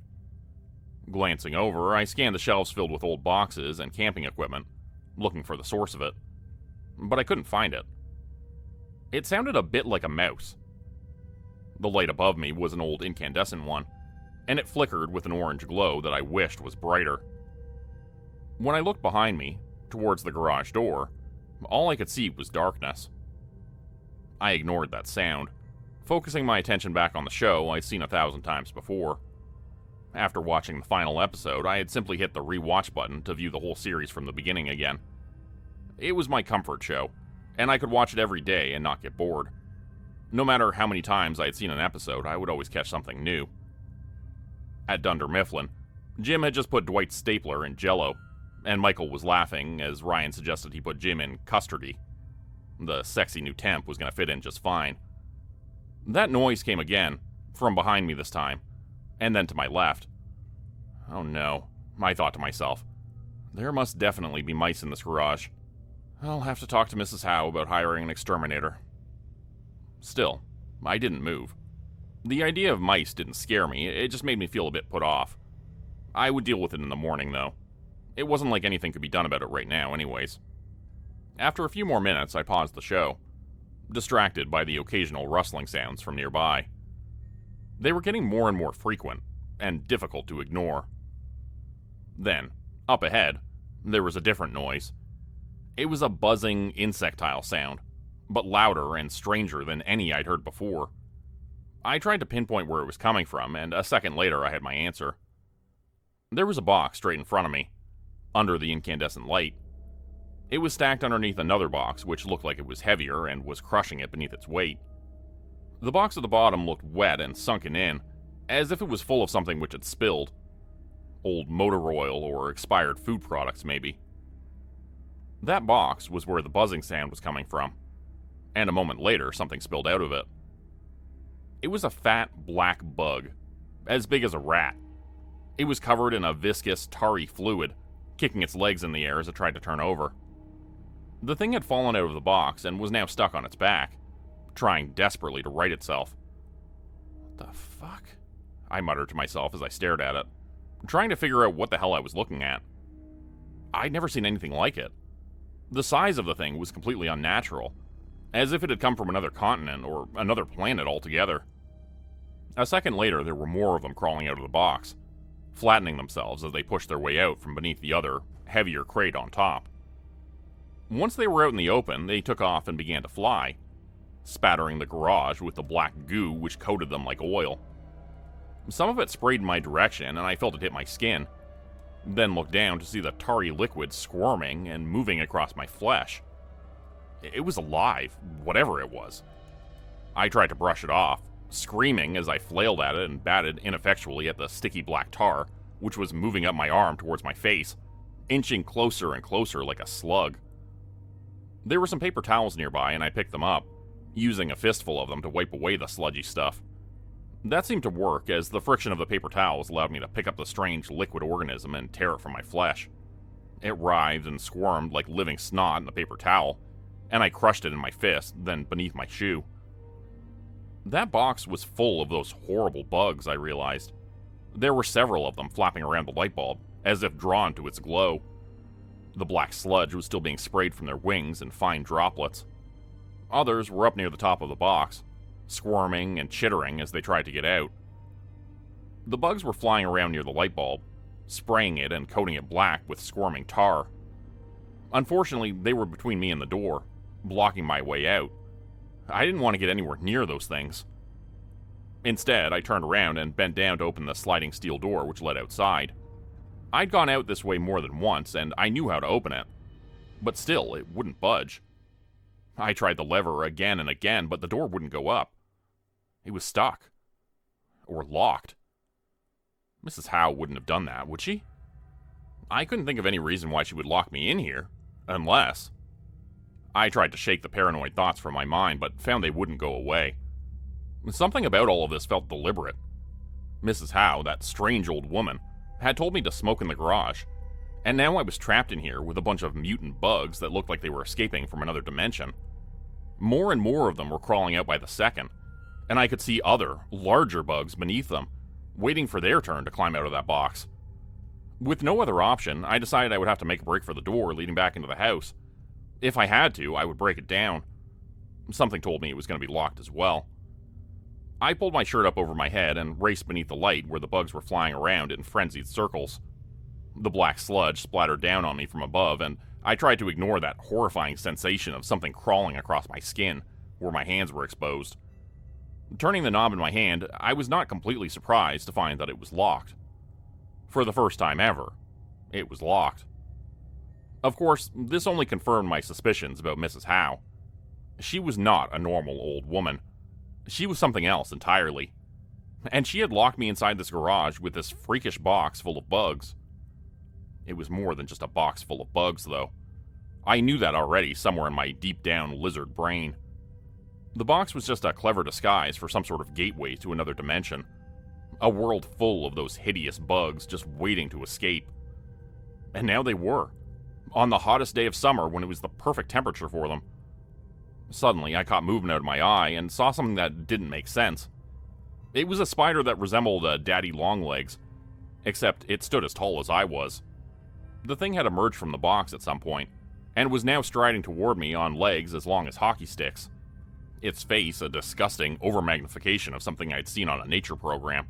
Glancing over, I scanned the shelves filled with old boxes and camping equipment, looking for the source of it. But I couldn't find it. It sounded a bit like a mouse. The light above me was an old incandescent one, and it flickered with an orange glow that I wished was brighter. When I looked behind me, towards the garage door, all I could see was darkness. I ignored that sound, focusing my attention back on the show I'd seen 1,000 times before. After watching the final episode, I had simply hit the rewatch button to view the whole series from the beginning again. It was my comfort show, and I could watch it every day and not get bored. No matter how many times I had seen an episode, I would always catch something new. At Dunder Mifflin, Jim had just put Dwight's stapler in Jell-O, and Michael was laughing as Ryan suggested he put Jim in custardy. The sexy new temp was going to fit in just fine. That noise came again, from behind me this time, and then to my left. Oh no, I thought to myself. There must definitely be mice in this garage. I'll have to talk to Mrs. Howe about hiring an exterminator. Still, I didn't move. The idea of mice didn't scare me, it just made me feel a bit put off. I would deal with it in the morning, though. It wasn't like anything could be done about it right now, anyways. After a few more minutes, I paused the show, distracted by the occasional rustling sounds from nearby. They were getting more and more frequent, and difficult to ignore. Then, up ahead, there was a different noise. It was a buzzing, insectile sound, but louder and stranger than any I'd heard before. I tried to pinpoint where it was coming from, and a second later I had my answer. There was a box straight in front of me, under the incandescent light. It was stacked underneath another box, which looked like it was heavier and was crushing it beneath its weight. The box at the bottom looked wet and sunken in, as if it was full of something which had spilled. Old motor oil or expired food products, maybe. That box was where the buzzing sound was coming from, and a moment later something spilled out of it. It was a fat, black bug, as big as a rat. It was covered in a viscous, tarry fluid, kicking its legs in the air as it tried to turn over. The thing had fallen out of the box and was now stuck on its back, trying desperately to right itself. What the fuck? I muttered to myself as I stared at it, trying to figure out what the hell I was looking at. I'd never seen anything like it. The size of the thing was completely unnatural, as if it had come from another continent or another planet altogether. A second later, there were more of them crawling out of the box, flattening themselves as they pushed their way out from beneath the other, heavier crate on top. Once they were out in the open, they took off and began to fly, spattering the garage with the black goo which coated them like oil. Some of it sprayed in my direction, and I felt it hit my skin, then looked down to see the tarry liquid squirming and moving across my flesh. It was alive, whatever it was. I tried to brush it off, screaming as I flailed at it and batted ineffectually at the sticky black tar, which was moving up my arm towards my face, inching closer and closer like a slug. There were some paper towels nearby, and I picked them up, using a fistful of them to wipe away the sludgy stuff. That seemed to work, as the friction of the paper towels allowed me to pick up the strange liquid organism and tear it from my flesh. It writhed and squirmed like living snot in a paper towel, and I crushed it in my fist, then beneath my shoe. That box was full of those horrible bugs, I realized. There were several of them flapping around the light bulb, as if drawn to its glow. The black sludge was still being sprayed from their wings in fine droplets. Others were up near the top of the box, squirming and chittering as they tried to get out. The bugs were flying around near the light bulb, spraying it and coating it black with squirming tar. Unfortunately, they were between me and the door, blocking my way out. I didn't want to get anywhere near those things. Instead, I turned around and bent down to open the sliding steel door which led outside. I'd gone out this way more than once, and I knew how to open it. But still, it wouldn't budge. I tried the lever again and again, but the door wouldn't go up. It was stuck. Or locked. Mrs. Howe wouldn't have done that, would she? I couldn't think of any reason why she would lock me in here, unless... I tried to shake the paranoid thoughts from my mind, but found they wouldn't go away. Something about all of this felt deliberate. Mrs. Howe, that strange old woman, had told me to smoke in the garage, and now I was trapped in here with a bunch of mutant bugs that looked like they were escaping from another dimension. More and more of them were crawling out by the second, and I could see other, larger bugs beneath them, waiting for their turn to climb out of that box. With no other option, I decided I would have to make a break for the door leading back into the house. If I had to, I would break it down. Something told me it was going to be locked as well. I pulled my shirt up over my head and raced beneath the light where the bugs were flying around in frenzied circles. The black sludge splattered down on me from above, and I tried to ignore that horrifying sensation of something crawling across my skin, where my hands were exposed. Turning the knob in my hand, I was not completely surprised to find that it was locked. For the first time ever, it was locked. Of course, this only confirmed my suspicions about Mrs. Howe. She was not a normal old woman. She was something else entirely. And she had locked me inside this garage with this freakish box full of bugs. It was more than just a box full of bugs, though. I knew that already somewhere in my deep-down lizard brain. The box was just a clever disguise for some sort of gateway to another dimension. A world full of those hideous bugs just waiting to escape. And now they were. On the hottest day of summer when it was the perfect temperature for them. Suddenly, I caught movement out of my eye and saw something that didn't make sense. It was a spider that resembled a daddy longlegs, except it stood as tall as I was. The thing had emerged from the box at some point, and was now striding toward me on legs as long as hockey sticks. Its face a disgusting overmagnification of something I'd seen on a nature program.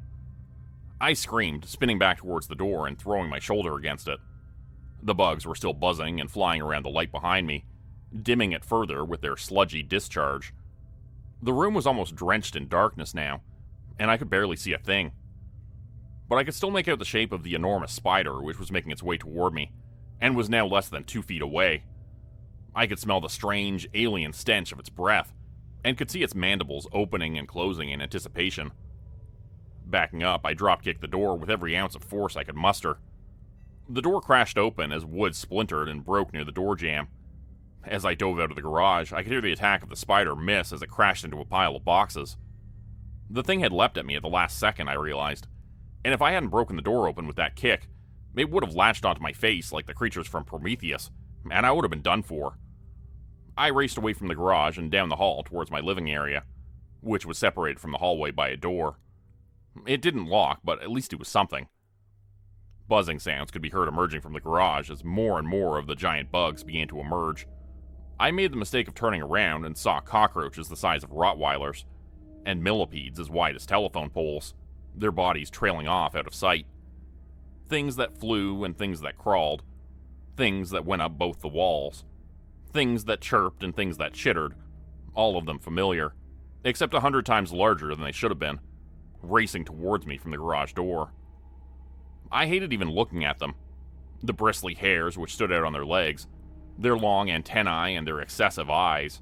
I screamed, spinning back towards the door and throwing my shoulder against it. The bugs were still buzzing and flying around the light behind me, dimming it further with their sludgy discharge. The room was almost drenched in darkness now, and I could barely see a thing. But I could still make out the shape of the enormous spider which was making its way toward me, and was now less than 2 feet away. I could smell the strange, alien stench of its breath, and could see its mandibles opening and closing in anticipation. Backing up, I drop-kicked the door with every ounce of force I could muster. The door crashed open as wood splintered and broke near the door jamb. As I dove out of the garage, I could hear the attack of the spider miss as it crashed into a pile of boxes. The thing had leapt at me at the last second, I realized, and if I hadn't broken the door open with that kick, it would have latched onto my face like the creatures from Prometheus, and I would have been done for. I raced away from the garage and down the hall towards my living area, which was separated from the hallway by a door. It didn't lock, but at least it was something. Buzzing sounds could be heard emerging from the garage as more and more of the giant bugs began to emerge. I made the mistake of turning around and saw cockroaches the size of Rottweilers, and millipedes as wide as telephone poles, their bodies trailing off out of sight. Things that flew and things that crawled, things that went up both the walls, things that chirped and things that chittered, all of them familiar, except 100 times larger than they should have been, racing towards me from the garage door. I hated even looking at them. The bristly hairs which stood out on their legs, their long antennae and their excessive eyes.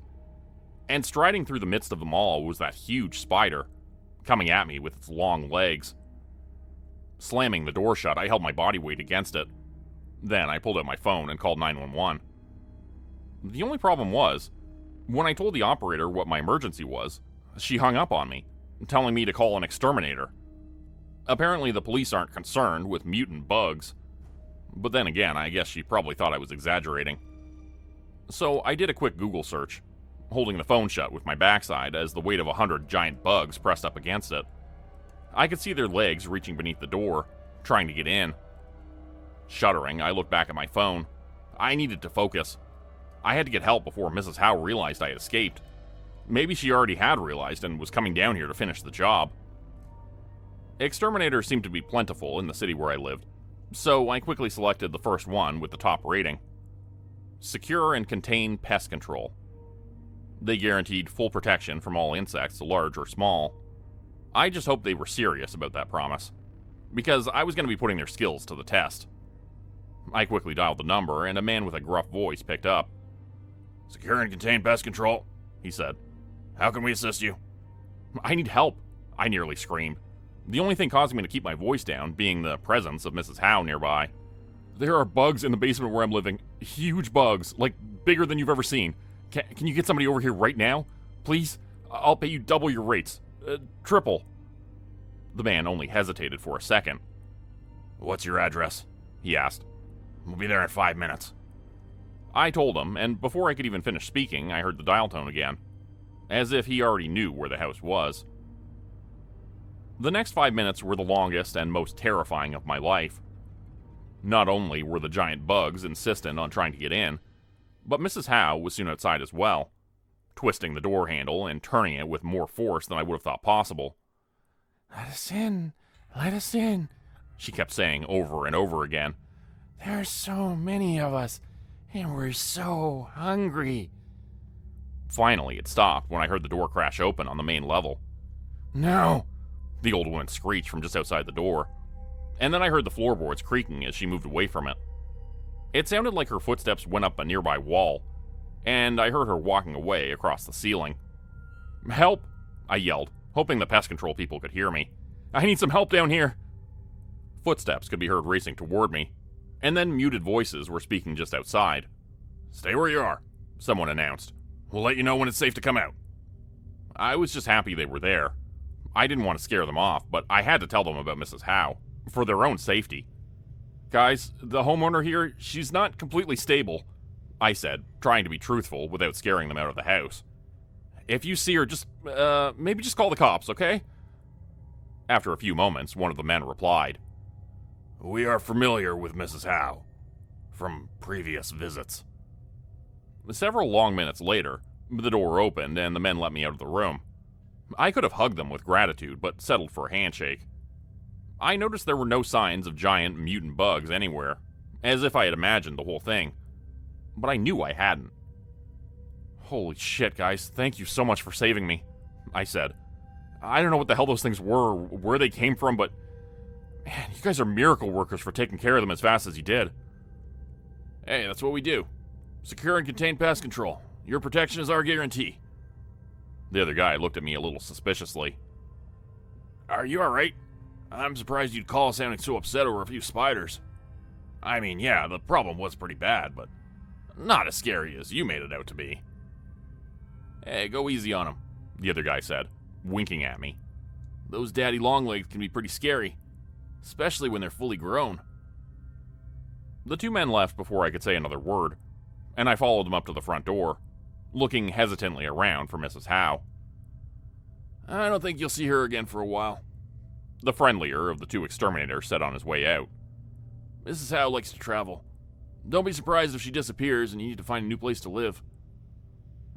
And striding through the midst of them all was that huge spider, coming at me with its long legs. Slamming the door shut, I held my body weight against it. Then I pulled out my phone and called 911. The only problem was, when I told the operator what my emergency was, she hung up on me, telling me to call an exterminator. Apparently the police aren't concerned with mutant bugs. But then again, I guess she probably thought I was exaggerating. So I did a quick Google search, holding the phone shut with my backside as the weight of 100 giant bugs pressed up against it. I could see their legs reaching beneath the door, trying to get in. Shuddering, I looked back at my phone. I needed to focus. I had to get help before Mrs. Howe realized I had escaped. Maybe she already had realized and was coming down here to finish the job. Exterminators seemed to be plentiful in the city where I lived, so I quickly selected the first one with the top rating. Secure and contain pest control. They guaranteed full protection from all insects, large or small. I just hoped they were serious about that promise, because I was going to be putting their skills to the test. I quickly dialed the number, and a man with a gruff voice picked up. Secure and contain pest control, he said. How can we assist you? I need help, I nearly screamed. The only thing causing me to keep my voice down being the presence of Mrs. Howe nearby. There are bugs in the basement where I'm living. Huge bugs, like bigger than you've ever seen. Can you get somebody over here right now? Please? I'll pay you double your rates. Triple. The man only hesitated for a second. What's your address? He asked. We'll be there in 5 minutes. I told him, and before I could even finish speaking, I heard the dial tone again, as if he already knew where the house was. The next 5 minutes were the longest and most terrifying of my life. Not only were the giant bugs insistent on trying to get in, but Mrs. Howe was soon outside as well, twisting the door handle and turning it with more force than I would have thought possible. Let us in, she kept saying over and over again. There's so many of us, and we're so hungry. Finally, it stopped when I heard the door crash open on the main level. No! The old woman screeched from just outside the door, and then I heard the floorboards creaking as she moved away from it. It sounded like her footsteps went up a nearby wall, and I heard her walking away across the ceiling. Help! I yelled, hoping the pest control people could hear me. I need some help down here! Footsteps could be heard racing toward me, and then muted voices were speaking just outside. Stay where you are, someone announced. We'll let you know when it's safe to come out. I was just happy they were there. I didn't want to scare them off, but I had to tell them about Mrs. Howe, for their own safety. Guys, the homeowner here, she's not completely stable, I said, trying to be truthful without scaring them out of the house. If you see her, maybe just call the cops, okay? After a few moments, one of the men replied. We are familiar with Mrs. Howe, from previous visits. Several long minutes later, the door opened and the men let me out of the room. I could have hugged them with gratitude, but settled for a handshake. I noticed there were no signs of giant mutant bugs anywhere, as if I had imagined the whole thing. But I knew I hadn't. Holy shit, guys, thank you so much for saving me, I said. I don't know what the hell those things were or where they came from, but man, you guys are miracle workers for taking care of them as fast as you did. Hey, that's what we do. Secure and contain pest control. Your protection is our guarantee. The other guy looked at me a little suspiciously. Are you alright? I'm surprised you'd call sounding so upset over a few spiders. I mean, yeah, the problem was pretty bad, but not as scary as you made it out to be. Hey, go easy on him, the other guy said, winking at me. Those daddy longlegs can be pretty scary, especially when they're fully grown. The two men left before I could say another word, and I followed them up to the front door, looking hesitantly around for Mrs. Howe. I don't think you'll see her again for a while, the friendlier of the two exterminators said on his way out. Mrs. Howe likes to travel. Don't be surprised if she disappears and you need to find a new place to live.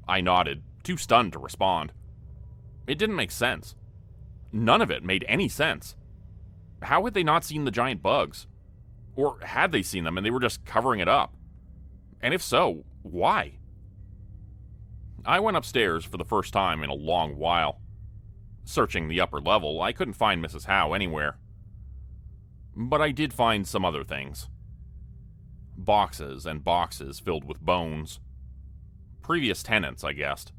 I nodded, too stunned to respond. It didn't make sense. None of it made any sense. How had they not seen the giant bugs? Or had they seen them and they were just covering it up? And if so, why? I went upstairs for the first time in a long while. Searching the upper level, I couldn't find Mrs. Howe anywhere. But I did find some other things. Boxes and boxes filled with bones. Previous tenants, I guessed.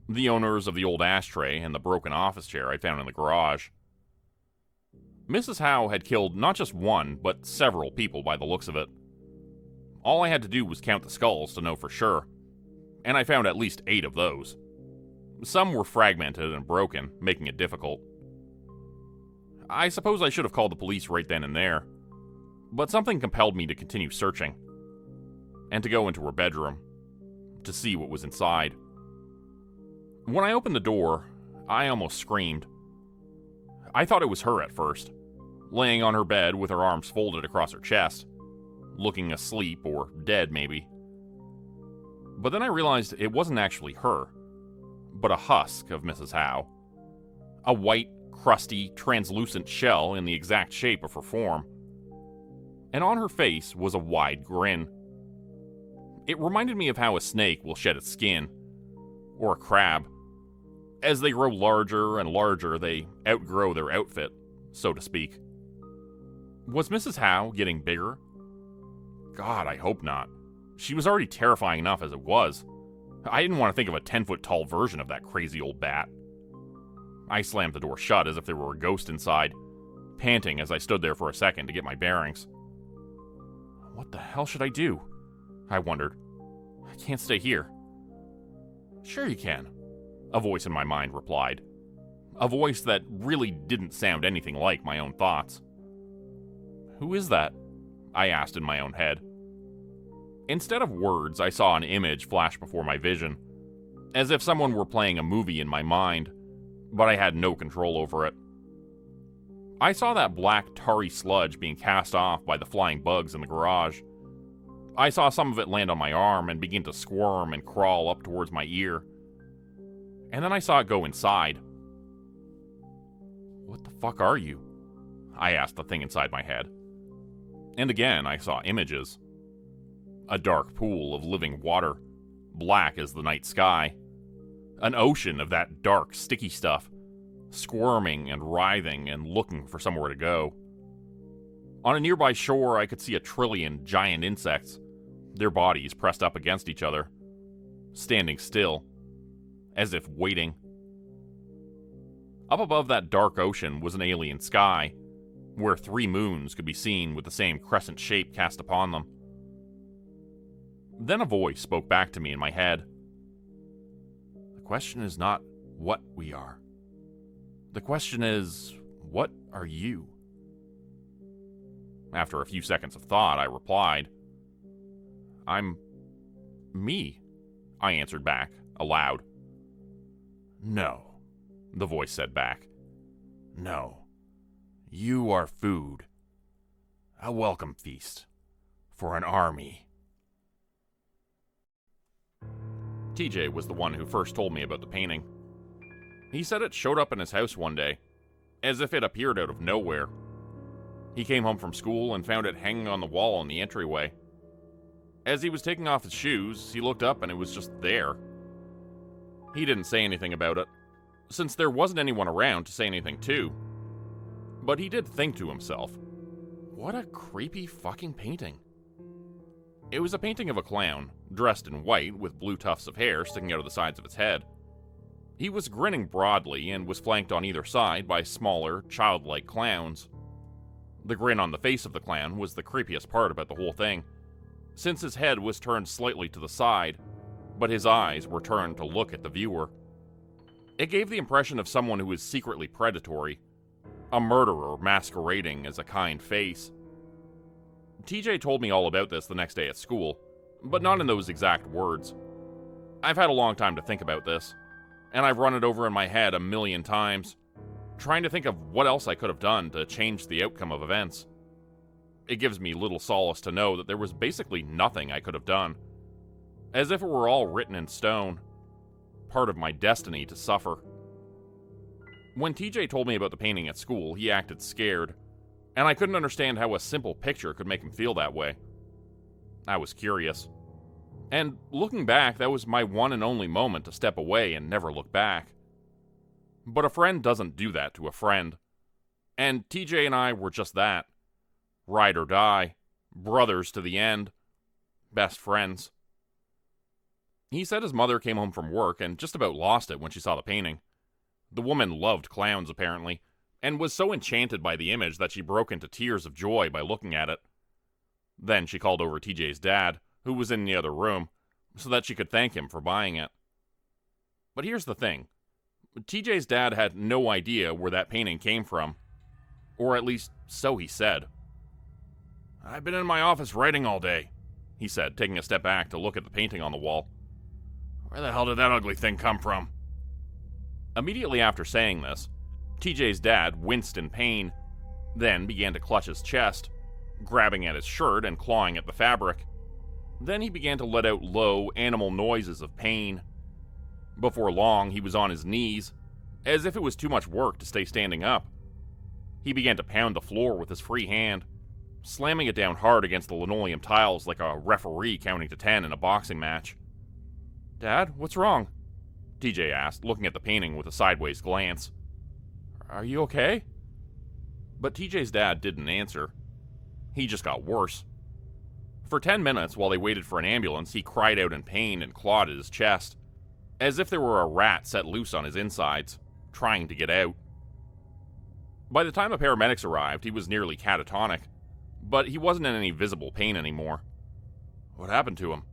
The owners of the old ashtray and the broken office chair I found in the garage. Mrs. Howe had killed not just one, but several people by the looks of it. All I had to do was count the skulls to know for sure, and I found at least 8 of those. Some were fragmented and broken, making it difficult. I suppose I should have called the police right then and there, But something compelled me to continue searching, and to go into her bedroom, to see what was inside. When I opened the door, I almost screamed. I thought it was her at first, laying on her bed with her arms folded across her chest, looking asleep or dead maybe. But then I realized it wasn't actually her, but a husk of Mrs. Howe. A white, crusty, translucent shell in the exact shape of her form. And on her face was a wide grin. It reminded me of how a snake will shed its skin, or a crab. As they grow larger and larger, they outgrow their outfit, so to speak. Was Mrs. Howe getting bigger? God, I hope not. She was already terrifying enough as it was. I didn't want to think of a 10-foot tall version of that crazy old bat. I slammed the door shut as if there were a ghost inside, panting as I stood there for a second to get my bearings. What the hell should I do? I wondered. I can't stay here. Sure you can, a voice in my mind replied. A voice that really didn't sound anything like my own thoughts. Who is that? I asked in my own head. Instead of words, I saw an image flash before my vision, as if someone were playing a movie in my mind, but I had no control over it. I saw that black tarry sludge being cast off by the flying bugs in the garage. I saw some of it land on my arm and begin to squirm and crawl up towards my ear. And then I saw it go inside. What the fuck are you? I asked the thing inside my head. And again, I saw images. A dark pool of living water, black as the night sky. An ocean of that dark, sticky stuff, squirming and writhing and looking for somewhere to go. On a nearby shore, I could see 1 trillion giant insects, their bodies pressed up against each other, standing still, as if waiting. Up above that dark ocean was an alien sky, where 3 moons could be seen with the same crescent shape cast upon them. Then a voice spoke back to me in my head. The question is not what we are. The question is, what are you? After a few seconds of thought, I replied, I'm me, I answered back, aloud. No, the voice said back. No, you are food. A welcome feast for an army. TJ was the one who first told me about the painting. He said it showed up in his house one day, as if it appeared out of nowhere. He came home from school and found it hanging on the wall in the entryway. As he was taking off his shoes, he looked up and it was just there. He didn't say anything about it, since there wasn't anyone around to say anything to. But he did think to himself, what a creepy fucking painting. It was a painting of a clown, dressed in white with blue tufts of hair sticking out of the sides of its head. He was grinning broadly and was flanked on either side by smaller, childlike clowns. The grin on the face of the clown was the creepiest part about the whole thing, since his head was turned slightly to the side, but his eyes were turned to look at the viewer. It gave the impression of someone who is secretly predatory, a murderer masquerading as a kind face. TJ told me all about this the next day at school, but not in those exact words. I've had a long time to think about this, and I've run it over in my head 1,000,000 times, trying to think of what else I could have done to change the outcome of events. It gives me little solace to know that there was basically nothing I could have done, as if it were all written in stone, part of my destiny to suffer. When TJ told me about the painting at school, he acted scared, and I couldn't understand how a simple picture could make him feel that way. I was curious. And looking back, that was my one and only moment to step away and never look back. But a friend doesn't do that to a friend. And TJ and I were just that. Ride or die. Brothers to the end. Best friends. He said his mother came home from work and just about lost it when she saw the painting. The woman loved clowns, apparently, and was so enchanted by the image that she broke into tears of joy by looking at it. Then she called over TJ's dad, who was in the other room, so that she could thank him for buying it. But here's the thing. TJ's dad had no idea where that painting came from. Or at least, so he said. I've been in my office writing all day, he said, taking a step back to look at the painting on the wall. Where the hell did that ugly thing come from? Immediately after saying this, TJ's dad winced in pain, then began to clutch his chest, grabbing at his shirt and clawing at the fabric. Then he began to let out low, animal noises of pain. Before long, he was on his knees, as if it was too much work to stay standing up. He began to pound the floor with his free hand, slamming it down hard against the linoleum tiles like a referee counting to 10 in a boxing match. "Dad, what's wrong?" TJ asked, looking at the painting with a sideways glance. "Are you okay?" But TJ's dad didn't answer. He just got worse. For 10 minutes, while they waited for an ambulance, he cried out in pain and clawed at his chest, as if there were a rat set loose on his insides, trying to get out. By the time the paramedics arrived, he was nearly catatonic, but he wasn't in any visible pain anymore. "What happened to him?"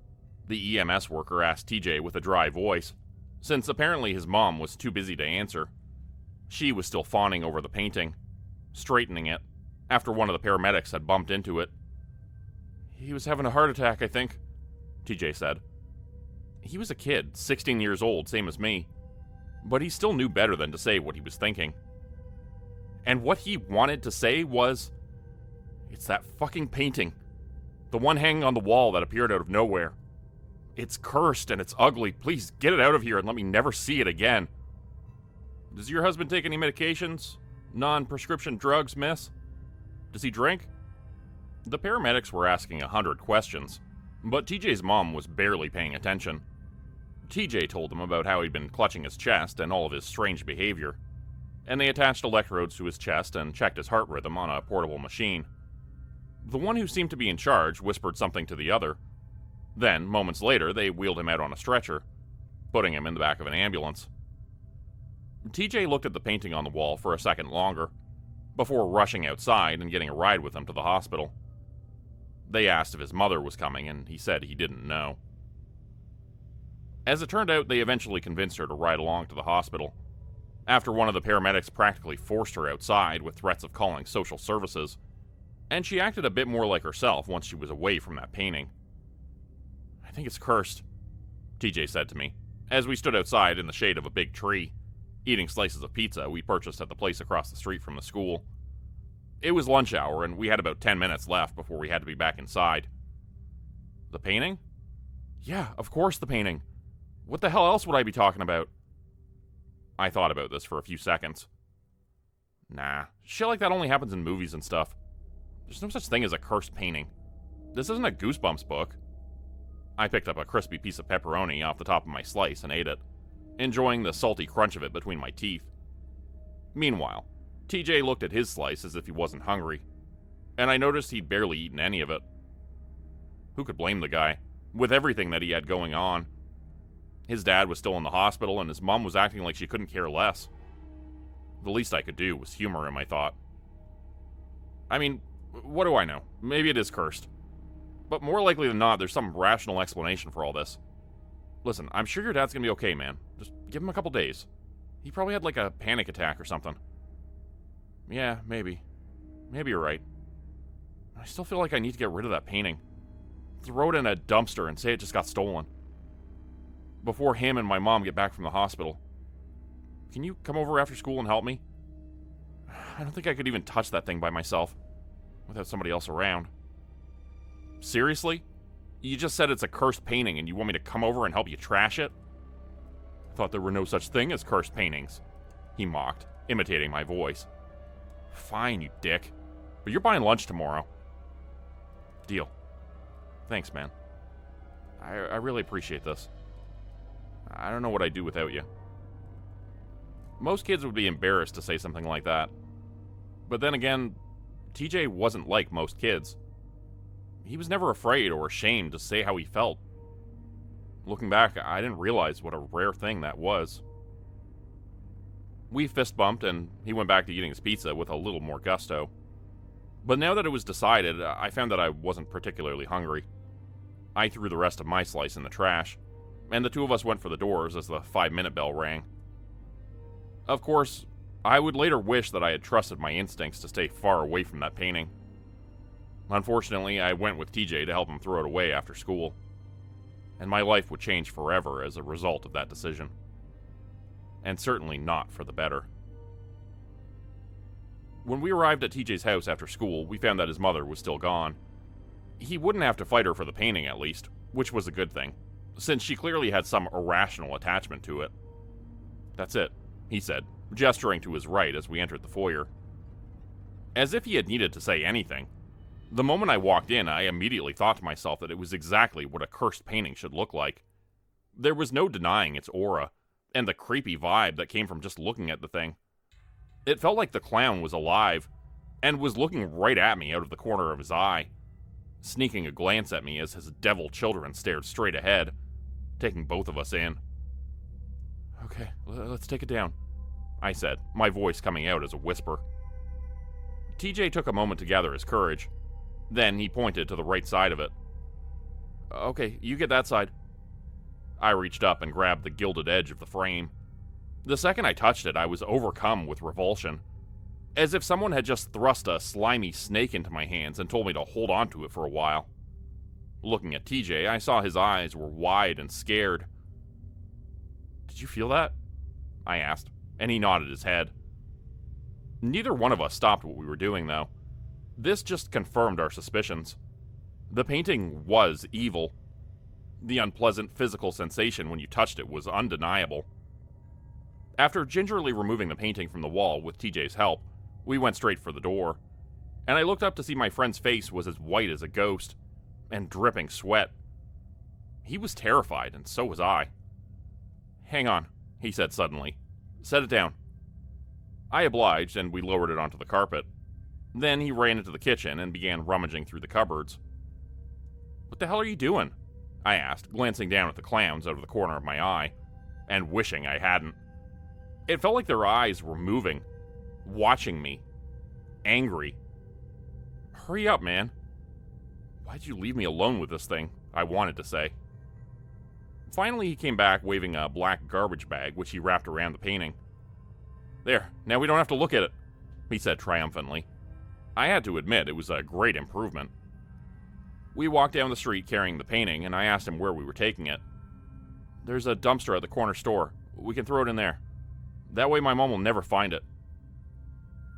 the EMS worker asked TJ with a dry voice, since apparently his mom was too busy to answer. She was still fawning over the painting, straightening it, after one of the paramedics had bumped into it. "He was having a heart attack, I think," TJ said. He was a kid, 16 years old, same as me, but he still knew better than to say what he was thinking. And what he wanted to say was, "It's that fucking painting. The one hanging on the wall that appeared out of nowhere. It's cursed and it's ugly. Please get it out of here and let me never see it again." "Does your husband take any medications? Non-prescription drugs, miss? Does he drink?" The paramedics were asking 100 questions, but TJ's mom was barely paying attention. TJ told them about how he'd been clutching his chest and all of his strange behavior, and they attached electrodes to his chest and checked his heart rhythm on a portable machine. The one who seemed to be in charge whispered something to the other. Then, moments later, they wheeled him out on a stretcher, putting him in the back of an ambulance. TJ looked at the painting on the wall for a second longer, before rushing outside and getting a ride with them to the hospital. They asked if his mother was coming, and he said he didn't know. As it turned out, they eventually convinced her to ride along to the hospital, after one of the paramedics practically forced her outside with threats of calling social services, and she acted a bit more like herself once she was away from that painting. "I think it's cursed," TJ said to me, as we stood outside in the shade of a big tree, eating slices of pizza we purchased at the place across the street from the school. It was lunch hour, and we had about 10 minutes left before we had to be back inside. "The painting?" "Yeah, of course the painting. What the hell else would I be talking about?" I thought about this for a few seconds. Nah, shit like that only happens in movies and stuff. There's no such thing as a cursed painting. This isn't a Goosebumps book. I picked up a crispy piece of pepperoni off the top of my slice and ate it, enjoying the salty crunch of it between my teeth. Meanwhile, TJ looked at his slice as if he wasn't hungry, and I noticed he'd barely eaten any of it. Who could blame the guy, with everything that he had going on? His dad was still in the hospital, and his mom was acting like she couldn't care less. The least I could do was humor him, I thought. I mean, what do I know? Maybe it is cursed. But more likely than not, there's some rational explanation for all this. Listen, I'm sure your dad's gonna be okay, man. Just give him a couple days. He probably had like a panic attack or something. Yeah, maybe. Maybe you're right. I still feel like I need to get rid of that painting. Throw it in a dumpster and say it just got stolen. Before him and my mom get back from the hospital. Can you come over after school and help me? I don't think I could even touch that thing by myself, without somebody else around. Seriously? You just said it's a cursed painting and you want me to come over and help you trash it? I thought there were no such thing as cursed paintings, he mocked, imitating my voice. Fine, you dick. But you're buying lunch tomorrow. Deal. Thanks, man. I really appreciate this. I don't know what I'd do without you. Most kids would be embarrassed to say something like that. But then again, TJ wasn't like most kids. He was never afraid or ashamed to say how he felt. Looking back, I didn't realize what a rare thing that was. We fist bumped, and he went back to eating his pizza with a little more gusto. But now that it was decided, I found that I wasn't particularly hungry. I threw the rest of my slice in the trash, and the two of us went for the doors as the 5-minute bell rang. Of course, I would later wish that I had trusted my instincts to stay far away from that painting. Unfortunately, I went with TJ to help him throw it away after school. And my life would change forever as a result of that decision. And certainly not for the better. When we arrived at TJ's house after school, we found that his mother was still gone. He wouldn't have to fight her for the painting, at least, which was a good thing, since she clearly had some irrational attachment to it. "That's it," he said, gesturing to his right as we entered the foyer. As if he had needed to say anything. The moment I walked in, I immediately thought to myself that it was exactly what a cursed painting should look like. There was no denying its aura, and the creepy vibe that came from just looking at the thing. It felt like the clown was alive, and was looking right at me out of the corner of his eye, sneaking a glance at me as his devil children stared straight ahead, taking both of us in. "Okay, let's take it down," I said, my voice coming out as a whisper. TJ took a moment to gather his courage. Then he pointed to the right side of it. "Okay, you get that side." I reached up and grabbed the gilded edge of the frame. The second I touched it, I was overcome with revulsion, as if someone had just thrust a slimy snake into my hands and told me to hold on to it for a while. Looking at TJ, I saw his eyes were wide and scared. "Did you feel that?" I asked, and he nodded his head. Neither one of us stopped what we were doing, though. This just confirmed our suspicions. The painting was evil. The unpleasant physical sensation when you touched it was undeniable. After gingerly removing the painting from the wall with TJ's help, we went straight for the door, and I looked up to see my friend's face was as white as a ghost, and dripping sweat. He was terrified, and so was I. "Hang on," he said suddenly. "Set it down." I obliged, and we lowered it onto the carpet. Then he ran into the kitchen and began rummaging through the cupboards. "What the hell are you doing?" I asked, glancing down at the clowns out of the corner of my eye, and wishing I hadn't. It felt like their eyes were moving, watching me, angry. "Hurry up, man." "Why'd you leave me alone with this thing?" I wanted to say. Finally, he came back waving a black garbage bag, which he wrapped around the painting. "There, now we don't have to look at it," he said triumphantly. I had to admit it was a great improvement. We walked down the street carrying the painting, and I asked him where we were taking it. "There's a dumpster at the corner store. We can throw it in there. That way my mom will never find it."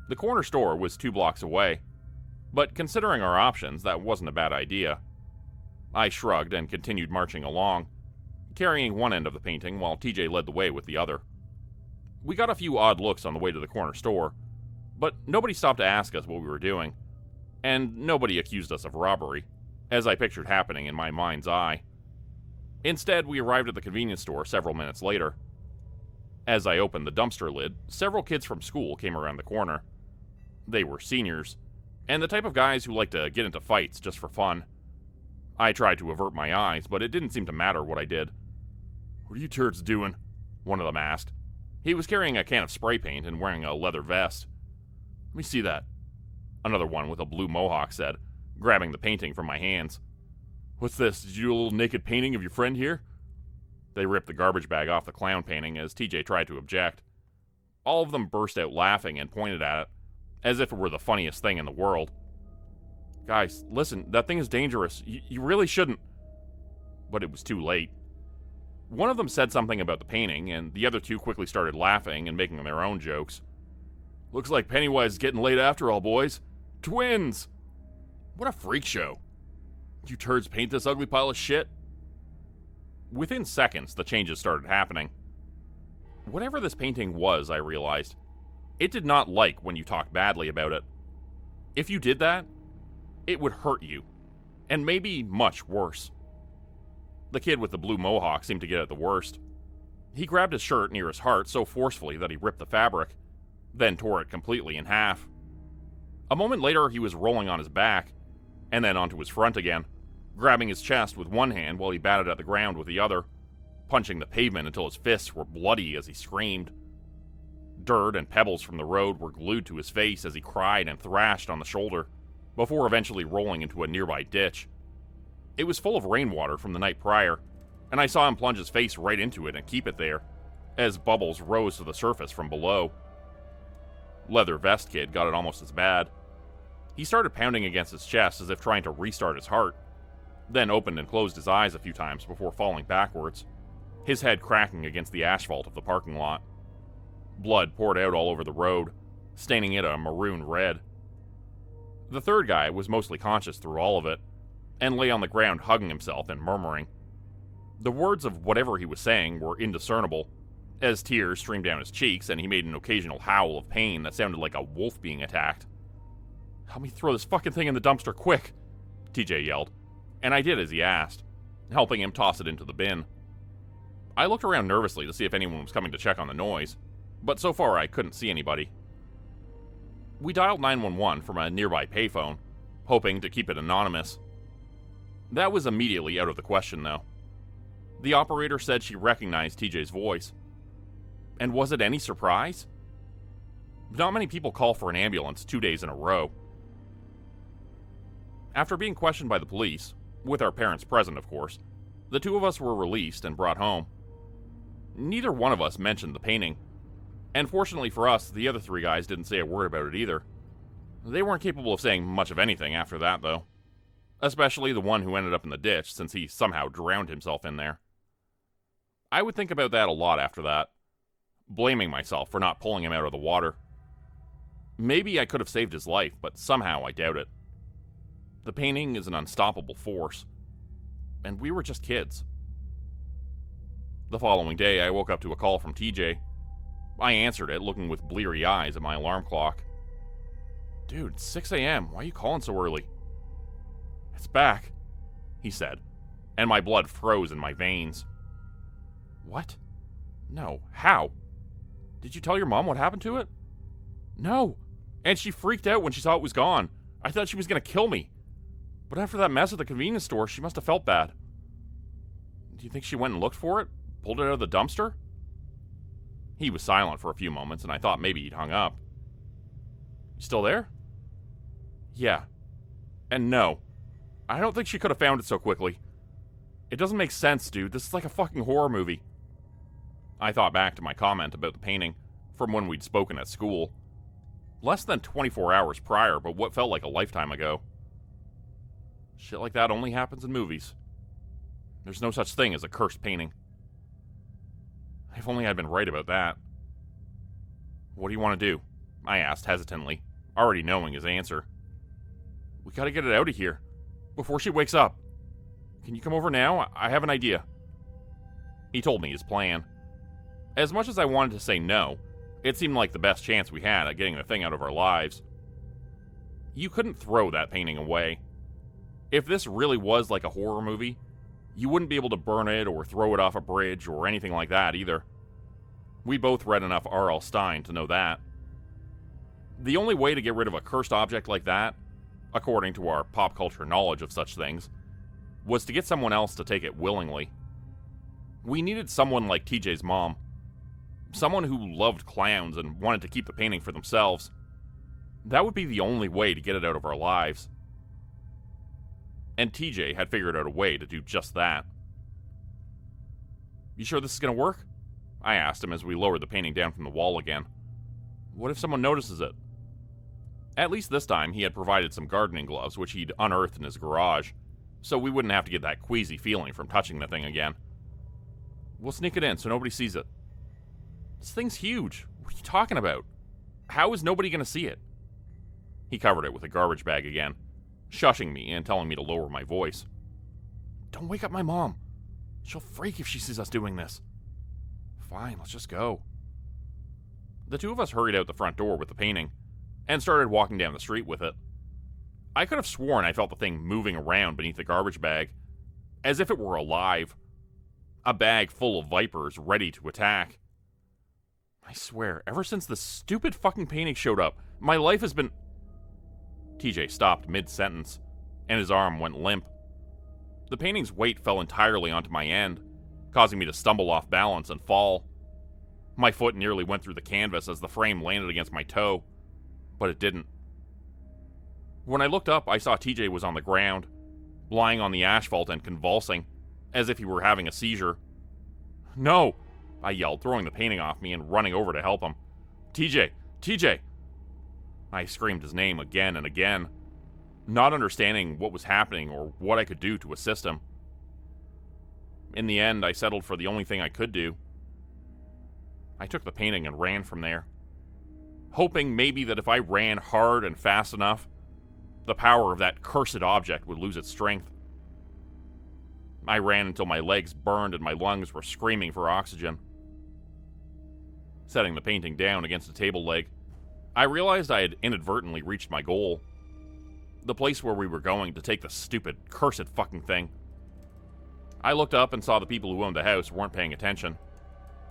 The corner store was 2 blocks away, but considering our options, that wasn't a bad idea. I shrugged and continued marching along, carrying one end of the painting while TJ led the way with the other. We got a few odd looks on the way to the corner store, but nobody stopped to ask us what we were doing, and nobody accused us of robbery, as I pictured happening in my mind's eye. Instead, we arrived at the convenience store several minutes later. As I opened the dumpster lid, several kids from school came around the corner. They were seniors, and the type of guys who like to get into fights just for fun. I tried to avert my eyes, but it didn't seem to matter what I did. "What are you turds doing?" one of them asked. He was carrying a can of spray paint and wearing a leather vest. "Let me see that," another one with a blue mohawk said, grabbing the painting from my hands. "What's this? Did you do a little naked painting of your friend here?" They ripped the garbage bag off the clown painting as TJ tried to object. All of them burst out laughing and pointed at it, as if it were the funniest thing in the world. "Guys, listen, that thing is dangerous. You really shouldn't." But it was too late. One of them said something about the painting, and the other two quickly started laughing and making their own jokes. "Looks like Pennywise is getting late after all, boys. Twins! What a freak show. Did you turds paint this ugly pile of shit?" Within seconds, the changes started happening. Whatever this painting was, I realized, it did not like when you talked badly about it. If you did that, it would hurt you, and maybe much worse. The kid with the blue mohawk seemed to get it the worst. He grabbed his shirt near his heart so forcefully that he ripped the fabric, then tore it completely in half. A moment later, he was rolling on his back, and then onto his front again, grabbing his chest with one hand while he batted at the ground with the other, punching the pavement until his fists were bloody as he screamed. Dirt and pebbles from the road were glued to his face as he cried and thrashed on the shoulder, before eventually rolling into a nearby ditch. It was full of rainwater from the night prior, and I saw him plunge his face right into it and keep it there, as bubbles rose to the surface from below. Leather Vest Kid got it almost as bad. He started pounding against his chest as if trying to restart his heart, then opened and closed his eyes a few times before falling backwards, his head cracking against the asphalt of the parking lot. Blood poured out all over the road, staining it a maroon red. The third guy was mostly conscious through all of it, and lay on the ground hugging himself and murmuring. The words of whatever he was saying were indiscernible, as tears streamed down his cheeks and he made an occasional howl of pain that sounded like a wolf being attacked. "Help me throw this fucking thing in the dumpster, quick!" TJ yelled, and I did as he asked, helping him toss it into the bin. I looked around nervously to see if anyone was coming to check on the noise, but so far I couldn't see anybody. We dialed 911 from a nearby payphone, hoping to keep it anonymous. That was immediately out of the question, though. The operator said she recognized TJ's voice. And was it any surprise? Not many people call for an ambulance 2 days in a row. After being questioned by the police, with our parents present, of course, the two of us were released and brought home. Neither one of us mentioned the painting, and fortunately for us, the other three guys didn't say a word about it either. They weren't capable of saying much of anything after that, though. Especially the one who ended up in the ditch, since he somehow drowned himself in there. I would think about that a lot after that, blaming myself for not pulling him out of the water. Maybe I could have saved his life, but somehow I doubt it. The painting is an unstoppable force, and we were just kids. The following day, I woke up to a call from TJ. I answered it, looking with bleary eyes at my alarm clock. "Dude, it's 6 a.m. Why are you calling so early?" "It's back," he said, and my blood froze in my veins. "What? No, how? Did you tell your mom what happened to it?" "No, and she freaked out when she saw it was gone. I thought she was going to kill me. But after that mess at the convenience store, she must have felt bad." "Do you think she went and looked for it? Pulled it out of the dumpster?" He was silent for a few moments, and I thought maybe he'd hung up. "You still there?" "Yeah. And no. I don't think she could have found it so quickly. It doesn't make sense, dude. This is like a fucking horror movie." I thought back to my comment about the painting from when we'd spoken at school. Less than 24 hours prior, but what felt like a lifetime ago. Shit like that only happens in movies. There's no such thing as a cursed painting. If only I'd been right about that. "What do you want to do?" I asked hesitantly, already knowing his answer. "We gotta get it out of here, before she wakes up. Can you come over now? I have an idea." He told me his plan. As much as I wanted to say no, it seemed like the best chance we had at getting the thing out of our lives. You couldn't throw that painting away. If this really was like a horror movie, you wouldn't be able to burn it or throw it off a bridge or anything like that either. We both read enough R.L. Stine to know that. The only way to get rid of a cursed object like that, according to our pop culture knowledge of such things, was to get someone else to take it willingly. We needed someone like TJ's mom. Someone who loved clowns and wanted to keep the painting for themselves. That would be the only way to get it out of our lives. And TJ had figured out a way to do just that. "You sure this is going to work?" I asked him as we lowered the painting down from the wall again. "What if someone notices it?" At least this time he had provided some gardening gloves which he'd unearthed in his garage, so we wouldn't have to get that queasy feeling from touching the thing again. "We'll sneak it in so nobody sees it." "This thing's huge. What are you talking about? How is nobody going to see it?" He covered it with a garbage bag again, shushing me and telling me to lower my voice. "Don't wake up my mom. She'll freak if she sees us doing this." "Fine, let's just go." The two of us hurried out the front door with the painting, and started walking down the street with it. I could have sworn I felt the thing moving around beneath the garbage bag, as if it were alive. A bag full of vipers ready to attack. I swear, ever since this stupid fucking painting showed up, my life has been... TJ stopped mid-sentence, and his arm went limp. The painting's weight fell entirely onto my end, causing me to stumble off balance and fall. My foot nearly went through the canvas as the frame landed against my toe, but it didn't. When I looked up, I saw TJ was on the ground, lying on the asphalt and convulsing, as if he were having a seizure. "No!" I yelled, throwing the painting off me and running over to help him. "TJ! TJ!" I screamed his name again and again, not understanding what was happening or what I could do to assist him. In the end, I settled for the only thing I could do. I took the painting and ran from there, hoping maybe that if I ran hard and fast enough, the power of that cursed object would lose its strength. I ran until my legs burned and my lungs were screaming for oxygen. Setting the painting down against a table leg, I realized I had inadvertently reached my goal. The place where we were going to take the stupid, cursed fucking thing. I looked up and saw the people who owned the house weren't paying attention.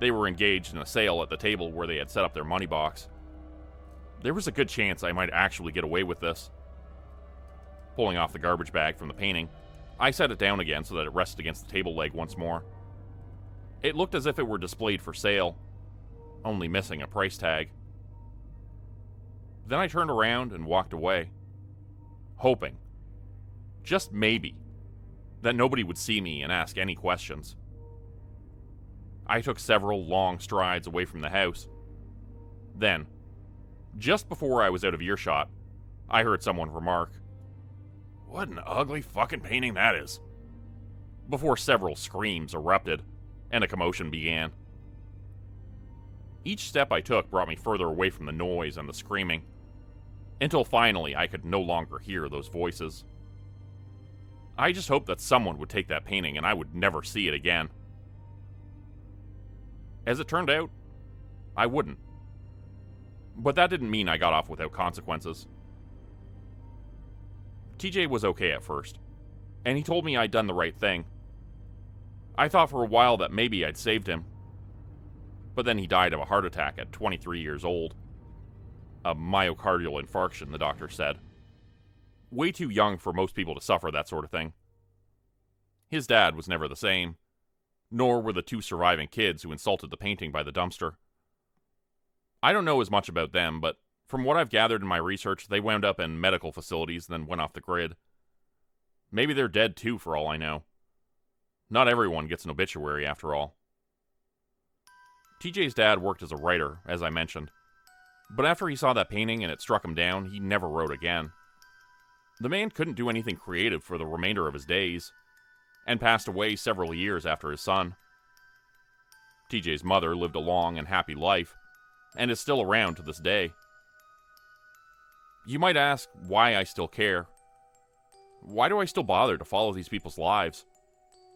They were engaged in a sale at the table where they had set up their money box. There was a good chance I might actually get away with this. Pulling off the garbage bag from the painting, I set it down again so that it rested against the table leg once more. It looked as if it were displayed for sale, only missing a price tag. Then I turned around and walked away, hoping, just maybe, that nobody would see me and ask any questions. I took several long strides away from the house. Then, just before I was out of earshot, I heard someone remark, "What an ugly fucking painting that is," before several screams erupted and a commotion began. Each step I took brought me further away from the noise and the screaming, until finally I could no longer hear those voices. I just hoped that someone would take that painting and I would never see it again. As it turned out, I wouldn't. But that didn't mean I got off without consequences. TJ was okay at first, and he told me I'd done the right thing. I thought for a while that maybe I'd saved him. But then he died of a heart attack at 23 years old. A myocardial infarction, the doctor said. Way too young for most people to suffer that sort of thing. His dad was never the same, nor were the two surviving kids who insulted the painting by the dumpster. I don't know as much about them, but from what I've gathered in my research, they wound up in medical facilities and then went off the grid. Maybe they're dead too, for all I know. Not everyone gets an obituary, after all. TJ's dad worked as a writer, as I mentioned. But after he saw that painting and it struck him down, he never wrote again. The man couldn't do anything creative for the remainder of his days, and passed away several years after his son. TJ's mother lived a long and happy life, and is still around to this day. You might ask why I still care. Why do I still bother to follow these people's lives?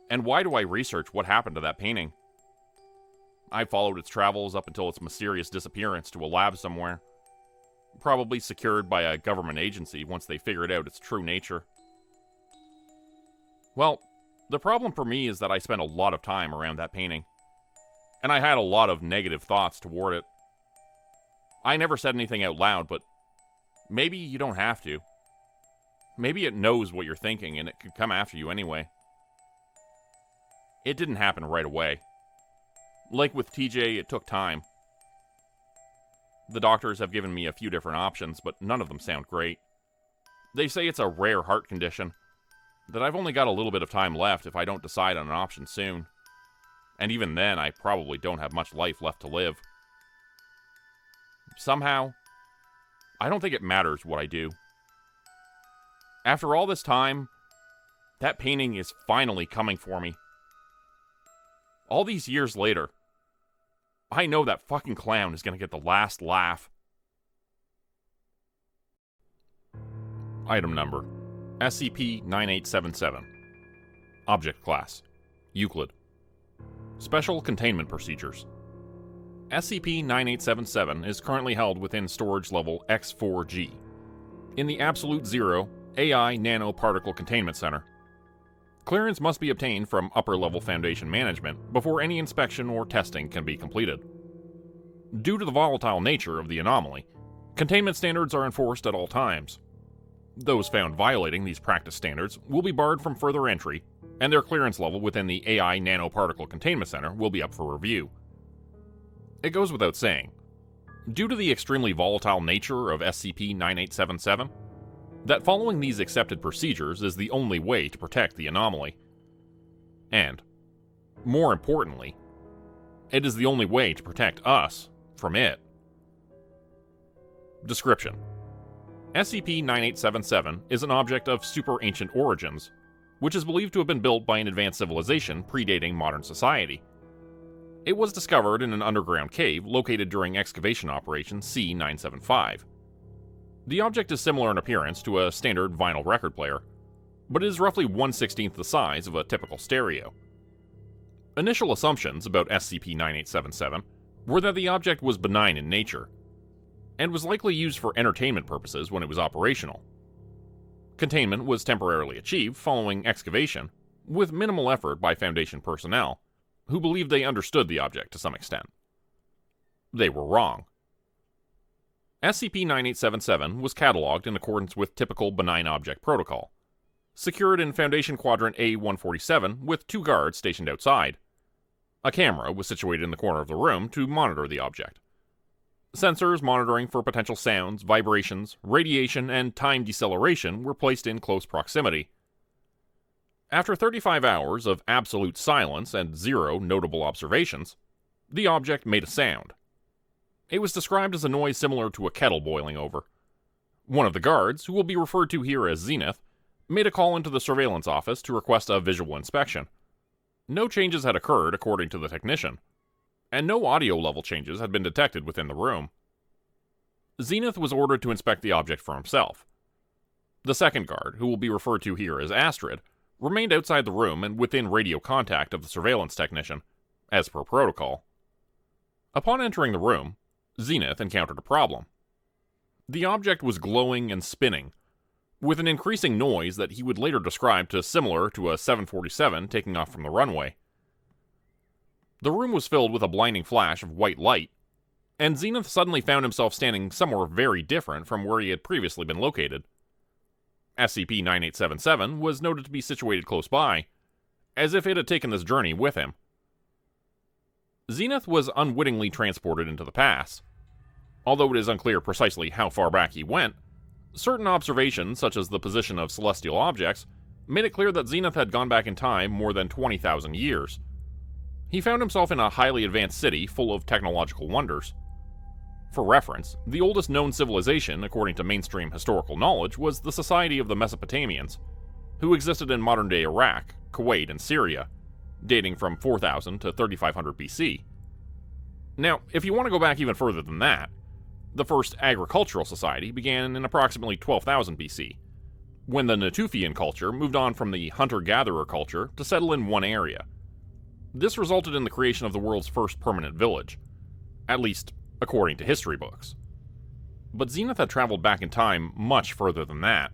And why do I research what happened to that painting? I followed its travels up until its mysterious disappearance to a lab somewhere, probably secured by a government agency once they figured out its true nature. Well, the problem for me is that I spent a lot of time around that painting, and I had a lot of negative thoughts toward it. I never said anything out loud, but maybe you don't have to. Maybe it knows what you're thinking and it could come after you anyway. It didn't happen right away. Like with TJ, it took time. The doctors have given me a few different options, but none of them sound great. They say it's a rare heart condition, that I've only got a little bit of time left if I don't decide on an option soon. And even then, I probably don't have much life left to live. Somehow, I don't think it matters what I do. After all this time, that painting is finally coming for me. All these years later, I know that fucking clown is gonna get the last laugh. Item number: SCP-9877. Object Class: Euclid. Special Containment Procedures. SCP-9877 is currently held within Storage Level X4G, in the Absolute Zero AI Nanoparticle Containment Center. Clearance must be obtained from upper-level Foundation management before any inspection or testing can be completed. Due to the volatile nature of the anomaly, containment standards are enforced at all times. Those found violating these practice standards will be barred from further entry, and their clearance level within the AI Nanoparticle Containment Center will be up for review. It goes without saying, due to the extremely volatile nature of SCP-9877, that following these accepted procedures is the only way to protect the anomaly. And, more importantly, it is the only way to protect us from it. Description: SCP-9877 is an object of super ancient origins, which is believed to have been built by an advanced civilization predating modern society. It was discovered in an underground cave located during excavation Operation C-975. The object is similar in appearance to a standard vinyl record player, but it is roughly 1/16 the size of a typical stereo. Initial assumptions about SCP-9877 were that the object was benign in nature, and was likely used for entertainment purposes when it was operational. Containment was temporarily achieved following excavation, with minimal effort by Foundation personnel, who believed they understood the object to some extent. They were wrong. SCP-9877 was cataloged in accordance with typical benign object protocol, secured in Foundation Quadrant A-147 with 2 guards stationed outside. A camera was situated in the corner of the room to monitor the object. Sensors monitoring for potential sounds, vibrations, radiation, and time deceleration were placed in close proximity. After 35 hours of absolute silence and 0 notable observations, the object made a sound. It was described as a noise similar to a kettle boiling over. One of the guards, who will be referred to here as Zenith, made a call into the surveillance office to request a visual inspection. No changes had occurred according to the technician, and no audio level changes had been detected within the room. Zenith was ordered to inspect the object for himself. The second guard, who will be referred to here as Astrid, remained outside the room and within radio contact of the surveillance technician, as per protocol. Upon entering the room, Zenith encountered a problem. The object was glowing and spinning, with an increasing noise that he would later describe to similar to a 747 taking off from the runway. The room was filled with a blinding flash of white light, and Zenith suddenly found himself standing somewhere very different from where he had previously been located. SCP-9877 was noted to be situated close by, as if it had taken this journey with him. Zenith was unwittingly transported into the past. Although it is unclear precisely how far back he went, certain observations, such as the position of celestial objects, made it clear that Zenith had gone back in time more than 20,000 years. He found himself in a highly advanced city full of technological wonders. For reference, the oldest known civilization, according to mainstream historical knowledge, was the Society of the Mesopotamians, who existed in modern-day Iraq, Kuwait, and Syria, dating from 4000 to 3500 BC. Now, if you want to go back even further than that, the first agricultural society began in approximately 12,000 BC, when the Natufian culture moved on from the hunter-gatherer culture to settle in one area. This resulted in the creation of the world's first permanent village, at least according to history books. But Zenith had traveled back in time much further than that,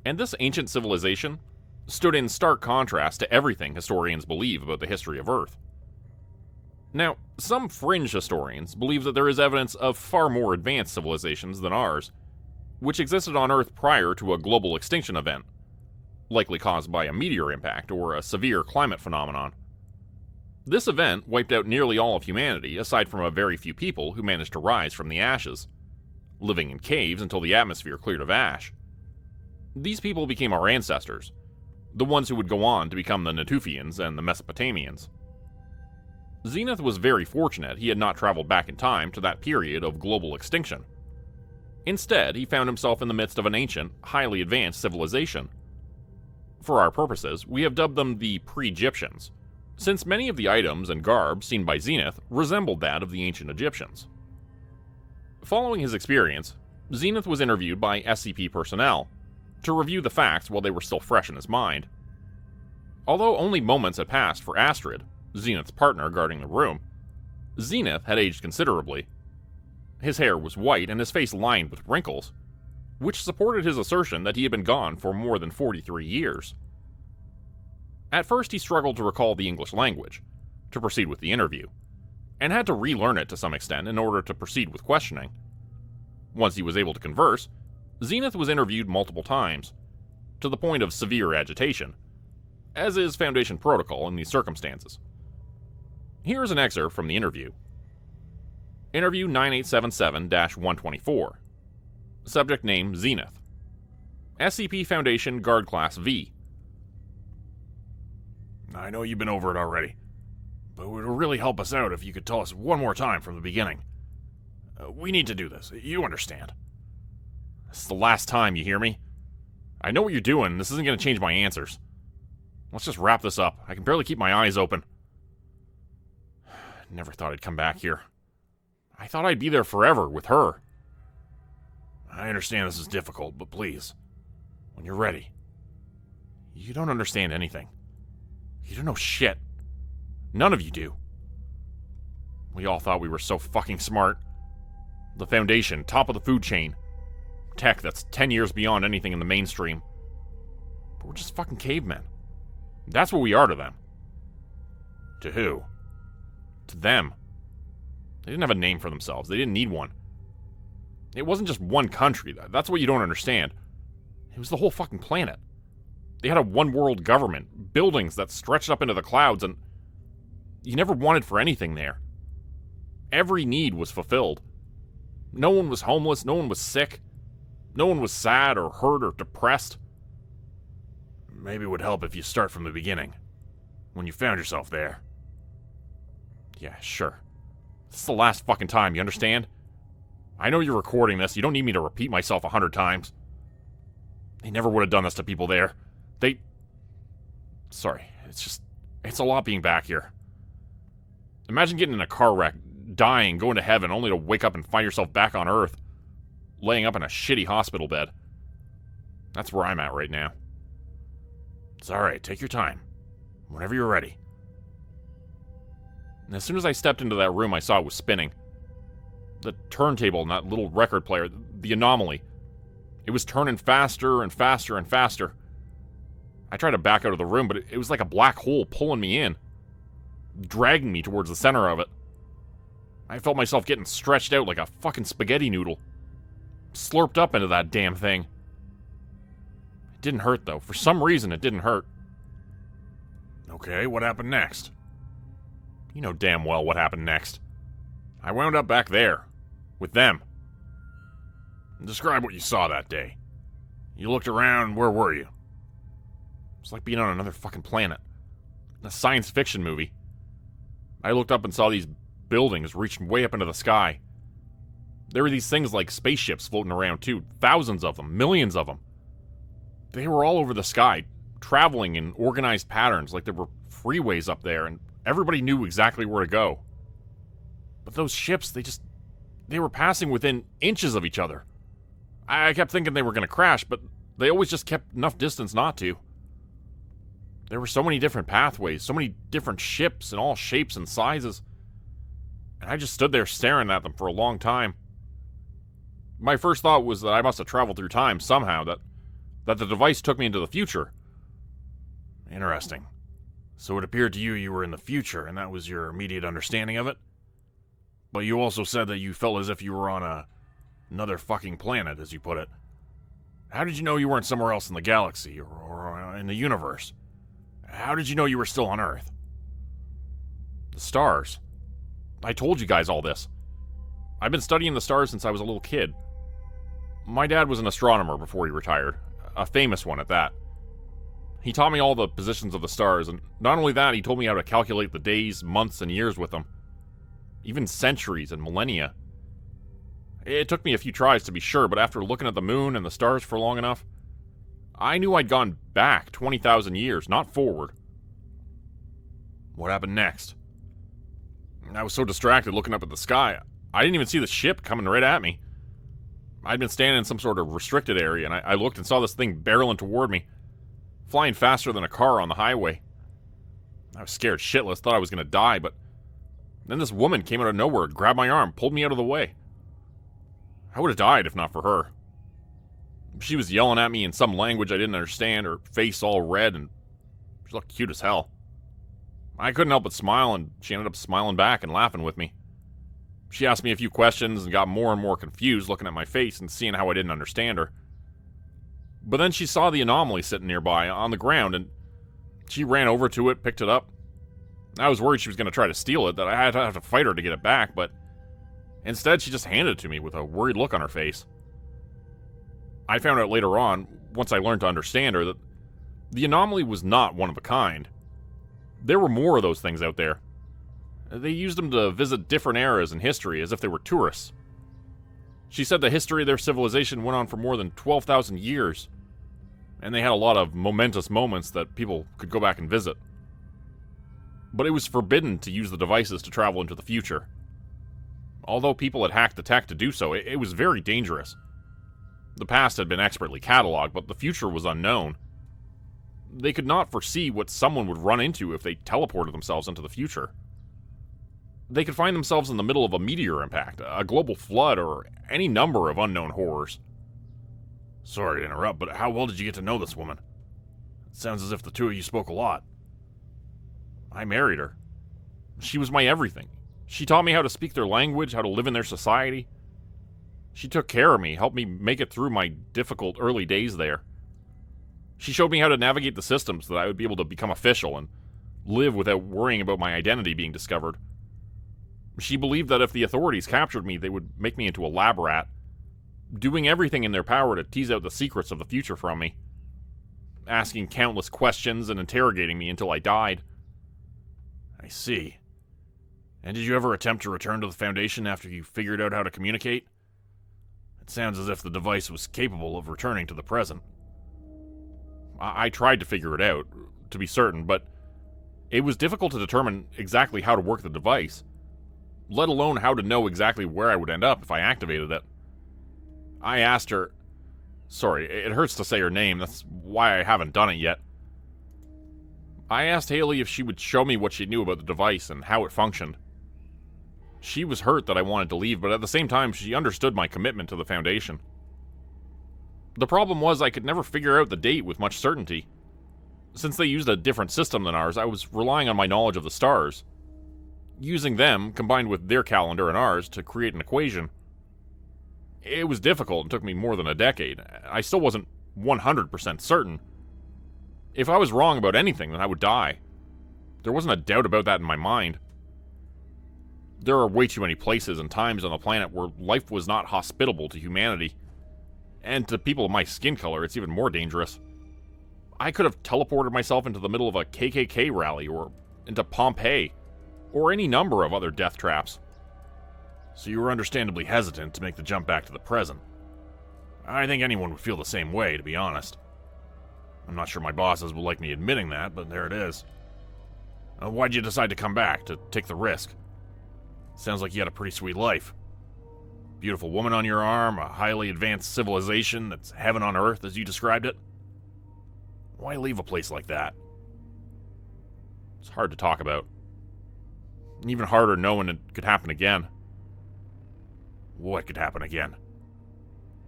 and this ancient civilization stood in stark contrast to everything historians believe about the history of Earth. Now, some fringe historians believe that there is evidence of far more advanced civilizations than ours, which existed on Earth prior to a global extinction event, likely caused by a meteor impact or a severe climate phenomenon. This event wiped out nearly all of humanity, aside from a very few people who managed to rise from the ashes, living in caves until the atmosphere cleared of ash. These people became our ancestors, the ones who would go on to become the Natufians and the Mesopotamians. Zenith was very fortunate he had not traveled back in time to that period of global extinction. Instead, he found himself in the midst of an ancient, highly advanced civilization. For our purposes, we have dubbed them the pre-Egyptians, since many of the items and garb seen by Zenith resembled that of the ancient Egyptians. Following his experience, Zenith was interviewed by SCP personnel to review the facts while they were still fresh in his mind. Although only moments had passed for Astrid, Zenith's partner guarding the room, Zenith had aged considerably. His hair was white and his face lined with wrinkles, which supported his assertion that he had been gone for more than 43 years. At first, he struggled to recall the English language to proceed with the interview, and had to relearn it to some extent in order to proceed with questioning. Once he was able to converse, Zenith was interviewed multiple times, to the point of severe agitation, as is Foundation protocol in these circumstances. Here is an excerpt from the interview. Interview 9877-124. Subject name Zenith. SCP Foundation Guard Class V. I know you've been over it already, but it would really help us out if you could tell us one more time from the beginning. We need to do this, you understand. This is the last time, you hear me? I know what you're doing. This isn't going to change my answers. Let's just wrap this up. I can barely keep my eyes open. Never thought I'd come back here. I thought I'd be there forever with her. I understand this is difficult, but please, when you're ready. You don't understand anything. You don't know shit. None of you do. We all thought we were so fucking smart. The Foundation, top of the food chain. Tech that's 10 years beyond anything in the mainstream. But we're just fucking cavemen. That's what we are to them. To who? To them. They didn't have a name for themselves. They didn't need one. It wasn't just one country. That's what you don't understand. It was the whole fucking planet. They had a one-world government, buildings that stretched up into the clouds, and you never wanted for anything there. Every need was fulfilled. No one was homeless, no one was sick, no one was sad or hurt or depressed. Maybe it would help if you start from the beginning, when you found yourself there. Yeah, sure. This is the last fucking time, you understand? I know you're recording this, you don't need me to repeat myself 100 times. They never would have done this to people there. Sorry, it's a lot being back here. Imagine getting in a car wreck, dying, going to heaven, only to wake up and find yourself back on Earth, laying up in a shitty hospital bed. That's where I'm at right now. It's alright, take your time. Whenever you're ready. And as soon as I stepped into that room, I saw it was spinning. The turntable and that little record player, the anomaly. It was turning faster and faster and faster. I tried to back out of the room, but it was like a black hole pulling me in, dragging me towards the center of it. I felt myself getting stretched out like a fucking spaghetti noodle, slurped up into that damn thing. It didn't hurt, though. For some reason, it didn't hurt. Okay, what happened next? You know damn well what happened next. I wound up back there, with them. Describe what you saw that day. You looked around, where were you? It's like being on another fucking planet. A science fiction movie. I looked up and saw these buildings reaching way up into the sky. There were these things like spaceships floating around too. Thousands of them. Millions of them. They were all over the sky, traveling in organized patterns like there were freeways up there, and everybody knew exactly where to go. But those ships, they were passing within inches of each other. I kept thinking they were going to crash, but they always just kept enough distance not to. There were so many different pathways, so many different ships in all shapes and sizes. And I just stood there staring at them for a long time. My first thought was that I must have traveled through time somehow, that the device took me into the future. Interesting. So it appeared to you you were in the future, and that was your immediate understanding of it? But you also said that you felt as if you were on another fucking planet, as you put it. How did you know you weren't somewhere else in the galaxy, or in the universe? How did you know you were still on Earth? The stars. I told you guys all this. I've been studying the stars since I was a little kid. My dad was an astronomer before he retired. A famous one at that. He taught me all the positions of the stars, and not only that, he told me how to calculate the days, months, and years with them. Even centuries and millennia. It took me a few tries to be sure, but after looking at the moon and the stars for long enough, I knew I'd gone back 20,000 years, not forward. What happened next? I was so distracted looking up at the sky, I didn't even see the ship coming right at me. I'd been standing in some sort of restricted area, and I looked and saw this thing barreling toward me, flying faster than a car on the highway. I was scared shitless, thought I was going to die, but then this woman came out of nowhere, grabbed my arm, pulled me out of the way. I would have died if not for her. She was yelling at me in some language I didn't understand, her face all red, and she looked cute as hell. I couldn't help but smile, and she ended up smiling back and laughing with me. She asked me a few questions and got more and more confused looking at my face and seeing how I didn't understand her. But then she saw the anomaly sitting nearby on the ground, and she ran over to it, picked it up. I was worried she was going to try to steal it, that I had to have to fight her to get it back, but instead she just handed it to me with a worried look on her face. I found out later on, once I learned to understand her, that the anomaly was not one of a kind. There were more of those things out there. They used them to visit different eras in history as if they were tourists. She said the history of their civilization went on for more than 12,000 years, and they had a lot of momentous moments that people could go back and visit. But it was forbidden to use the devices to travel into the future. Although people had hacked the tech to do so, it was very dangerous. The past had been expertly cataloged, but the future was unknown. They could not foresee what someone would run into if they teleported themselves into the future. They could find themselves in the middle of a meteor impact, a global flood, or any number of unknown horrors. Sorry to interrupt, but how well did you get to know this woman? It sounds as if the two of you spoke a lot. I married her. She was my everything. She taught me how to speak their language, how to live in their society. She took care of me, helped me make it through my difficult early days there. She showed me how to navigate the systems so that I would be able to become official and live without worrying about my identity being discovered. She believed that if the authorities captured me, they would make me into a lab rat, doing everything in their power to tease out the secrets of the future from me, asking countless questions and interrogating me until I died. I see. And did you ever attempt to return to the Foundation after you figured out how to communicate? It sounds as if the device was capable of returning to the present. I tried to figure it out, to be certain, but it was difficult to determine exactly how to work the device, let alone how to know exactly where I would end up if I activated it. I asked her... Sorry, it hurts to say her name, that's why I haven't done it yet. I asked Haley if she would show me what she knew about the device and how it functioned. She was hurt that I wanted to leave, but at the same time, she understood my commitment to the Foundation. The problem was I could never figure out the date with much certainty. Since they used a different system than ours, I was relying on my knowledge of the stars, using them, combined with their calendar and ours, to create an equation. It was difficult and took me more than a decade. I still wasn't 100% certain. If I was wrong about anything, then I would die. There wasn't a doubt about that in my mind. There are way too many places and times on the planet where life was not hospitable to humanity. And to people of my skin color, it's even more dangerous. I could have teleported myself into the middle of a KKK rally, or into Pompeii, or any number of other death traps. So you were understandably hesitant to make the jump back to the present. I think anyone would feel the same way, to be honest. I'm not sure my bosses will like me admitting that, but there it is. Why'd you decide to come back, to take the risk? Sounds like you had a pretty sweet life. Beautiful woman on your arm, a highly advanced civilization that's heaven on earth, as you described it. Why leave a place like that? It's hard to talk about. Even harder knowing it could happen again. What could happen again?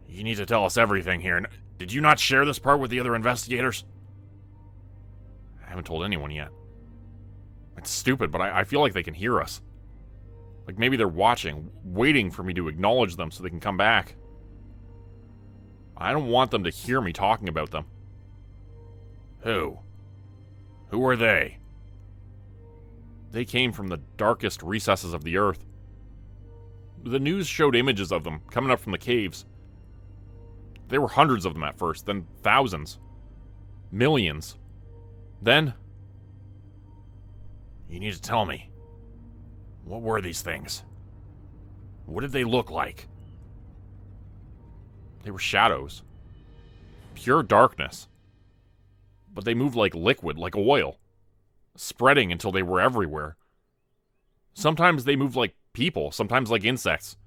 You need to tell us everything here. Did you not share this part with the other investigators? I haven't told anyone yet. It's stupid, but I feel like they can hear us. Like maybe they're watching, waiting for me to acknowledge them so they can come back. I don't want them to hear me talking about them. Who? Who are they? They came from the darkest recesses of the earth. The news showed images of them coming up from the caves. There were hundreds of them at first, then thousands. Millions. Then... You need to tell me. What were these things? What did they look like? They were shadows. Pure darkness. But they moved like liquid, like oil. Spreading until they were everywhere. Sometimes they moved like people, sometimes like insects.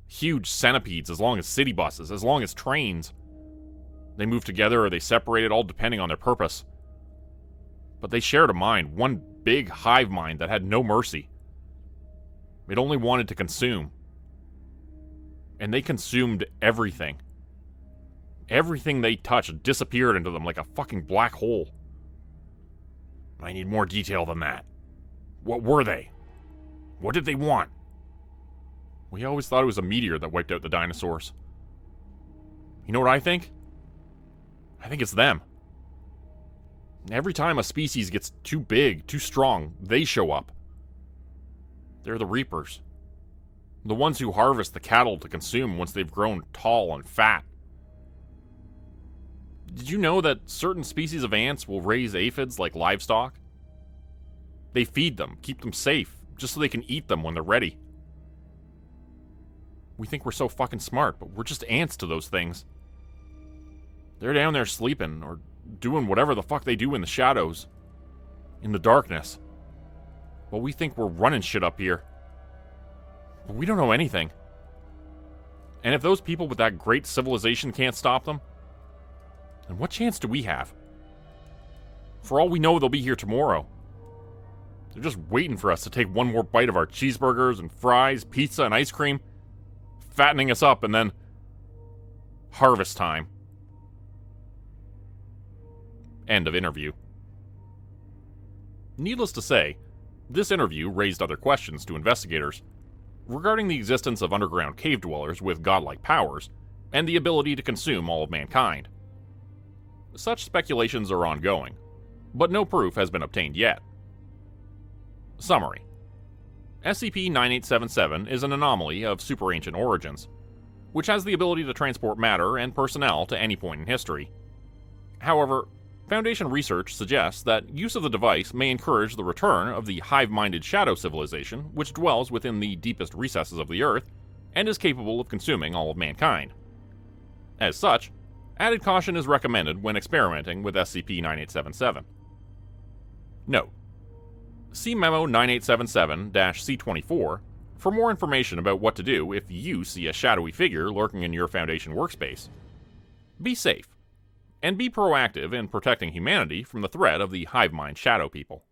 Huge centipedes as long as city buses, as long as trains. They moved together or they separated, all depending on their purpose. But they shared a mind, one big hive mind that had no mercy. It only wanted to consume. And they consumed everything. Everything they touched disappeared into them like a fucking black hole. I need more detail than that. What were they? What did they want? We always thought it was a meteor that wiped out the dinosaurs. You know what I think? I think it's them. Every time a species gets too big, too strong, they show up. They're the reapers. The ones who harvest the cattle to consume once they've grown tall and fat. Did you know that certain species of ants will raise aphids like livestock? They feed them, keep them safe, just so they can eat them when they're ready. We think we're so fucking smart, but we're just ants to those things. They're down there sleeping, or doing whatever the fuck they do in the shadows. In the darkness. Well, we think we're running shit up here. But we don't know anything. And if those people with that great civilization can't stop them, then what chance do we have? For all we know, they'll be here tomorrow. They're just waiting for us to take one more bite of our cheeseburgers and fries, pizza and ice cream, fattening us up, and then harvest time. End of interview. Needless to say, this interview raised other questions to investigators regarding the existence of underground cave dwellers with godlike powers and the ability to consume all of mankind. Such speculations are ongoing, but no proof has been obtained yet. Summary: SCP-9877 is an anomaly of super ancient origins, which has the ability to transport matter and personnel to any point in history. However, Foundation research suggests that use of the device may encourage the return of the hive-minded shadow civilization which dwells within the deepest recesses of the Earth and is capable of consuming all of mankind. As such, added caution is recommended when experimenting with SCP-9877. Note: see Memo 9877-C24 for more information about what to do if you see a shadowy figure lurking in your Foundation workspace. Be safe, and be proactive in protecting humanity from the threat of the hive mind shadow people.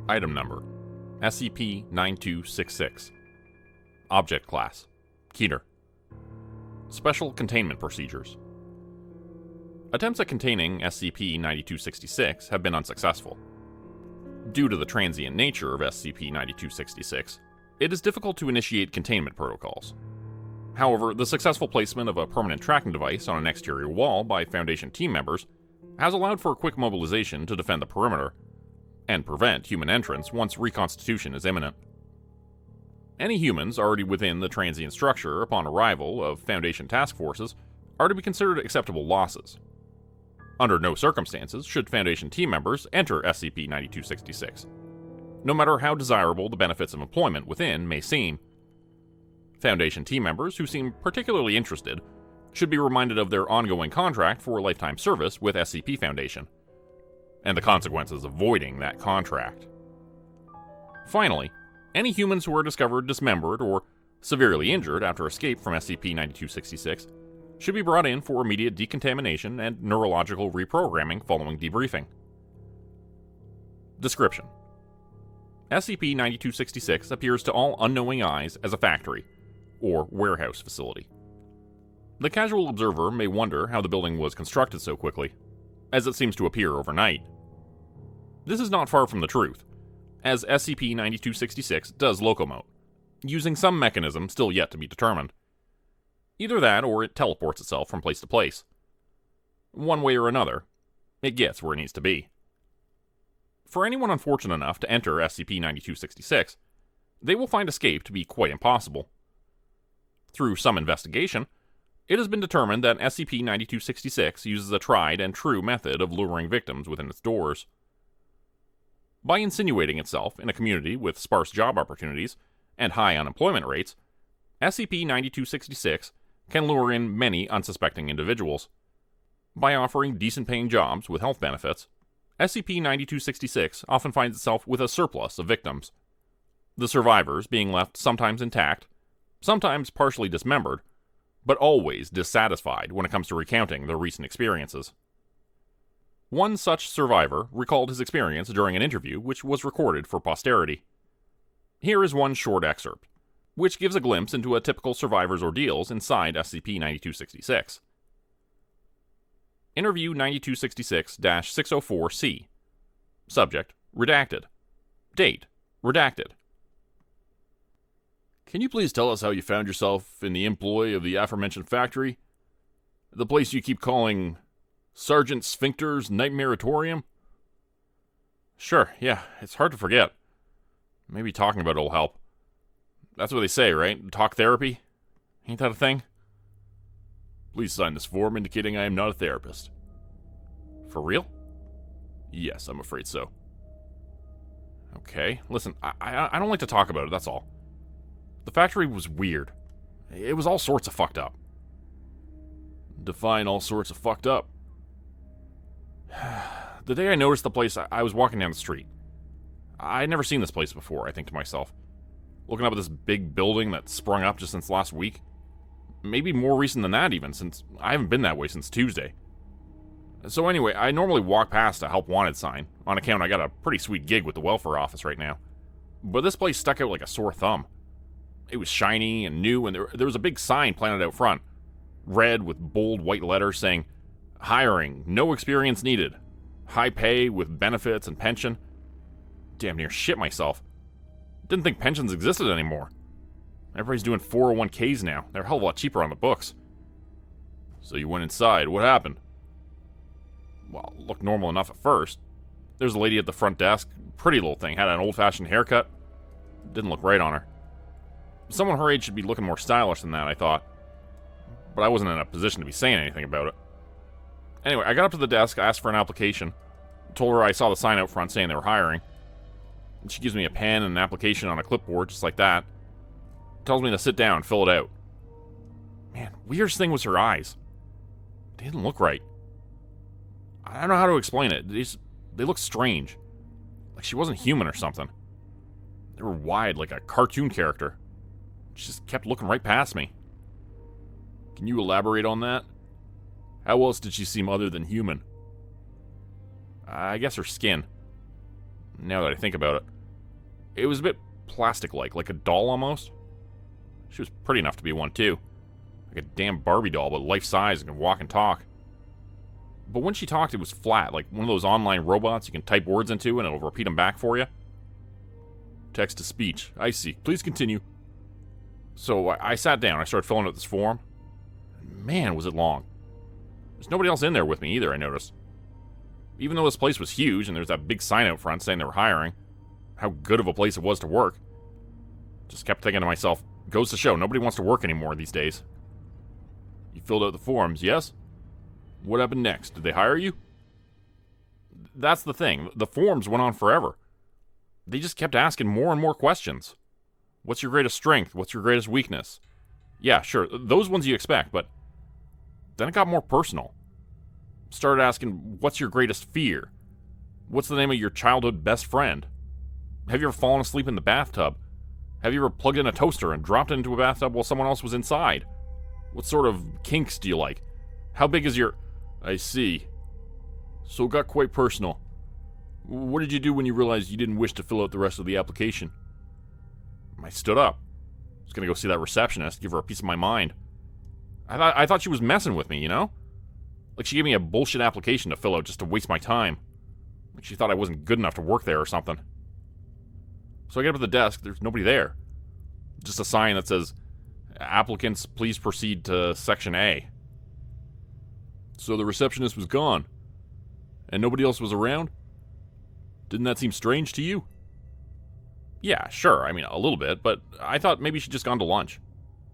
Item Number: SCP-9266. Object Class: Keter. Special Containment Procedures. Attempts at containing SCP-9266 have been unsuccessful. Due to the transient nature of SCP-9266, it is difficult to initiate containment protocols. However, the successful placement of a permanent tracking device on an exterior wall by Foundation team members has allowed for quick mobilization to defend the perimeter and prevent human entrance once reconstitution is imminent. Any humans already within the transient structure upon arrival of Foundation task forces are to be considered acceptable losses. Under no circumstances should Foundation team members enter SCP-9266, no matter how desirable the benefits of employment within may seem. Foundation team members who seem particularly interested should be reminded of their ongoing contract for lifetime service with SCP Foundation, and the consequences of voiding that contract. Finally, any humans who are discovered dismembered or severely injured after escape from SCP-9266 should be brought in for immediate decontamination and neurological reprogramming following debriefing. Description: SCP-9266 appears to all unknowing eyes as a factory or warehouse facility. The casual observer may wonder how the building was constructed so quickly, as it seems to appear overnight. This is not far from the truth, as SCP-9266 does locomote, using some mechanism still yet to be determined. Either that, or it teleports itself from place to place. One way or another, it gets where it needs to be. For anyone unfortunate enough to enter SCP-9266, they will find escape to be quite impossible. Through some investigation, it has been determined that SCP-9266 uses a tried and true method of luring victims within its doors. By insinuating itself in a community with sparse job opportunities and high unemployment rates, SCP-9266 can lure in many unsuspecting individuals. By offering decent-paying jobs with health benefits, SCP-9266 often finds itself with a surplus of victims, the survivors being left sometimes intact, sometimes partially dismembered, but always dissatisfied when it comes to recounting their recent experiences. One such survivor recalled his experience during an interview which was recorded for posterity. Here is one short excerpt, which gives a glimpse into a typical survivor's ordeals inside SCP-9266. Interview 9266-604-C. Subject: redacted. Date: redacted. Can you please tell us how you found yourself in the employ of the aforementioned factory? The place you keep calling Sergeant Sphincter's Nightmaratorium? Sure, yeah, it's hard to forget. Maybe talking about it'll help. That's what they say, right? Talk therapy? Ain't that a thing? Please sign this form indicating I am not a therapist. For real? Yes, I'm afraid so. Okay, listen, I don't like to talk about it, that's all. The factory was weird. It was all sorts of fucked up. Define all sorts of fucked up. The day I noticed the place, I was walking down the street. I'd never seen this place before, I think to myself. Looking up at this big building that sprung up just since last week. Maybe more recent than that even, since I haven't been that way since Tuesday. So anyway, I normally walk past a help wanted sign, on account I got a pretty sweet gig with the welfare office right now. But this place stuck out like a sore thumb. It was shiny and new, and there was a big sign planted out front. Red with bold white letters saying, "Hiring, no experience needed. High pay with benefits and pension." Damn near shit myself. Didn't think pensions existed anymore. Everybody's doing 401ks now. They're a hell of a lot cheaper on the books. So you went inside. What happened? Well, it looked normal enough at first. There's a lady at the front desk. Pretty little thing. Had an old-fashioned haircut. Didn't look right on her. Someone her age should be looking more stylish than that, I thought. But I wasn't in a position to be saying anything about it. Anyway, I got up to the desk, asked for an application. Told her I saw the sign out front saying they were hiring. And she gives me a pen and an application on a clipboard, just like that. Tells me to sit down and fill it out. Man, weirdest thing was her eyes. They didn't look right. I don't know how to explain it. They looked strange. Like she wasn't human or something. They were wide, like a cartoon character. She just kept looking right past me. Can you elaborate on that? How else did she seem other than human? I guess her skin. Now that I think about it. It was a bit plastic-like a doll almost. She was pretty enough to be one too. Like a damn Barbie doll, but life-size and can walk and talk. But when she talked, it was flat, like one of those online robots you can type words into and it'll repeat them back for you. Text-to-speech. I see. Please continue. So I sat down. I started filling out this form. Man, was it long. There's nobody else in there with me either, I noticed. Even though this place was huge and there's that big sign out front saying they were hiring, how good of a place it was to work. Just kept thinking to myself, goes to show, nobody wants to work anymore these days. You filled out the forms, yes? What happened next? Did they hire you? That's the thing. The forms went on forever. They just kept asking more and more questions. What's your greatest strength? What's your greatest weakness? Yeah, sure, those ones you expect, but then it got more personal. Started asking, what's your greatest fear? What's the name of your childhood best friend? Have you ever fallen asleep in the bathtub? Have you ever plugged in a toaster and dropped it into a bathtub while someone else was inside? What sort of kinks do you like? How big is your... I see. So it got quite personal. What did you do when you realized you didn't wish to fill out the rest of the application? I stood up. I was gonna go see that receptionist, give her a piece of my mind. I thought she was messing with me, you know? Like she gave me a bullshit application to fill out just to waste my time. Like she thought I wasn't good enough to work there or something. So I get up at the desk, there's nobody there. Just a sign that says, "Applicants, please proceed to Section A." So the receptionist was gone, and nobody else was around? Didn't that seem strange to you? Yeah, sure, I mean, a little bit, but I thought maybe she'd just gone to lunch.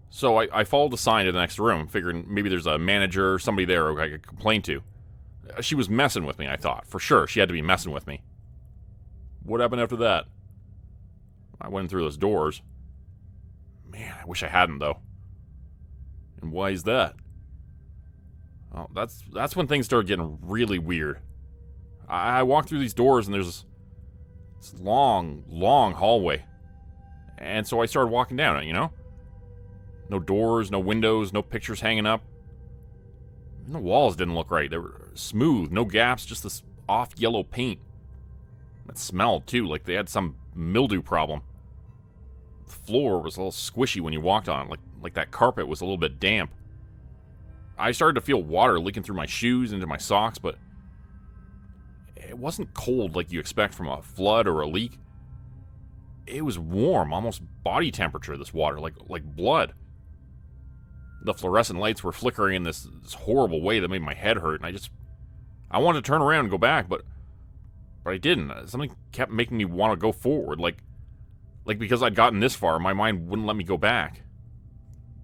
So I followed the sign to the next room, figuring maybe there's a manager or somebody there who I could complain to. She was messing with me, I thought. For sure, she had to be messing with me. What happened after that? I went through those doors. Man, I wish I hadn't, though. And why is that? Well, that's when things started getting really weird. I walked through these doors, and there's this long, long hallway. And so I started walking down it, you know? No doors, no windows, no pictures hanging up. Even the walls didn't look right. They were smooth, no gaps, just this off yellow paint. It smelled, too, like they had some mildew problem. The floor was a little squishy when you walked on it, like that carpet was a little bit damp. I started to feel water leaking through my shoes into my socks, but it wasn't cold like you expect from a flood or a leak. It was warm, almost body temperature, this water, like blood. The fluorescent lights were flickering in this horrible way that made my head hurt, and I wanted to turn around and go back, but I didn't. Something kept making me want to go forward, like because I'd gotten this far, my mind wouldn't let me go back.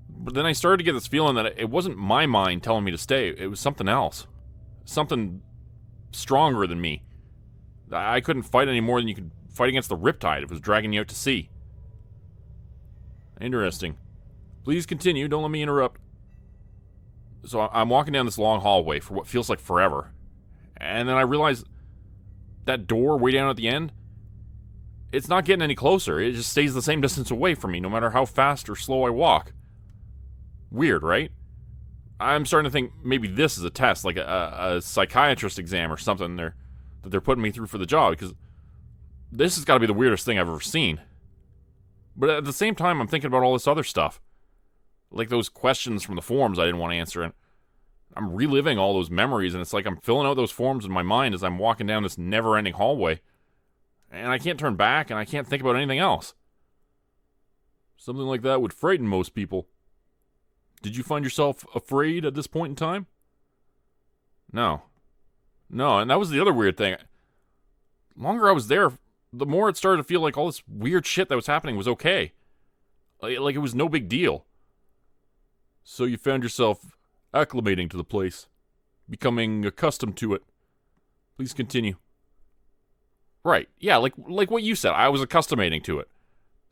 But then I started to get this feeling that it wasn't my mind telling me to stay, it was something else. Something stronger than me. I couldn't fight any more than you could fight against the riptide if it was dragging you out to sea. Interesting. Please continue, don't let me interrupt. So I'm walking down this long hallway for what feels like forever. And then I realize that door way down at the end, it's not getting any closer. It just stays the same distance away from me no matter how fast or slow I walk. Weird, right? I'm starting to think maybe this is a test, like a psychiatrist exam or something that they're putting me through for the job, because this has got to be the weirdest thing I've ever seen. But at the same time, I'm thinking about all this other stuff. Like those questions from the forums I didn't want to answer, and I'm reliving all those memories, and it's like I'm filling out those forms in my mind as I'm walking down this never-ending hallway. And I can't turn back, and I can't think about anything else. Something like that would frighten most people. Did you find yourself afraid at this point in time? No, and that was the other weird thing. The longer I was there, the more it started to feel like all this weird shit that was happening was okay. Like it was no big deal. So you found yourself acclimating to the place, becoming accustomed to it. Please continue. Right, yeah, like what you said, I was accustomating to it.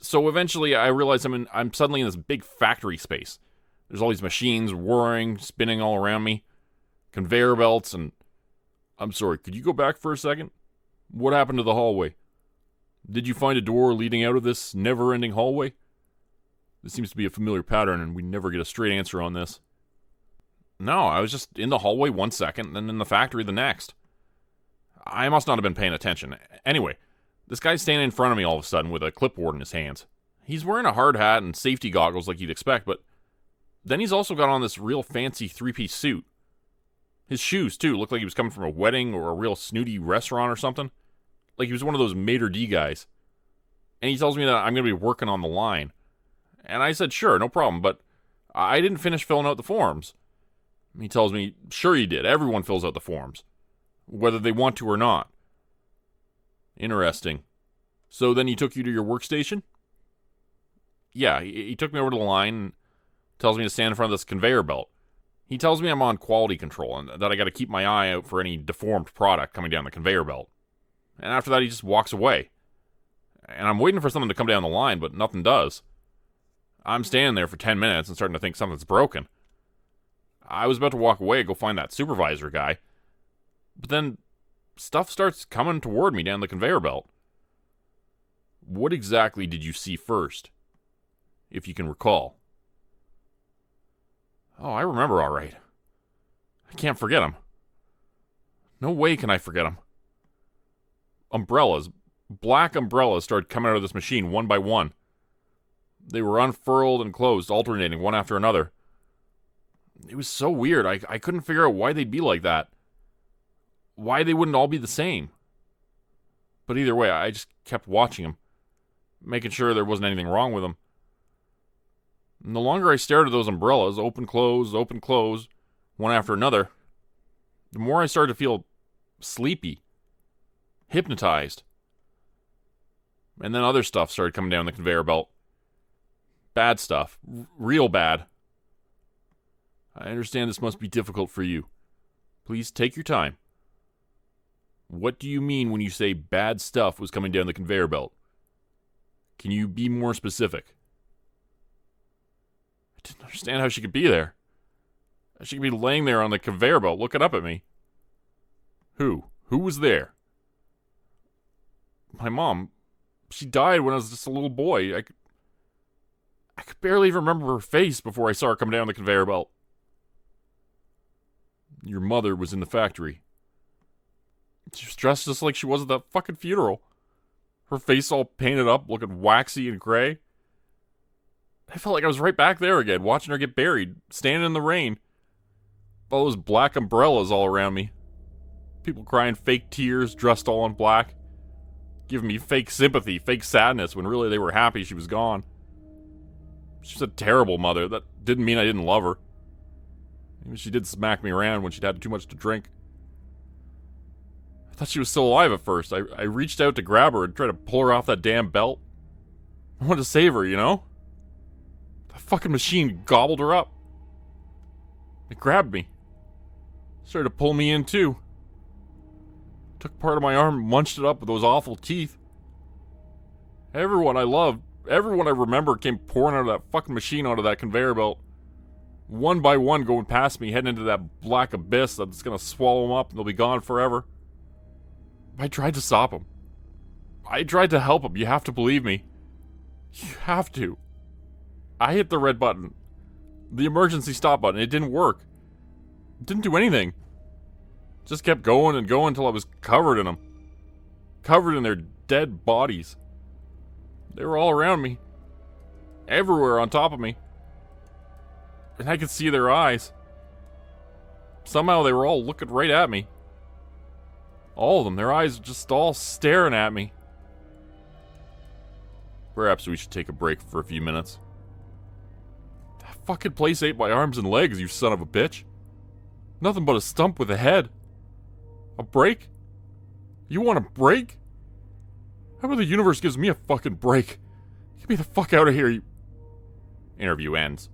So eventually I realized I'm suddenly in this big factory space. There's all these machines whirring, spinning all around me, conveyor belts, and... I'm sorry, could you go back for a second? What happened to the hallway? Did you find a door leading out of this never-ending hallway? This seems to be a familiar pattern, and we never get a straight answer on this. No, I was just in the hallway 1 second, then in the factory the next. I must not have been paying attention. Anyway, this guy's standing in front of me all of a sudden with a clipboard in his hands. He's wearing a hard hat and safety goggles like you'd expect, but then he's also got on this real fancy three-piece suit. His shoes, too, looked like he was coming from a wedding or a real snooty restaurant or something. Like he was one of those maitre d' guys. And he tells me that I'm going to be working on the line. And I said, sure, no problem, but I didn't finish filling out the forms. He tells me, sure you did. Everyone fills out the forms, whether they want to or not. Interesting. So then he took you to your workstation? Yeah, he took me over to the line and tells me to stand in front of this conveyor belt. He tells me I'm on quality control and that I got to keep my eye out for any deformed product coming down the conveyor belt. And after that, he just walks away. And I'm waiting for something to come down the line, but nothing does. I'm standing there for 10 minutes and starting to think something's broken. I was about to walk away and go find that supervisor guy. But then stuff starts coming toward me down the conveyor belt. What exactly did you see first, if you can recall? Oh, I remember all right. I can't forget him. No way can I forget him. Umbrellas, black umbrellas started coming out of this machine one by one. They were unfurled and closed, alternating one after another. It was so weird. I couldn't figure out why they'd be like that. Why they wouldn't all be the same. But either way, I just kept watching them, making sure there wasn't anything wrong with them. And the longer I stared at those umbrellas, open, close, one after another, the more I started to feel sleepy, hypnotized. And then other stuff started coming down the conveyor belt. Bad stuff. Real bad. I understand this must be difficult for you. Please take your time. What do you mean when you say bad stuff was coming down the conveyor belt? Can you be more specific? I didn't understand how she could be there. She could be laying there on the conveyor belt looking up at me. Who? Who was there? My mom. She died when I was just a little boy. I could barely even remember her face before I saw her come down the conveyor belt. Your mother was in the factory. She was dressed just like she was at that fucking funeral. Her face all painted up, looking waxy and gray. I felt like I was right back there again, watching her get buried, standing in the rain. All those black umbrellas all around me. People crying fake tears, dressed all in black. Giving me fake sympathy, fake sadness, when really they were happy she was gone. She was a terrible mother. That didn't mean I didn't love her. Maybe she did smack me around when she'd had too much to drink. I thought she was still alive at first. I reached out to grab her and tried to pull her off that damn belt. I wanted to save her, you know? The fucking machine gobbled her up. It grabbed me. Started to pull me in too. Took part of my arm, munched it up with those awful teeth. Everyone I loved, everyone I remember came pouring out of that fucking machine onto that conveyor belt. One by one going past me, heading into that black abyss that's gonna swallow them up and they'll be gone forever. I tried to stop them. I tried to help them. You have to believe me. You have to. I hit the red button. The emergency stop button. It didn't work. It didn't do anything. Just kept going and going until I was covered in them. Covered in their dead bodies. They were all around me. Everywhere on top of me. And I could see their eyes. Somehow they were all looking right at me. All of them. Their eyes just all staring at me. Perhaps we should take a break for a few minutes. That fucking place ate my arms and legs, you son of a bitch. Nothing but a stump with a head. A break? You want a break? How about the universe gives me a fucking break? Get me the fuck out of here, you... Interview ends.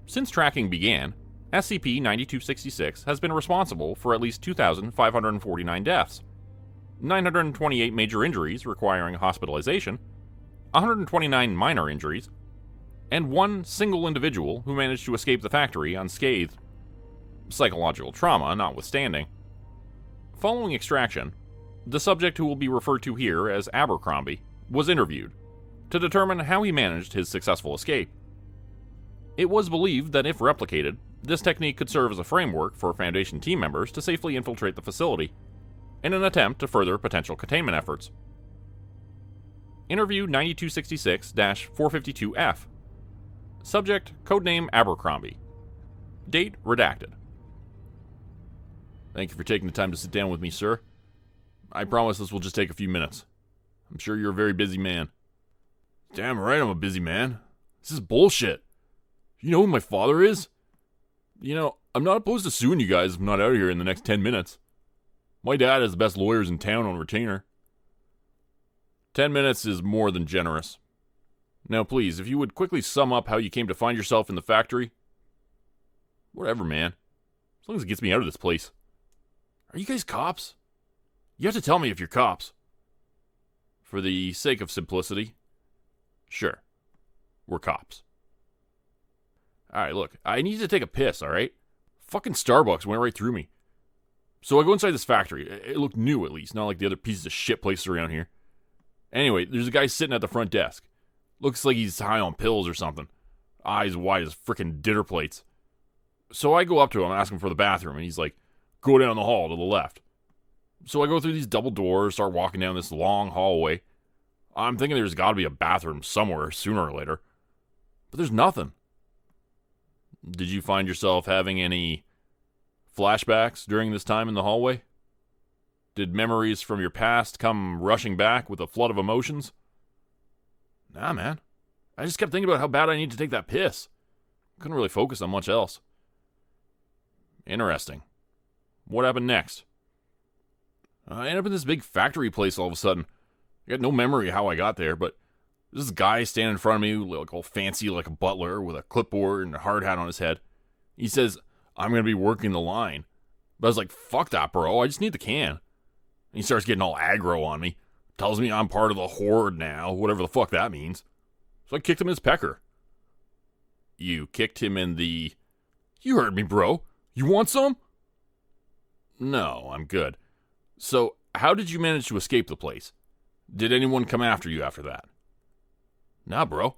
Since tracking began, SCP-9266 has been responsible for at least 2,549 deaths, 928 major injuries requiring hospitalization, 129 minor injuries, and one single individual who managed to escape the factory unscathed, psychological trauma notwithstanding. Following extraction, the subject who will be referred to here as Abercrombie was interviewed to determine how he managed his successful escape. It was believed that if replicated, this technique could serve as a framework for Foundation team members to safely infiltrate the facility in an attempt to further potential containment efforts. Interview 9266-452F. Subject, codename Abercrombie. Date redacted. Thank you for taking the time to sit down with me, sir. I promise this will just take a few minutes. I'm sure you're a very busy man. Damn right I'm a busy man. This is bullshit. You know who my father is? You know, I'm not opposed to suing you guys if I'm not out of here in the next 10 minutes. My dad has the best lawyers in town on retainer. 10 minutes is more than generous. Now please, if you would quickly sum up how you came to find yourself in the factory. Whatever, man. As long as it gets me out of this place. Are you guys cops? You have to tell me if you're cops. For the sake of simplicity. Sure. We're cops. Alright, look. I need to take a piss, alright? Fucking Starbucks went right through me. So I go inside this factory. It looked new, at least. Not like the other pieces of shit places around here. Anyway, there's a guy sitting at the front desk. Looks like he's high on pills or something. Eyes wide as frickin' dinner plates. So I go up to him, ask him for the bathroom, and he's like, go down the hall to the left. So I go through these double doors, start walking down this long hallway. I'm thinking there's gotta be a bathroom somewhere sooner or later. But there's nothing. Did you find yourself having any flashbacks during this time in the hallway? Did memories from your past come rushing back with a flood of emotions? Nah, man. I just kept thinking about how bad I need to take that piss. Couldn't really focus on much else. Interesting. What happened next? I ended up in this big factory place all of a sudden. I got no memory of how I got there, but this guy standing in front of me, like all fancy like a butler with a clipboard and a hard hat on his head. He says, I'm going to be working the line. But I was like, fuck that, bro. I just need the can. And he starts getting all aggro on me. Tells me I'm part of the horde now, whatever the fuck that means. So I kicked him in his pecker. You kicked him in the... You heard me, bro. You want some? No, I'm good. So, how did you manage to escape the place? Did anyone come after you after that? Nah, bro.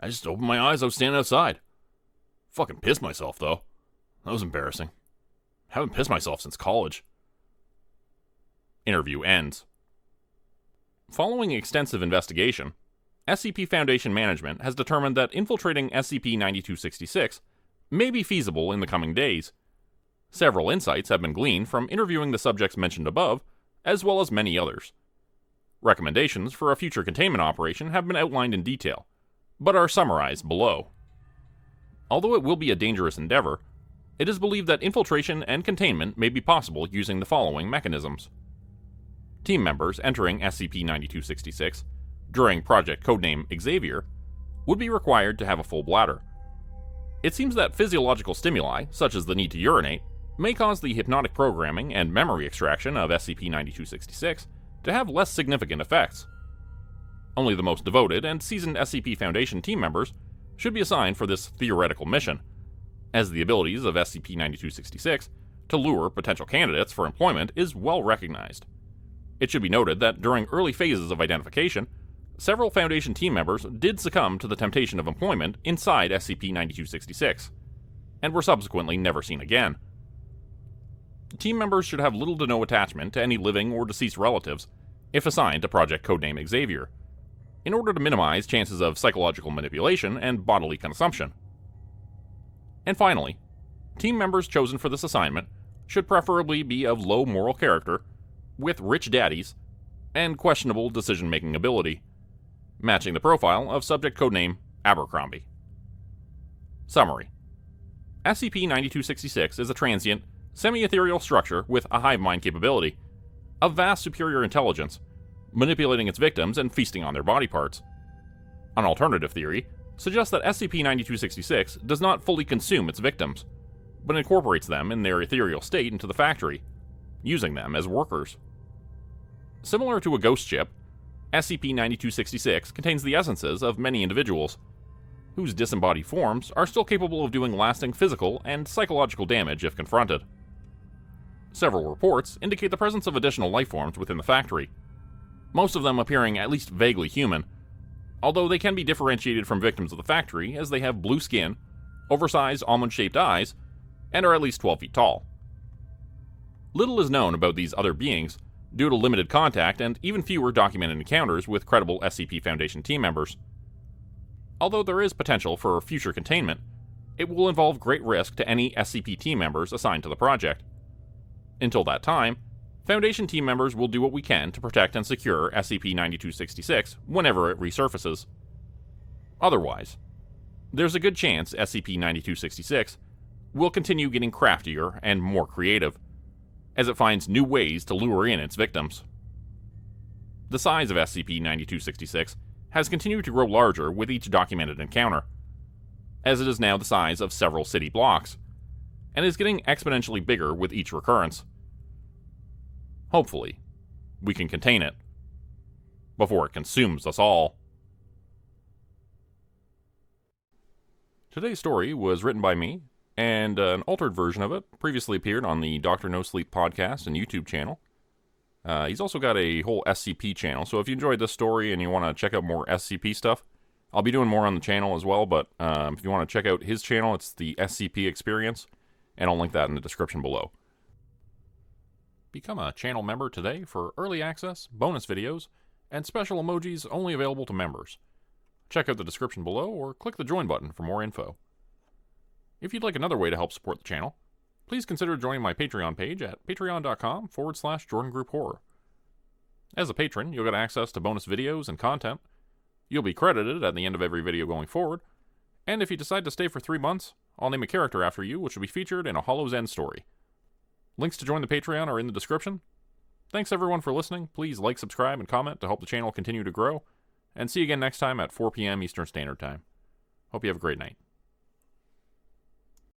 I just opened my eyes, I was standing outside. Fucking pissed myself, though. That was embarrassing. Haven't pissed myself since college. Interview ends. Following extensive investigation, SCP Foundation management has determined that infiltrating SCP-9266 may be feasible in the coming days. Several insights have been gleaned from interviewing the subjects mentioned above, as well as many others. Recommendations for a future containment operation have been outlined in detail, but are summarized below. Although it will be a dangerous endeavor, it is believed that infiltration and containment may be possible using the following mechanisms. Team members entering SCP-9266 during Project Codename Xavier would be required to have a full bladder. It seems that physiological stimuli, such as the need to urinate, may cause the hypnotic programming and memory extraction of SCP-9266 to have less significant effects. Only the most devoted and seasoned SCP Foundation team members should be assigned for this theoretical mission, as the abilities of SCP-9266 to lure potential candidates for employment is well recognized. It should be noted that during early phases of identification, several Foundation team members did succumb to the temptation of employment inside SCP-9266, and were subsequently never seen again. Team members should have little to no attachment to any living or deceased relatives if assigned to Project Codename Xavier, in order to minimize chances of psychological manipulation and bodily consumption. And finally, team members chosen for this assignment should preferably be of low moral character, with rich daddies, and questionable decision-making ability, matching the profile of subject codename Abercrombie. Summary: SCP-9266 is a transient, semi-ethereal structure with a hive mind capability, of vast superior intelligence, manipulating its victims and feasting on their body parts. An alternative theory suggests that SCP-9266 does not fully consume its victims, but incorporates them in their ethereal state into the factory, using them as workers. Similar to a ghost ship, SCP-9266 contains the essences of many individuals, whose disembodied forms are still capable of doing lasting physical and psychological damage if confronted. Several reports indicate the presence of additional life forms within the factory, most of them appearing at least vaguely human, although they can be differentiated from victims of the factory as they have blue skin, oversized almond-shaped eyes, and are at least 12 feet tall. Little is known about these other beings due to limited contact and even fewer documented encounters with credible SCP Foundation team members. Although there is potential for future containment, it will involve great risk to any SCP team members assigned to the project. Until that time, Foundation team members will do what we can to protect and secure SCP-9266 whenever it resurfaces. Otherwise, there's a good chance SCP-9266 will continue getting craftier and more creative, as it finds new ways to lure in its victims. The size of SCP-9266 has continued to grow larger with each documented encounter, as it is now the size of several city blocks, and is getting exponentially bigger with each recurrence. Hopefully, we can contain it before it consumes us all. Today's story was written by me, and an altered version of it previously appeared on the Dr. Nosleep podcast and YouTube channel. He's also got a whole SCP channel, so if you enjoyed this story and you want to check out more SCP stuff, I'll be doing more on the channel as well, but if you want to check out his channel, it's the SCP Experience, and I'll link that in the description below. Become a channel member today for early access, bonus videos, and special emojis only available to members. Check out the description below or click the join button for more info. If you'd like another way to help support the channel, please consider joining my Patreon page at patreon.com/JordanGroupeHorror. As a patron, you'll get access to bonus videos and content. You'll be credited at the end of every video going forward, and if you decide to stay for 3 months, I'll name a character after you which will be featured in a Hollow's End story. Links to join the Patreon are in the description. Thanks everyone for listening. Please like, subscribe, and comment to help the channel continue to grow. And see you again next time at 4 p.m. Eastern Standard Time. Hope you have a great night.